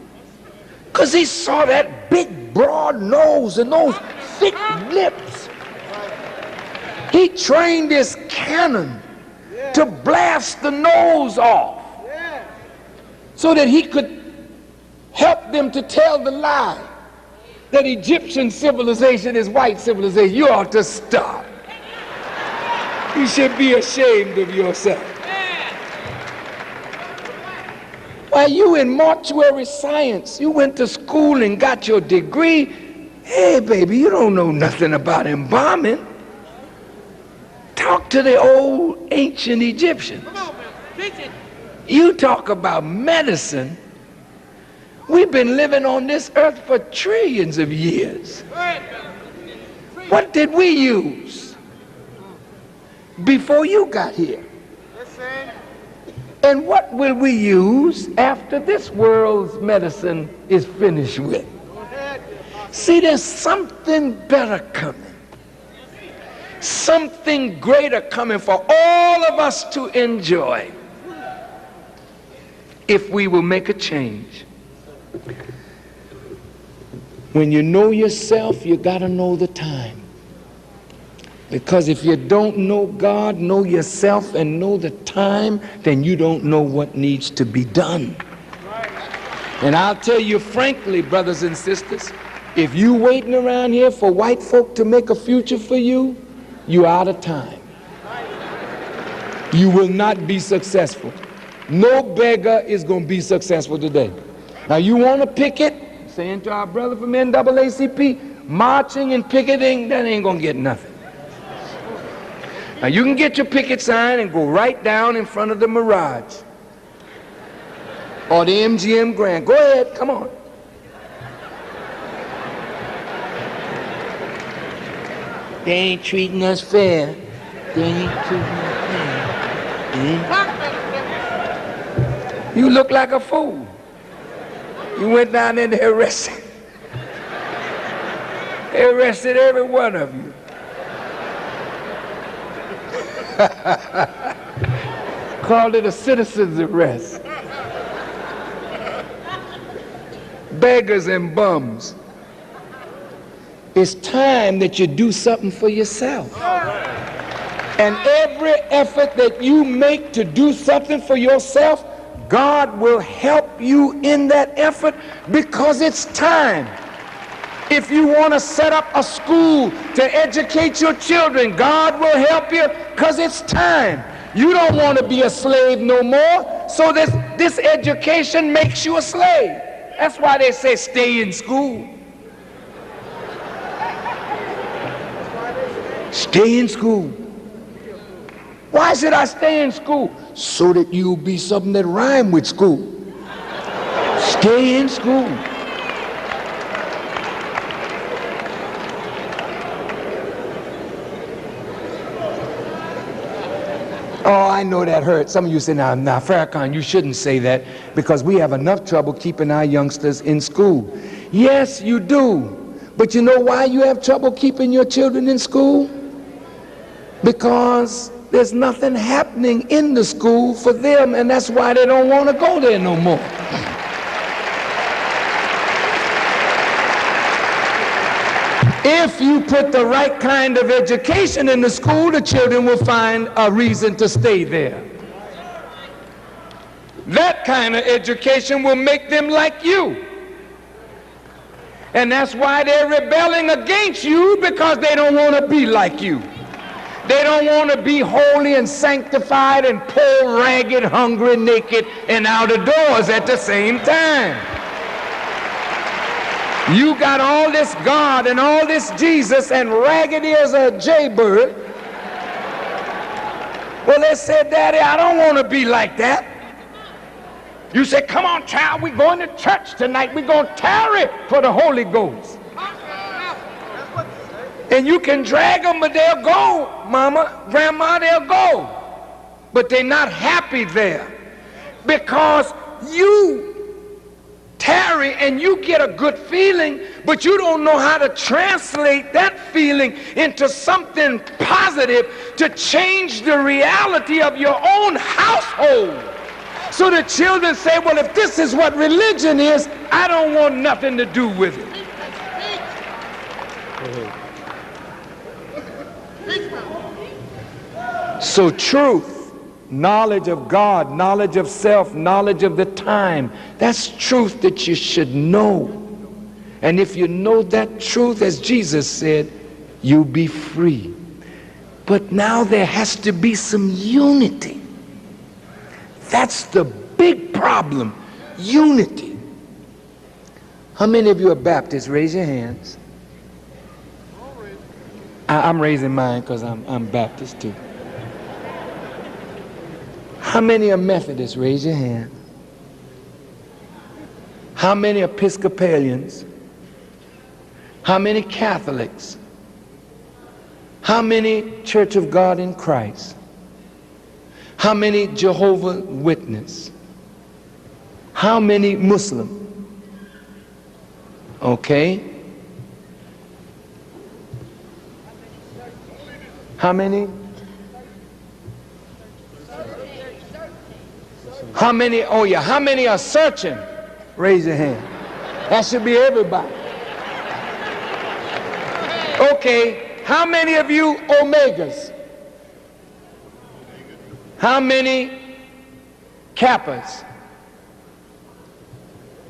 because he saw that big broad nose and those thick lips. He trained his cannon to blast the nose off so that he could help them to tell the lie that Egyptian civilization is white civilization. You ought to stop. You should be ashamed of yourself. Why, you in mortuary science, you went to school and got your degree. Hey, baby, you don't know nothing about embalming. Talk to the old ancient Egyptians. You talk about medicine. We've been living on this earth for trillions of years. What did we use before you got here? And what will we use after this world's medicine is finished with? See, there's something better coming. Something greater coming for all of us to enjoy if we will make a change. When you know yourself, you got to know the time. Because if you don't know God, know yourself, and know the time, then you don't know what needs to be done. And I'll tell you frankly, brothers and sisters, if you waiting around here for white folk to make a future for you, you're out of time. You will not be successful. No beggar is going to be successful today. Now you want to pick it, saying to our brother from NAACP, marching and picketing, that ain't gonna get nothing. Now you can get your picket sign and go right down in front of the Mirage or the MGM Grand. Go ahead, come on. They ain't treating us fair. They ain't treating us fair. You look like a fool. You went down there and they arrested. They arrested every one of you. Called it a citizen's arrest. Beggars and bums. It's time that you do something for yourself. And every effort that you make to do something for yourself, God will help you in that effort because it's time. If you want to set up a school to educate your children, God will help you because it's time. You don't want to be a slave no more, so this education makes you a slave. That's why they say stay in school. Stay in school. Why should I stay in school? So that you'll be something that rhyme with school. Stay in school. Oh, I know that hurts. Some of you say, now, Farrakhan, you shouldn't say that because we have enough trouble keeping our youngsters in school. Yes, you do. But you know why you have trouble keeping your children in school? Because there's nothing happening in the school for them, and that's why they don't want to go there no more. If you put the right kind of education in the school, the children will find a reason to stay there. That kind of education will make them like you. And that's why they're rebelling against you, because they don't want to be like you. They don't want to be holy and sanctified and poor, ragged, hungry, naked, and out of doors at the same time. You got all this God and all this Jesus and raggedy as a jaybird. Well, they said, Daddy, I don't want to be like that. You say, come on, child, we're going to church tonight. We're going to tarry for the Holy Ghost. And you can drag them, but they'll go, Mama, Grandma, they'll go. But they're not happy there because you tarry and you get a good feeling, but you don't know how to translate that feeling into something positive to change the reality of your own household. So the children say, well, if this is what religion is, I don't want nothing to do with it. So truth, knowledge of God, knowledge of self, knowledge of the time, that's truth that you should know. And if you know that truth, as Jesus said, you'll be free. But now there has to be some unity. That's the big problem, unity. How many of you are Baptists? Raise your hands. I'm raising mine because I'm Baptist too. How many are Methodists? Raise your hand. How many Episcopalians? How many Catholics? How many Church of God in Christ? How many Jehovah's Witness? How many Muslim? Okay. How many? How many? Oh yeah, how many are searching? Raise your hand. That should be everybody. Okay, how many of you Omegas? How many Kappas?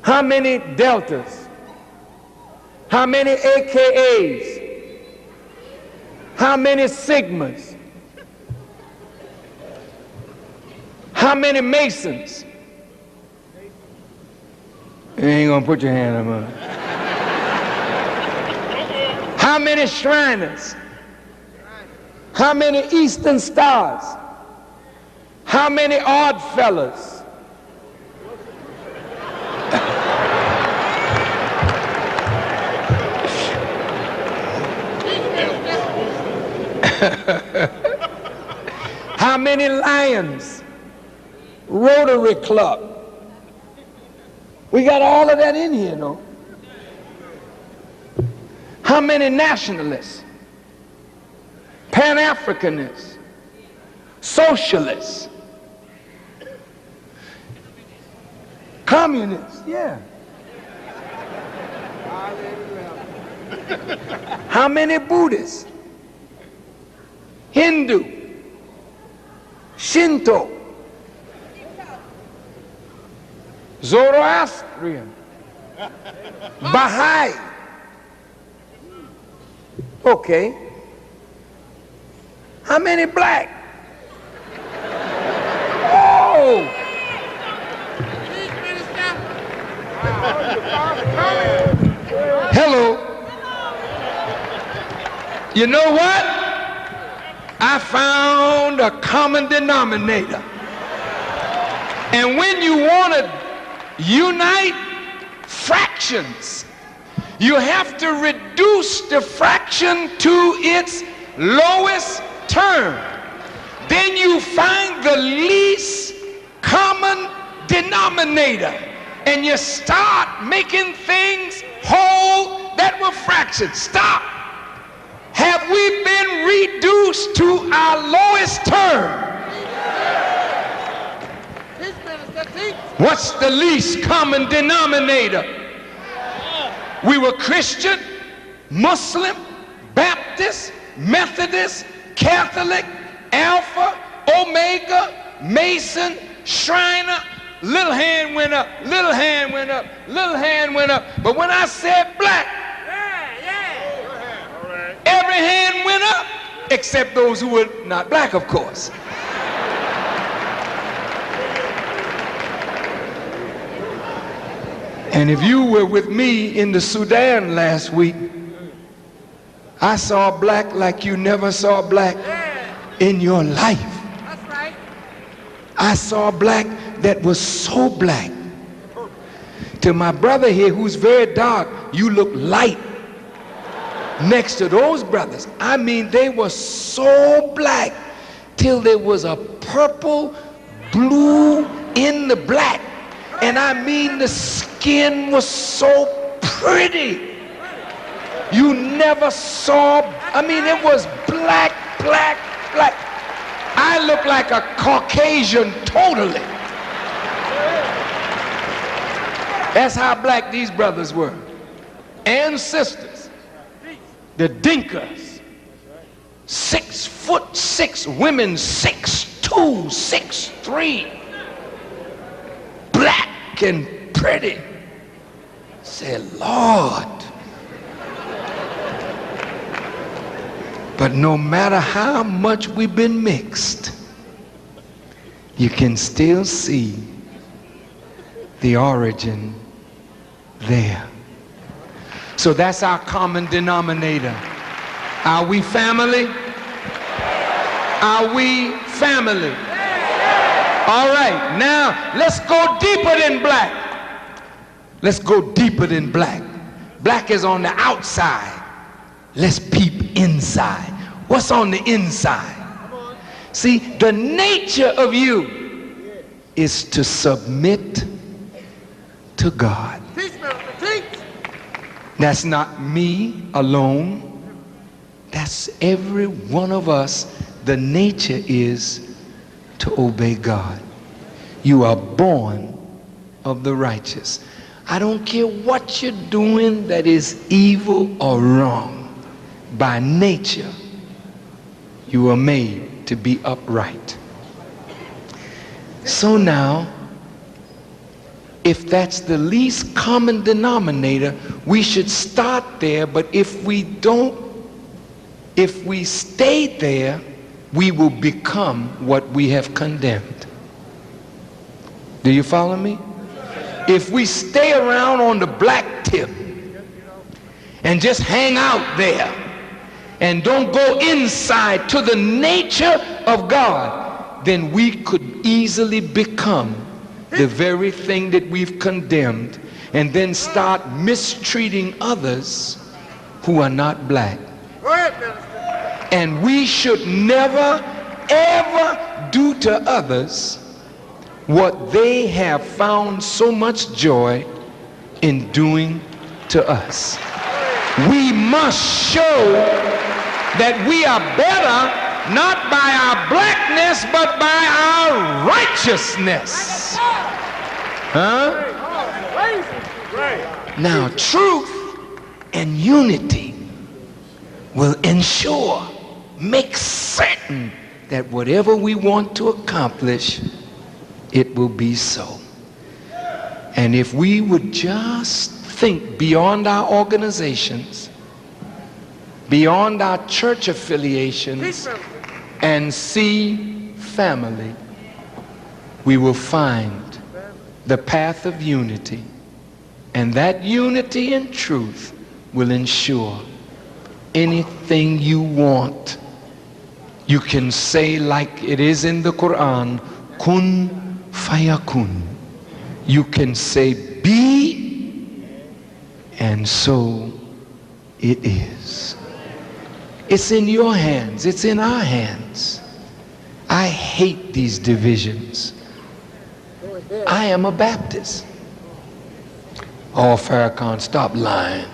How many Deltas? How many AKAs? How many Sigmas? How many Masons? You ain't gonna put your hand up on it. How many Shriners? How many Eastern Stars? How many Odd Fellas? How many Lions? Rotary Club. We got all of that in here, no? How many nationalists? Pan-Africanists? Socialists? Communists, yeah. How many Buddhists? Hindu? Shinto? Zoroastrian? Baha'i? Okay. How many black? Oh! Hello. You know what? I found a common denominator. And when you want to unite fractions, you have to reduce the fraction to its lowest term. Then you find the least common denominator, and you start making things whole that were fractions. Stop. Have we been reduced to our lowest term? What's the least common denominator? We were Christian, Muslim, Baptist, Methodist, Catholic, Alpha, Omega, Mason, Shriner. Little hand went up, little hand went up, little hand went up. But when I said black, every hand went up, except those who were not black, of course. And if you were with me in the Sudan last week, I saw black like you never saw black in your life. That's right. I saw black that was so black. To my brother here, who's very dark, you look light next to those brothers. I mean, they were so black till there was a purple blue in the black. And I mean, the skin was so pretty. You never saw, I mean, it was black, black, black. I look like a Caucasian totally. That's how black these brothers were. And sisters. The Dinkas. 6'6", women 6'2", 6'3". Black and pretty. Say, Lord. But no matter how much we've been mixed, you can still see the origin there. So that's our common denominator. Are we family? Are we family? All right, now let's go deeper than black. Let's go deeper than black. Black is on the outside. Let's peep inside. What's on the inside? See, the nature of you is to submit to God. That's not me alone. That's every one of us. The nature is to obey God. You are born of the righteous. I don't care what you're doing that is evil or wrong. By nature, you are made to be upright. So now, if that's the least common denominator, we should start there. But if we stay there, we will become what we have condemned. Do you follow me? If we stay around on the black tip and just hang out there, and don't go inside to the nature of God, then we could easily become the very thing that we've condemned, and then start mistreating others who are not black. And we should never, ever do to others what they have found so much joy in doing to us. We must show that we are better, not by our blackness, but by our righteousness. Huh? Now, truth and unity will ensure, make certain that whatever we want to accomplish, it will be so. And if we would just think beyond our organizations, beyond our church affiliations, and see family, we will find the path of unity. And that unity and truth will ensure anything you want, you can say like it is in the Quran, kun fayakun. You can say be, and so it is. It's in your hands. It's in our hands. I hate these divisions. I am a Baptist. Oh, Farrakhan, stop lying.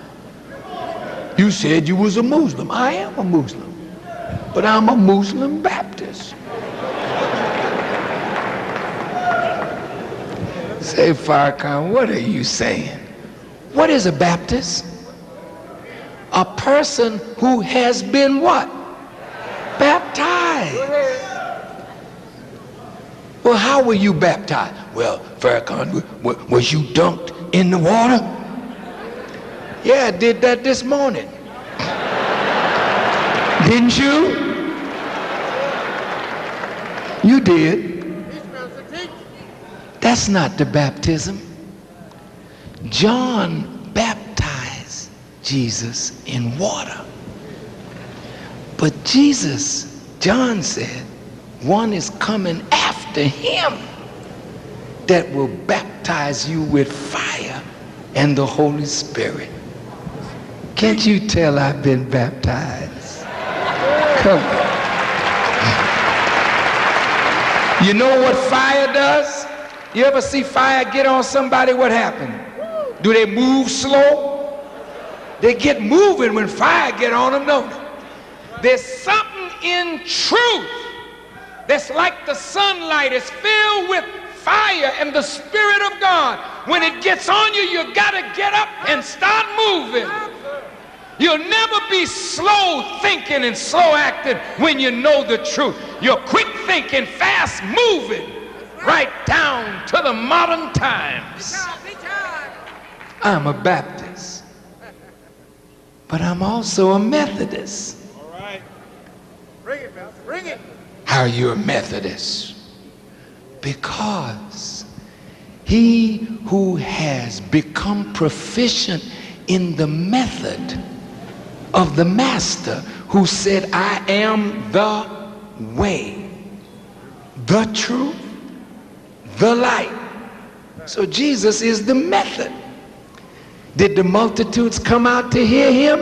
You said you was a Muslim. I am a Muslim, but I'm a Muslim Baptist. Say, Farrakhan, what are you saying? What is a Baptist? A person who has been what? Baptized. Well, how were you baptized? Well, Farrakhan, was you dunked in the water? Yeah, I did that this morning. Didn't you? You did. That's not the baptism. John baptized Jesus in water. But Jesus, John said, one is coming after him that will baptize you with fire and the Holy Spirit. Can't you tell I've been baptized? Come on. You know what fire does? You ever see fire get on somebody? What happened? Do they move slow? They get moving when fire get on them, don't they? There's something in truth that's like the sunlight. It's filled with fire and the Spirit of God. When it gets on you, you gotta get up and start moving. You'll never be slow thinking and slow acting when you know the truth. You're quick thinking, fast moving, right down to the modern times. I'm a Baptist, but I'm also a Methodist. All right. Bring it, Pastor. Bring it. How are you a Methodist? Because he who has become proficient in the method of the Master, who said, I am the way, the truth, the light. So Jesus is the method. Did the multitudes come out to hear him?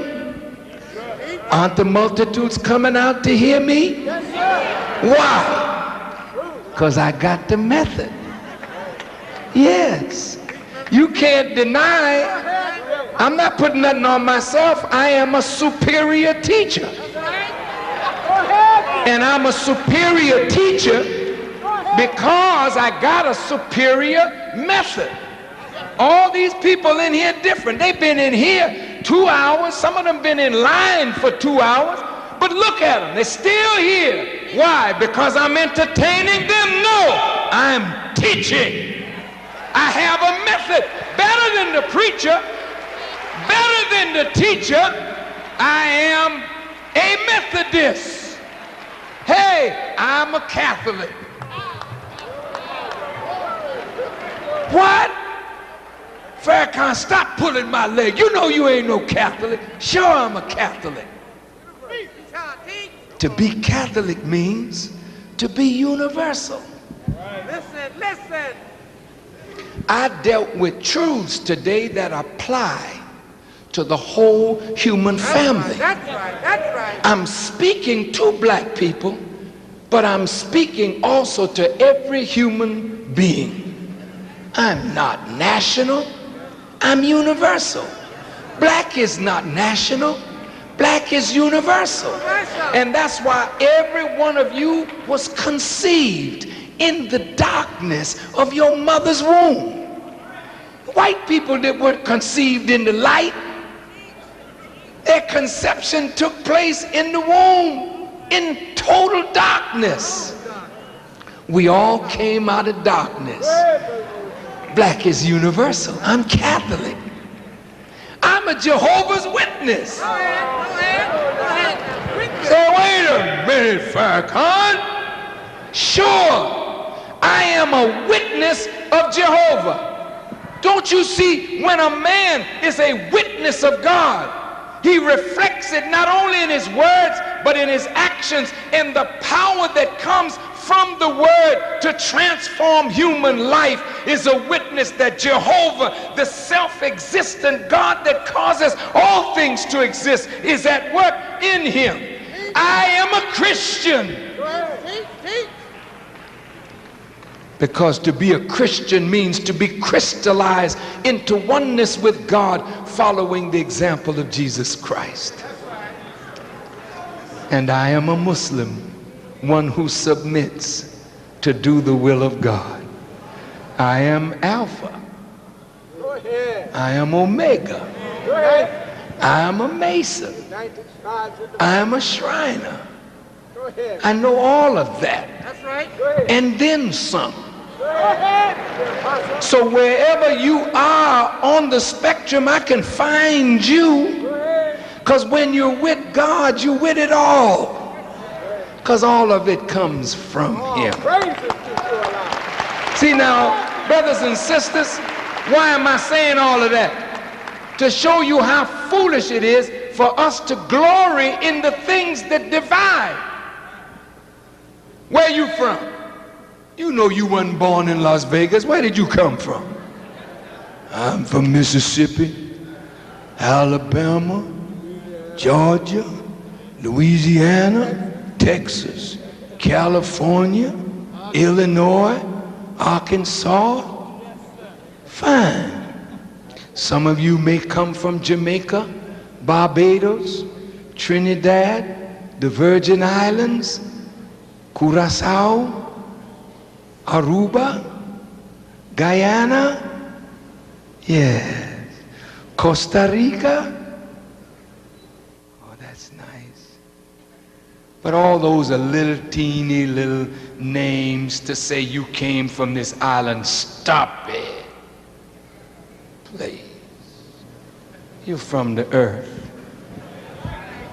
Aren't the multitudes coming out to hear me? Why? Because I got the method. Yes. You can't deny, I'm not putting nothing on myself. I am a superior teacher. And I'm a superior teacher because I got a superior method. All these people in here different. They've been in here 2 hours. Some of them been in line for 2 hours. But look at them. They're still here. Why? Because I'm entertaining them? No. I'm teaching. I have a method. Better than the preacher. Better than the teacher. I am a Methodist. Hey, I'm a Catholic. What? Farrakhan, stop pulling my leg. You know you ain't no Catholic. Sure, I'm a Catholic. To be Catholic means to be universal. Listen. I dealt with truths today that apply to the whole human family. That's right. I'm speaking to black people, but I'm speaking also to every human being. I'm not national, I'm universal. Black is not national, black is universal. And that's why every one of you was conceived in the darkness of your mother's womb. White people that were conceived in the light, their conception took place in the womb in total darkness. We all came out of darkness. Black is universal. I'm Catholic. I'm a Jehovah's Witness. Say, wait a minute, Farrakhan. Sure, I am a witness of Jehovah. Don't you see, when a man is a witness of God, he reflects it not only in his words, but in his actions, and the power that comes from the word to transform human life is a witness that Jehovah, the self-existent God that causes all things to exist, is at work in him. I am a Christian. Because to be a Christian means to be crystallized into oneness with God, following the example of Jesus Christ. And I am a Muslim, one who submits to do the will of God. I am Alpha. I am Omega. I am a Mason. I am a Shriner. I know all of that. And then some. So wherever you are on the spectrum, I can find you. Because when you're with God, you're with it all. Because all of it comes from him. See now, brothers and sisters, why am I saying all of that? To show you how foolish it is for us to glory in the things that divide. Where you from? You know you wasn't born in Las Vegas. Where did you come from? I'm from Mississippi, Alabama, Georgia, Louisiana, Texas, California, Illinois, Arkansas. Fine. Some of you may come from Jamaica, Barbados, Trinidad, the Virgin Islands, Curacao, Aruba, Guyana, yes, Costa Rica. Oh, that's nice. But all those are little teeny little names to say you came from this island. Stop it. Please. You're from the earth.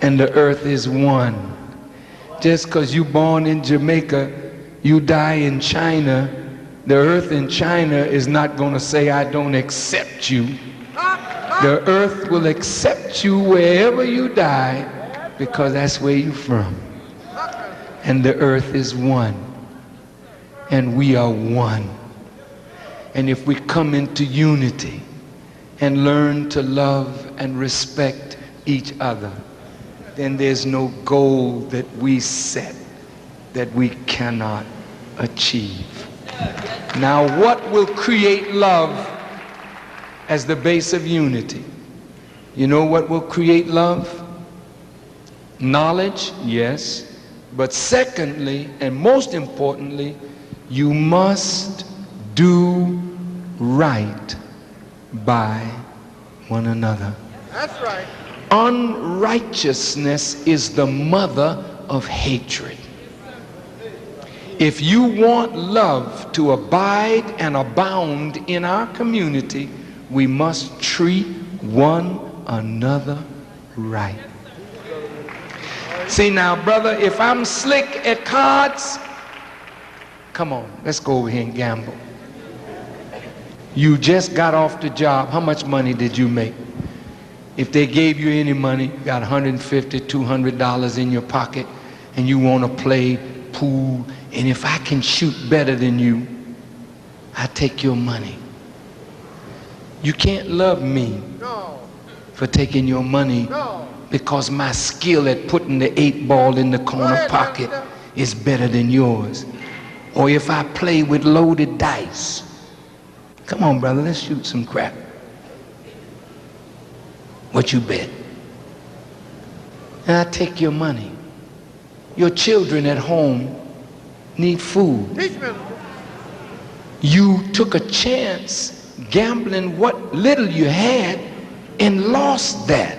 And the earth is one. Just because you're born in Jamaica, you die in China, the earth in China is not going to say, I don't accept you. The earth will accept you wherever you die, because that's where you're from. And the earth is one. And we are one. And if we come into unity and learn to love and respect each other, then there's no goal that we set that we cannot achieve. Now, what will create love as the base of unity? You know what will create love? Knowledge, yes. But secondly, and most importantly, you must do right by one another. That's right. Unrighteousness is the mother of hatred. If you want love to abide and abound in our community, we must treat one another right. See now, brother, if I'm slick at cards, come on, let's go over here and gamble. You just got off the job. How much money did you make? If they gave you any money, you got $150, $200 in your pocket, and you want to play pool, and if I can shoot better than you, I take your money. You can't love me for taking your money because my skill at putting the 8 ball in the corner pocket is better than yours. Or if I play with loaded dice. Come on, brother, let's shoot some crap. What you bet? And I take your money. Your children at home need food. You took a chance gambling what little you had and lost that.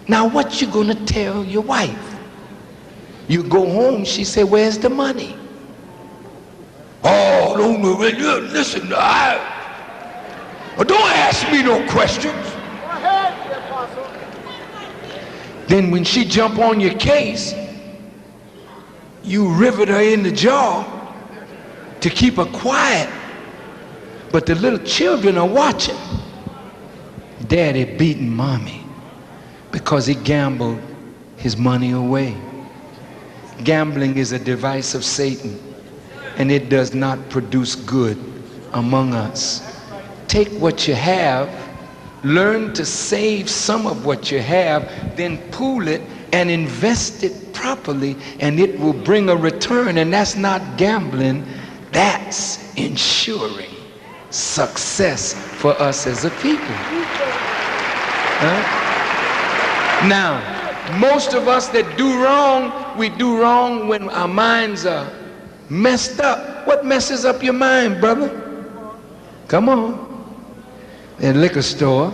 Now what you gonna tell your wife? You go home, she say, where's the money? Oh, don't listen, don't ask me no questions. Go ahead, Apostle. Then when she jump on your case, you rivet her in the jaw to keep her quiet. But the little children are watching. Daddy beating mommy because he gambled his money away. Gambling is a device of Satan, and it does not produce good among us. Take what you have, learn to save some of what you have, then pool it and invest it properly, and it will bring a return. And that's not gambling, that's ensuring success for us as a people. Now, most of us that do wrong, we do wrong when our minds are messed up. What messes up your mind, brother? Come on. At a liquor store,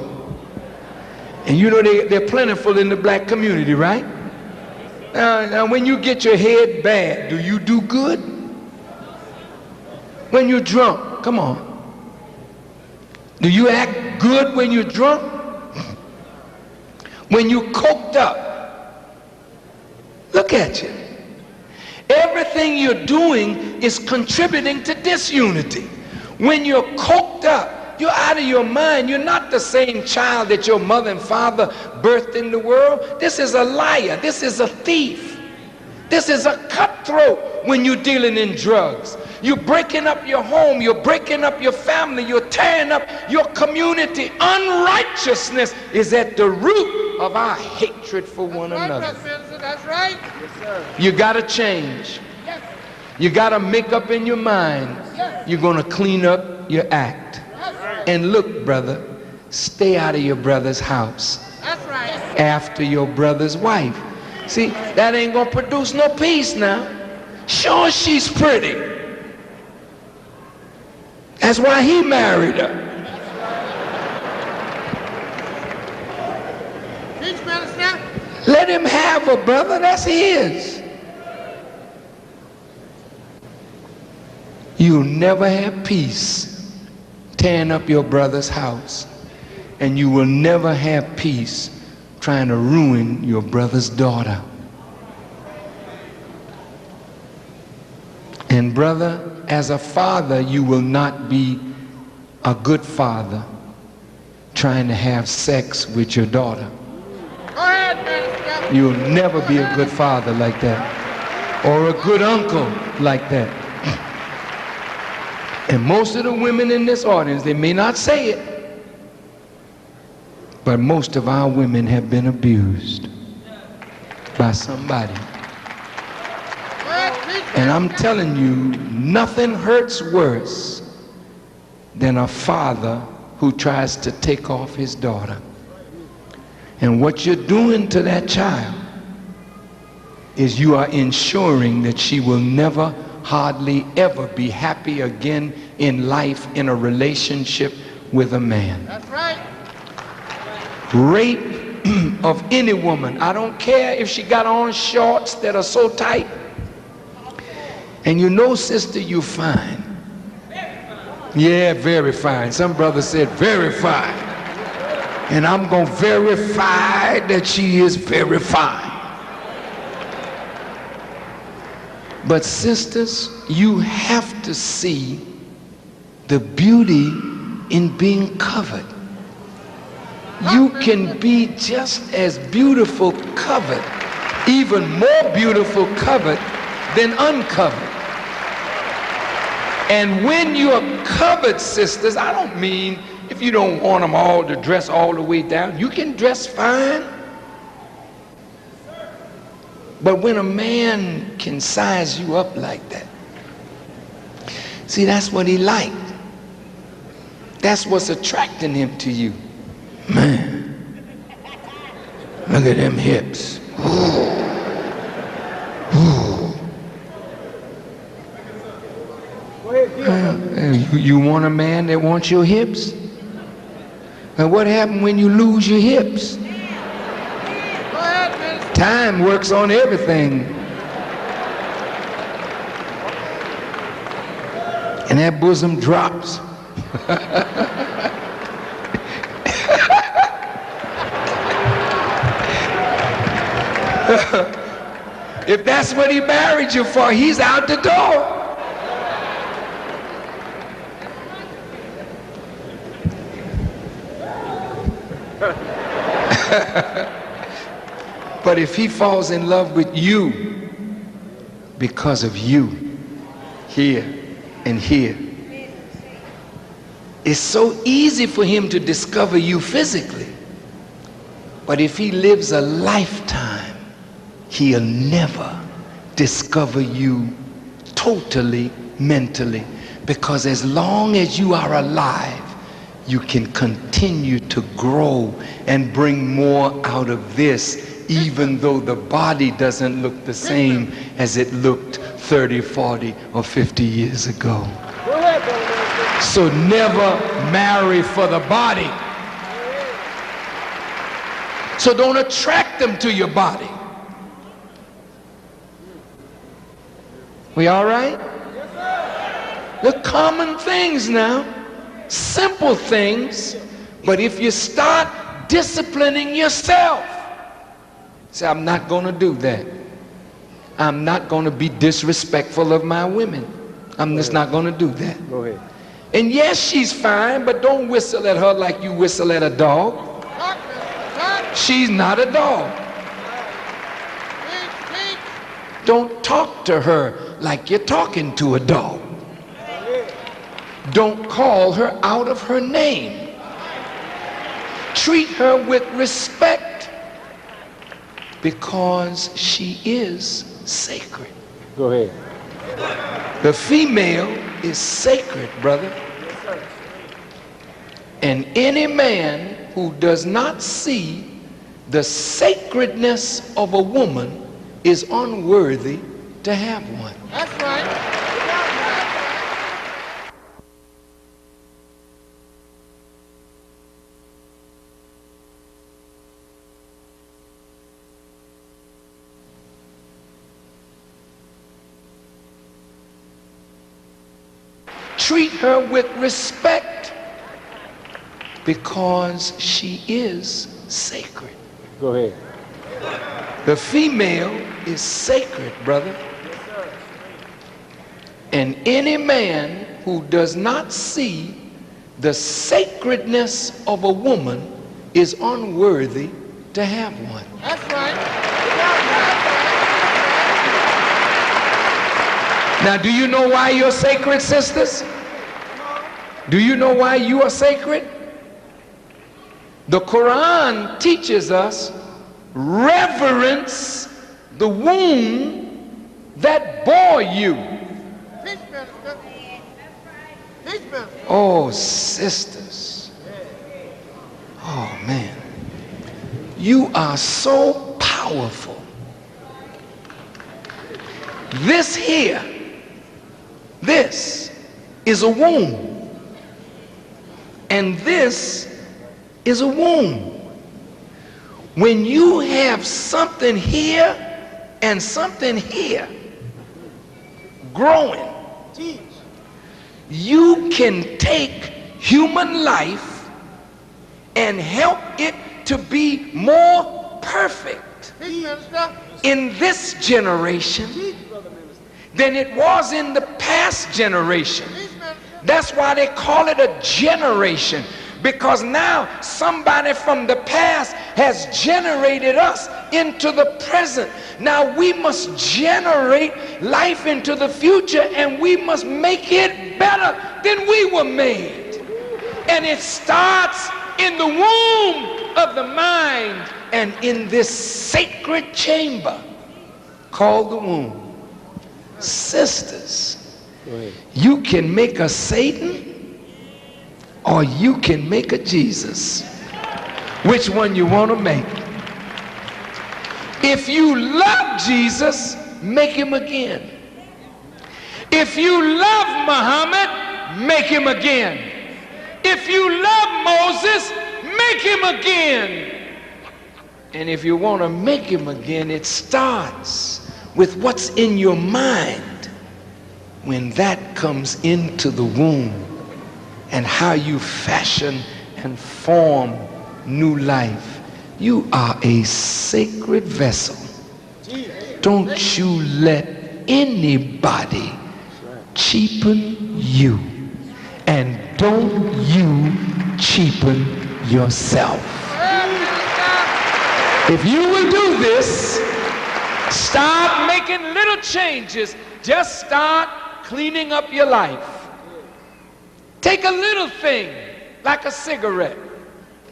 and you know they're plentiful in the black community, right? Now when you get your head bad, do you do good? When you're drunk, come on. Do you act good when you're drunk? When you're coked up, look at you. Everything you're doing is contributing to disunity. When you're coked up, you're out of your mind. You're not the same child that your mother and father birthed in the world. This is a liar. This is a thief. This is a cutthroat when you're dealing in drugs. You're breaking up your home. You're breaking up your family. You're tearing up your community. Unrighteousness is at the root of our hatred for one another. That's right. Yes, sir. You got to change. Yes. You got to make up in your mind. Yes. You're going to clean up your act. Yes. And look, brother, stay out of your brother's house. That's right. After your brother's wife. See, that ain't going to produce no peace now. Sure, she's pretty. That's why he married her. Let him have her, brother. That's his. You'll never have peace tearing up your brother's house. And you will never have peace trying to ruin your brother's daughter. And brother, as a father, you will not be a good father trying to have sex with your daughter. You'll never be a good father like that, or a good uncle like that. And most of the women in this audience, they may not say it, but most of our women have been abused by somebody. And I'm telling you, nothing hurts worse than a father who tries to take off his daughter. And what you're doing to that child is you are ensuring that she will never, hardly ever be happy again in life in a relationship with a man. That's right. Rape of any woman, I don't care if she got on shorts that are so tight. And you know, sister, you fine. Yeah, very fine. Some brother said very fine. And I'm going to verify that she is very fine. But sisters, you have to see the beauty in being covered. You can be just as beautiful covered even more beautiful covered than uncovered. And when you're covered, sisters, I don't mean if you don't want them all to dress all the way down. You can dress fine. But when a man can size you up like that, see, that's what he liked. That's what's attracting him to you. Man, look at them hips. You want a man that wants your hips? And what happened when you lose your hips? Time works on everything. And that bosom drops. If that's what he married you for, he's out the door. But if he falls in love with you because of you, here and here, it's so easy for him to discover you physically. But if he lives a lifetime, he'll never discover you totally mentally, because as long as you are alive, you can continue to grow and bring more out of this, even though the body doesn't look the same as it looked 30, 40, or 50 years ago. So never marry for the body. So don't attract them to your body. We all right? The common things now, simple things, but if you start disciplining yourself, say, I'm not going to do that. I'm not going to be disrespectful of my women. I'm just not going to do that. Go ahead. And yes, she's fine, but don't whistle at her like you whistle at a dog. She's not a dog. Don't talk to her like you're talking to a dog. Don't call her out of her name. Treat her with respect, because she is sacred. Go ahead. The female is sacred, brother. And any man who does not see the sacredness of a woman is unworthy to have one. That's right. Treat her with respect, because she is sacred. Go ahead. The female is sacred, brother. And any man who does not see the sacredness of a woman is unworthy to have one. That's right. Now, do you know why you're sacred, sisters? Do you know why you are sacred? The Quran teaches us, reverence the womb that bore you. Oh, sisters. Oh, man. You are so powerful. This here, this is a womb. And this is a womb. When you have something here and something here growing, you can take human life and help it to be more perfect in this generation than it was in the past generation. That's why they call it a generation, because now somebody from the past has generated us into the present. Now we must generate life into the future, and we must make it better than we were made. And it starts in the womb of the mind and in this sacred chamber called the womb. Sisters, you can make a Satan or you can make a Jesus. Which one you want to make? If you love Jesus, make him again. If you love Muhammad, make him again. If you love Moses, make him again. And if you want to make him again, it starts with what's in your mind when that comes into the womb, and how you fashion and form new life. You are a sacred vessel. Don't you let anybody cheapen you, and don't you cheapen yourself. If you will do this, start making little changes. Just start cleaning up your life. Take a little thing like a cigarette.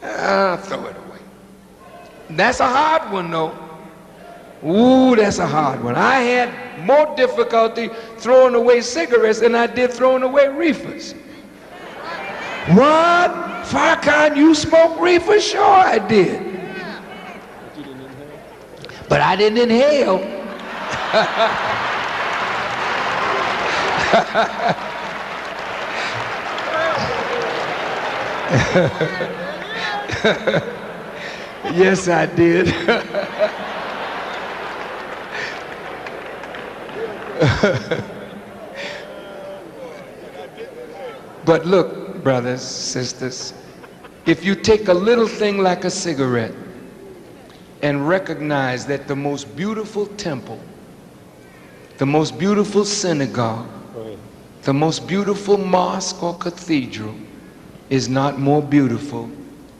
Throw it away. That's a hard one though. Ooh, that's a hard one. I had more difficulty throwing away cigarettes than I did throwing away reefers. What? Farrakhan, you smoke reefers? Sure I did. But I didn't inhale. Yes, I did. But look, brothers, sisters, if you take a little thing like a cigarette and recognize that the most beautiful temple, the most beautiful synagogue, the most beautiful mosque or cathedral is not more beautiful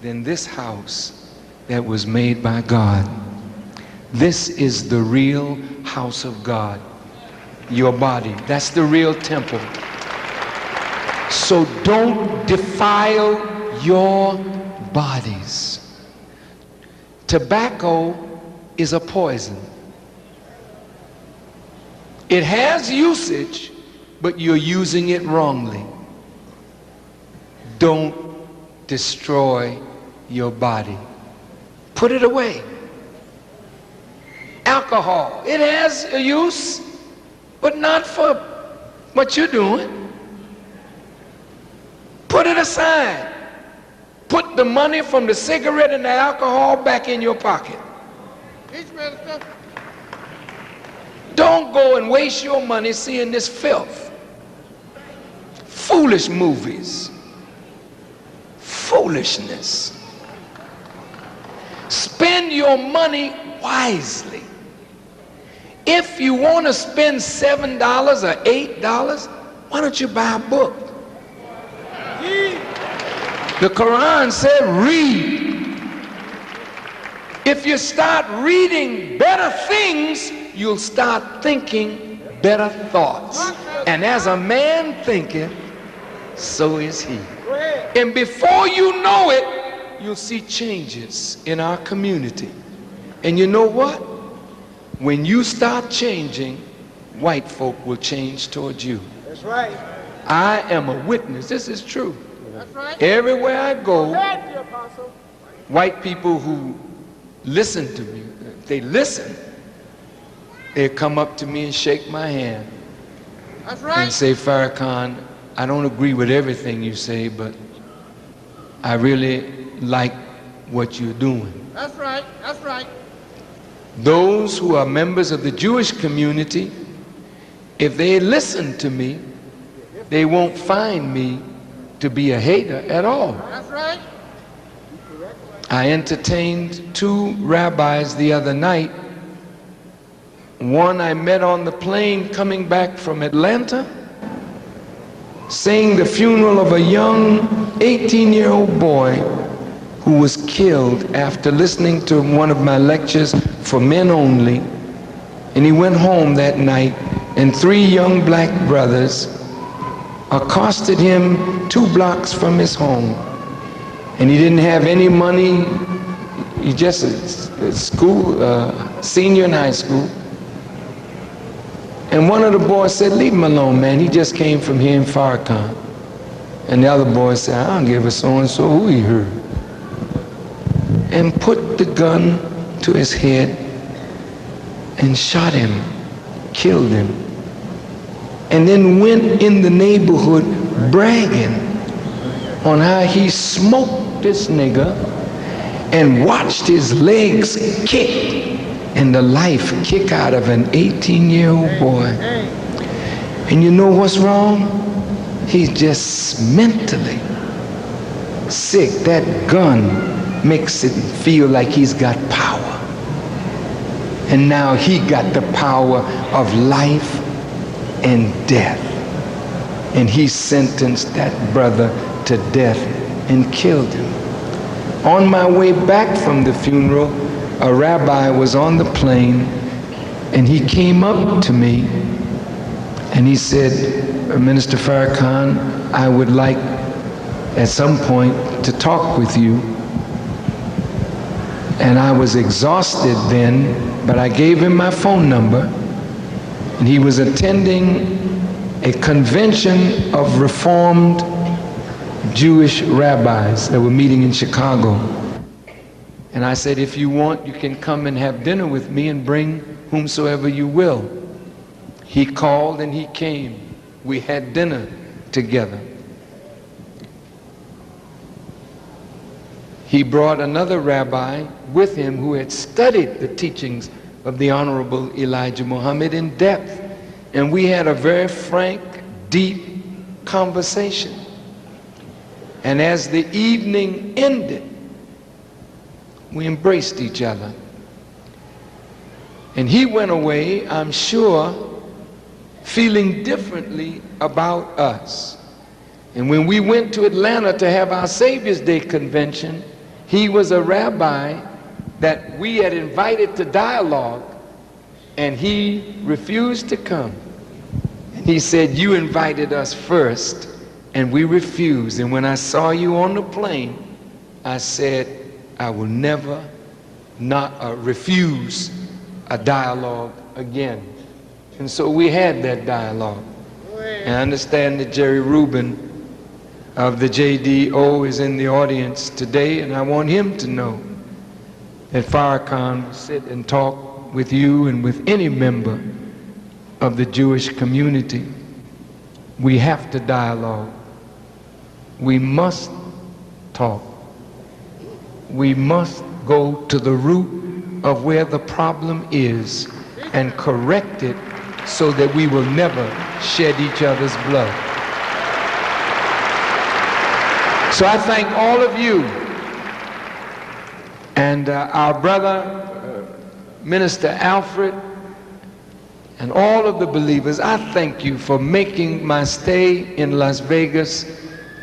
than this house that was made by God. This is the real house of God. Your body, that's the real temple. So don't defile your bodies. Tobacco is a poison. It has usage, but you're using it wrongly. Don't destroy your body. Put it away. Alcohol, it has a use, but not for what you're doing. Put it aside. Put the money from the cigarette and the alcohol back in your pocket. Don't go and waste your money seeing this filth. Foolish movies. Foolishness. Spend your money wisely. If you want to spend $7 or $8, why don't you buy a book? The Quran said read. If you start reading better things, you'll start thinking better thoughts. And as a man thinketh, so is he. And before you know it, you'll see changes in our community. And you know what? When you start changing, white folk will change towards you. That's right. I am a witness. This is true. That's right. Everywhere I go, white people who listen to me, they listen, they come up to me and shake my hand. That's right. And say, Farrakhan, I don't agree with everything you say, but I really like what you're doing. That's right. That's right. Those who are members of the Jewish community, if they listen to me, they won't find me to be a hater at all. That's right. I entertained 2 rabbis the other night. One I met on the plane coming back from Atlanta, saying the funeral of a young 18-year-old boy who was killed after listening to one of my lectures for men only, and he went home that night, and 3 young black brothers accosted him 2 blocks from his home, and he didn't have any money. He just a senior in high school. And one of the boys said, "Leave him alone, man. He just came from here in Farrakhan." And the other boy said, "I don't give a so-and-so who he heard." And put the gun to his head and shot him, killed him. And then went in the neighborhood bragging on how he smoked this nigga and watched his legs kick and the life kick out of an 18-year-old boy. And you know what's wrong? He's just mentally sick. That gun makes it feel like he's got power. And now he got the power of life and death. And he sentenced that brother to death and killed him. On my way back from the funeral, a rabbi was on the plane, and he came up to me and he said, "Minister Farrakhan, I would like at some point to talk with you." And I was exhausted then, but I gave him my phone number, and he was attending a convention of Reformed Jewish rabbis that were meeting in Chicago. And I said, "If you want, you can come and have dinner with me and bring whomsoever you will." He called and he came. We had dinner together. He brought another rabbi with him who had studied the teachings of the Honorable Elijah Muhammad in depth. And we had a very frank, deep conversation. And as the evening ended, we embraced each other. And he went away, I'm sure, feeling differently about us. And when we went to Atlanta to have our Savior's Day convention, he was a rabbi that we had invited to dialogue, and he refused to come. And he said, "You invited us first, and we refused. And when I saw you on the plane, I said, I will never refuse a dialogue again." And so we had that dialogue. And I understand that Jerry Rubin of the JDO is in the audience today, and I want him to know that Farrakhan will sit and talk with you and with any member of the Jewish community. We have to dialogue. We must talk. We must go to the root of where the problem is and correct it so that we will never shed each other's blood. So I thank all of you and our brother, Minister Alfred, and all of the believers. I thank you for making my stay in Las Vegas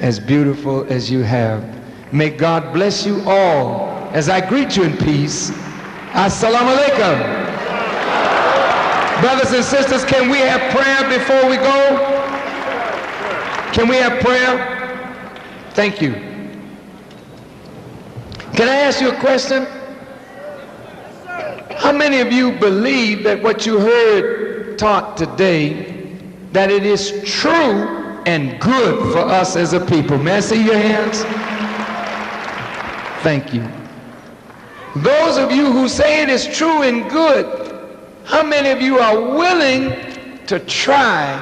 as beautiful as you have. May God bless you all as I greet you in peace. Assalamu alaikum. Brothers and sisters, can we have prayer before we go? Can we have prayer? Thank you. Can I ask you a question? How many of you believe that what you heard taught today, that it is true and good for us as a people? May I see your hands? Thank you. Those of you who say it is true and good, how many of you are willing to try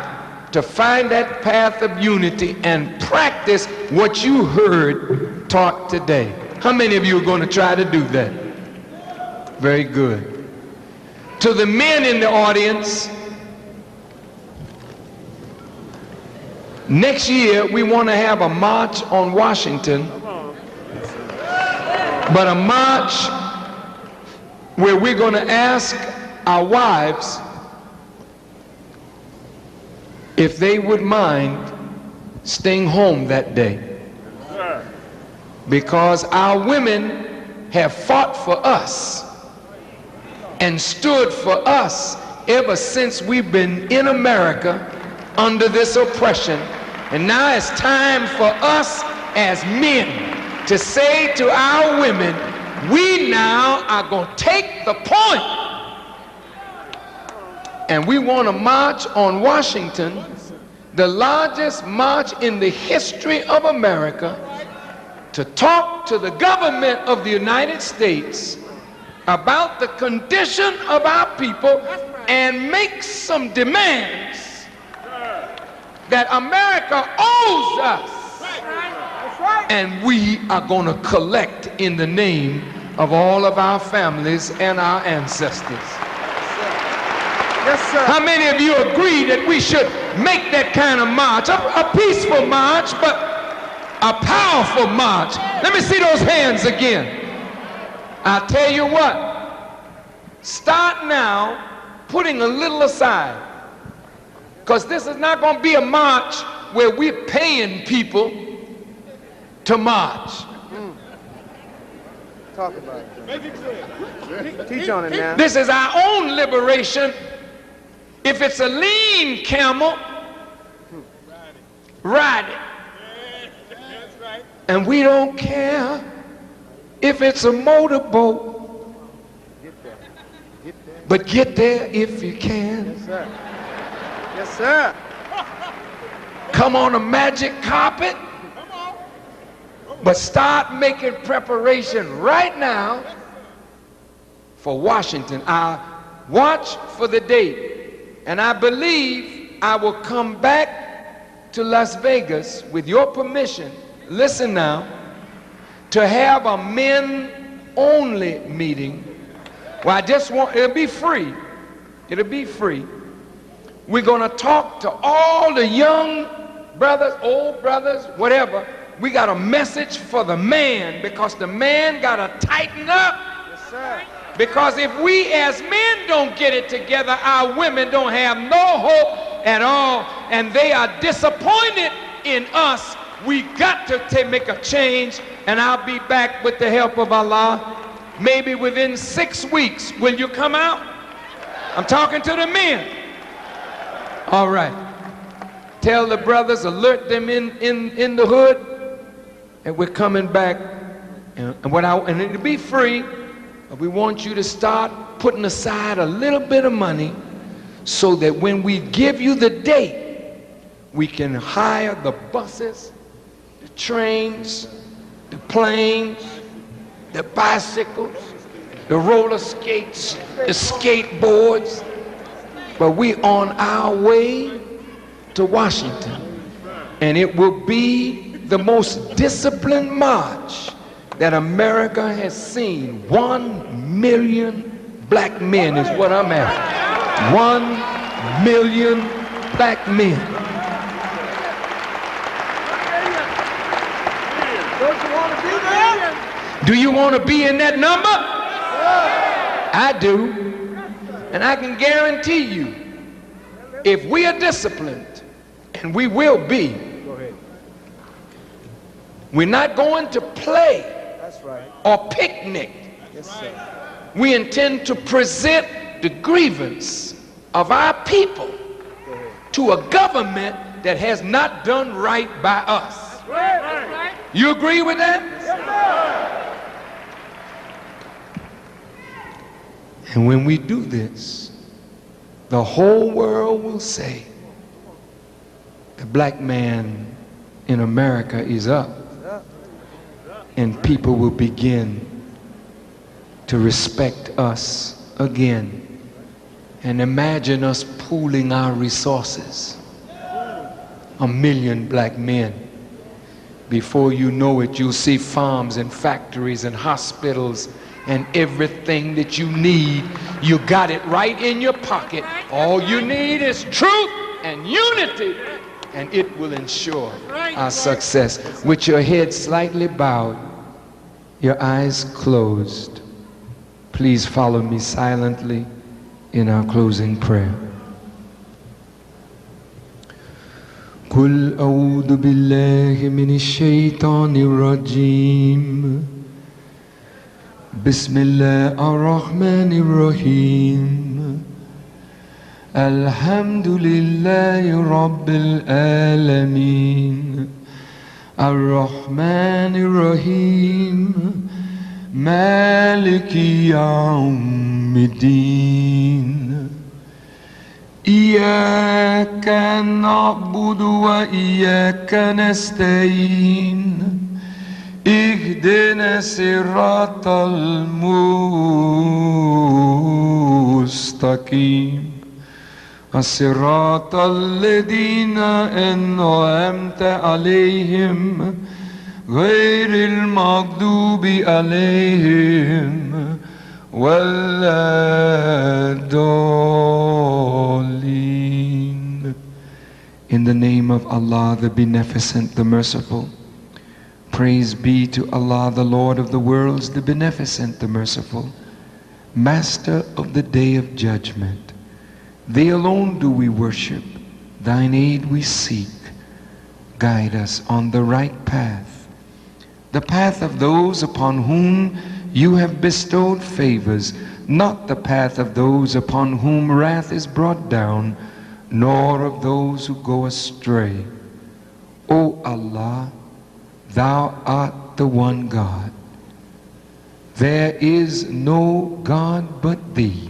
to find that path of unity and practice what you heard taught today? How many of you are going to try to do that? Very good. To the men in the audience, next year we want to have a march on Washington, but a march where we're going to ask our wives if they would mind staying home that day. because our women have fought for us and stood for us ever since we've been in America under this oppression. And now it's time for us as men to say to our women, we now are going to take the point, and we want to march on Washington, the largest march in the history of America, to talk to the government of the United States about the condition of our people and make some demands that America owes us. And we are going to collect in the name of all of our families and our ancestors. Yes, sir. How many of you agree that we should make that kind of march? A peaceful march, but a powerful march. Let me see those hands again. I'll tell you what. Start now putting a little aside. Because this is not going to be a march where we're paying people to march. Talk about it. Make it clear. Teach on it now. This is our own liberation. If it's a lean camel, ride it. And we don't care if it's a motorboat, but get there if you can. Yes, sir. Yes, sir. Come on a magic carpet, but start making preparation right now for Washington. I'll watch for the date, and I believe I will come back to Las Vegas with your permission, listen now, to have a men-only meeting. Well, I just want, it'll be free. It'll be free. We're going to talk to all the young brothers, old brothers, whatever. We got a message for the man, because the man got to tighten up. Yes, sir. Because if we as men don't get it together, our women don't have no hope at all, and they are disappointed in us. We got to make a change, and I'll be back with the help of Allah maybe within 6 weeks. Will you come out? I'm talking to the men. All right. Tell the brothers, alert them in the hood, and we're coming back. And it'll be free. But we want you to start putting aside a little bit of money so that when we give you the date, we can hire the buses, the trains, the planes, the bicycles, the roller skates, the skateboards. But we're on our way to Washington, and it will be the most disciplined march that America has seen. 1 million black men is what I'm after. 1 million black men. Don't you want to be there? Do you want to be in that number? I do. And I can guarantee you, if we are disciplined, and we will be, we're not going to play. That's right. Or picnic. Yes, sir. We intend to present the grievance of our people to a government that has not done right by us. That's right. You agree with that? Yes, sir. And when we do this, the whole world will say, the black man in America is up. And people will begin to respect us again. And imagine us pooling our resources. 1 million black men. Before you know it, you'll see farms and factories and hospitals and everything that you need. You got it right in your pocket. All you need is truth and unity, and it will ensure our success. With your head slightly bowed, your eyes closed, please follow me silently in our closing prayer. قل أعوذ بالله من الشيطان الرجيم بسم الله الرحمن الرحيم الحمد لله رب العالمين الرحمن الرحيم مالك يوم الدين إياك نعبد وإياك نستعين اهدنا الصراط المستقيم الصراط الذين أنعمت عليهم غير المغضوب عليهم ولا الضالين. In the name of Allah, the Beneficent, the Merciful. Praise be to Allah, the Lord of the worlds, the Beneficent, the Merciful, Master of the Day of Judgment. Thee alone do we worship, Thine aid we seek. Guide us on the right path, the path of those upon whom You have bestowed favors, not the path of those upon whom wrath is brought down, nor of those who go astray. O Allah, Thou art the one God. There is no God but Thee.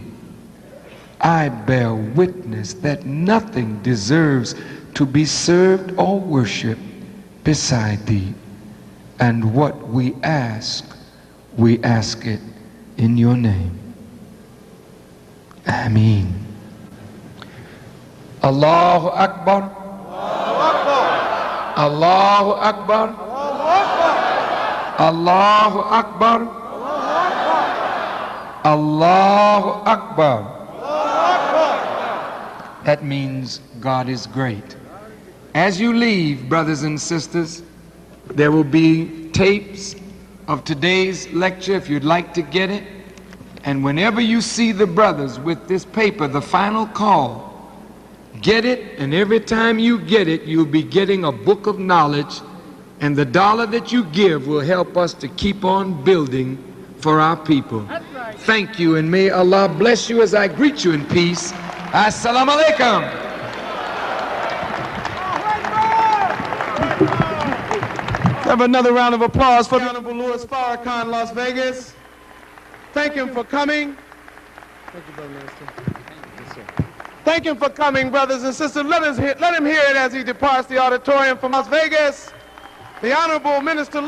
I bear witness that nothing deserves to be served or worshipped beside Thee. And what we ask it in Your name. Ameen. Allahu Akbar. Allahu Akbar. Allahu Akbar. Allahu Akbar. That means God is great. As you leave, brothers and sisters, there will be tapes of today's lecture if you'd like to get it. And whenever you see the brothers with this paper, the final call, get it, and every time you get it, you'll be getting a book of knowledge, and the dollar that you give will help us to keep on building for our people. Thank you, and may Allah bless you as I greet you in peace. Assalamu alaikum. Have another round of applause for the Honorable Louis Farrakhan, Las Vegas. Thank him for coming. Thank you, Brother Minister. Yes, sir. Thank him for coming, brothers and sisters. Let him hear it as he departs the auditorium from Las Vegas. The Honorable Minister Louis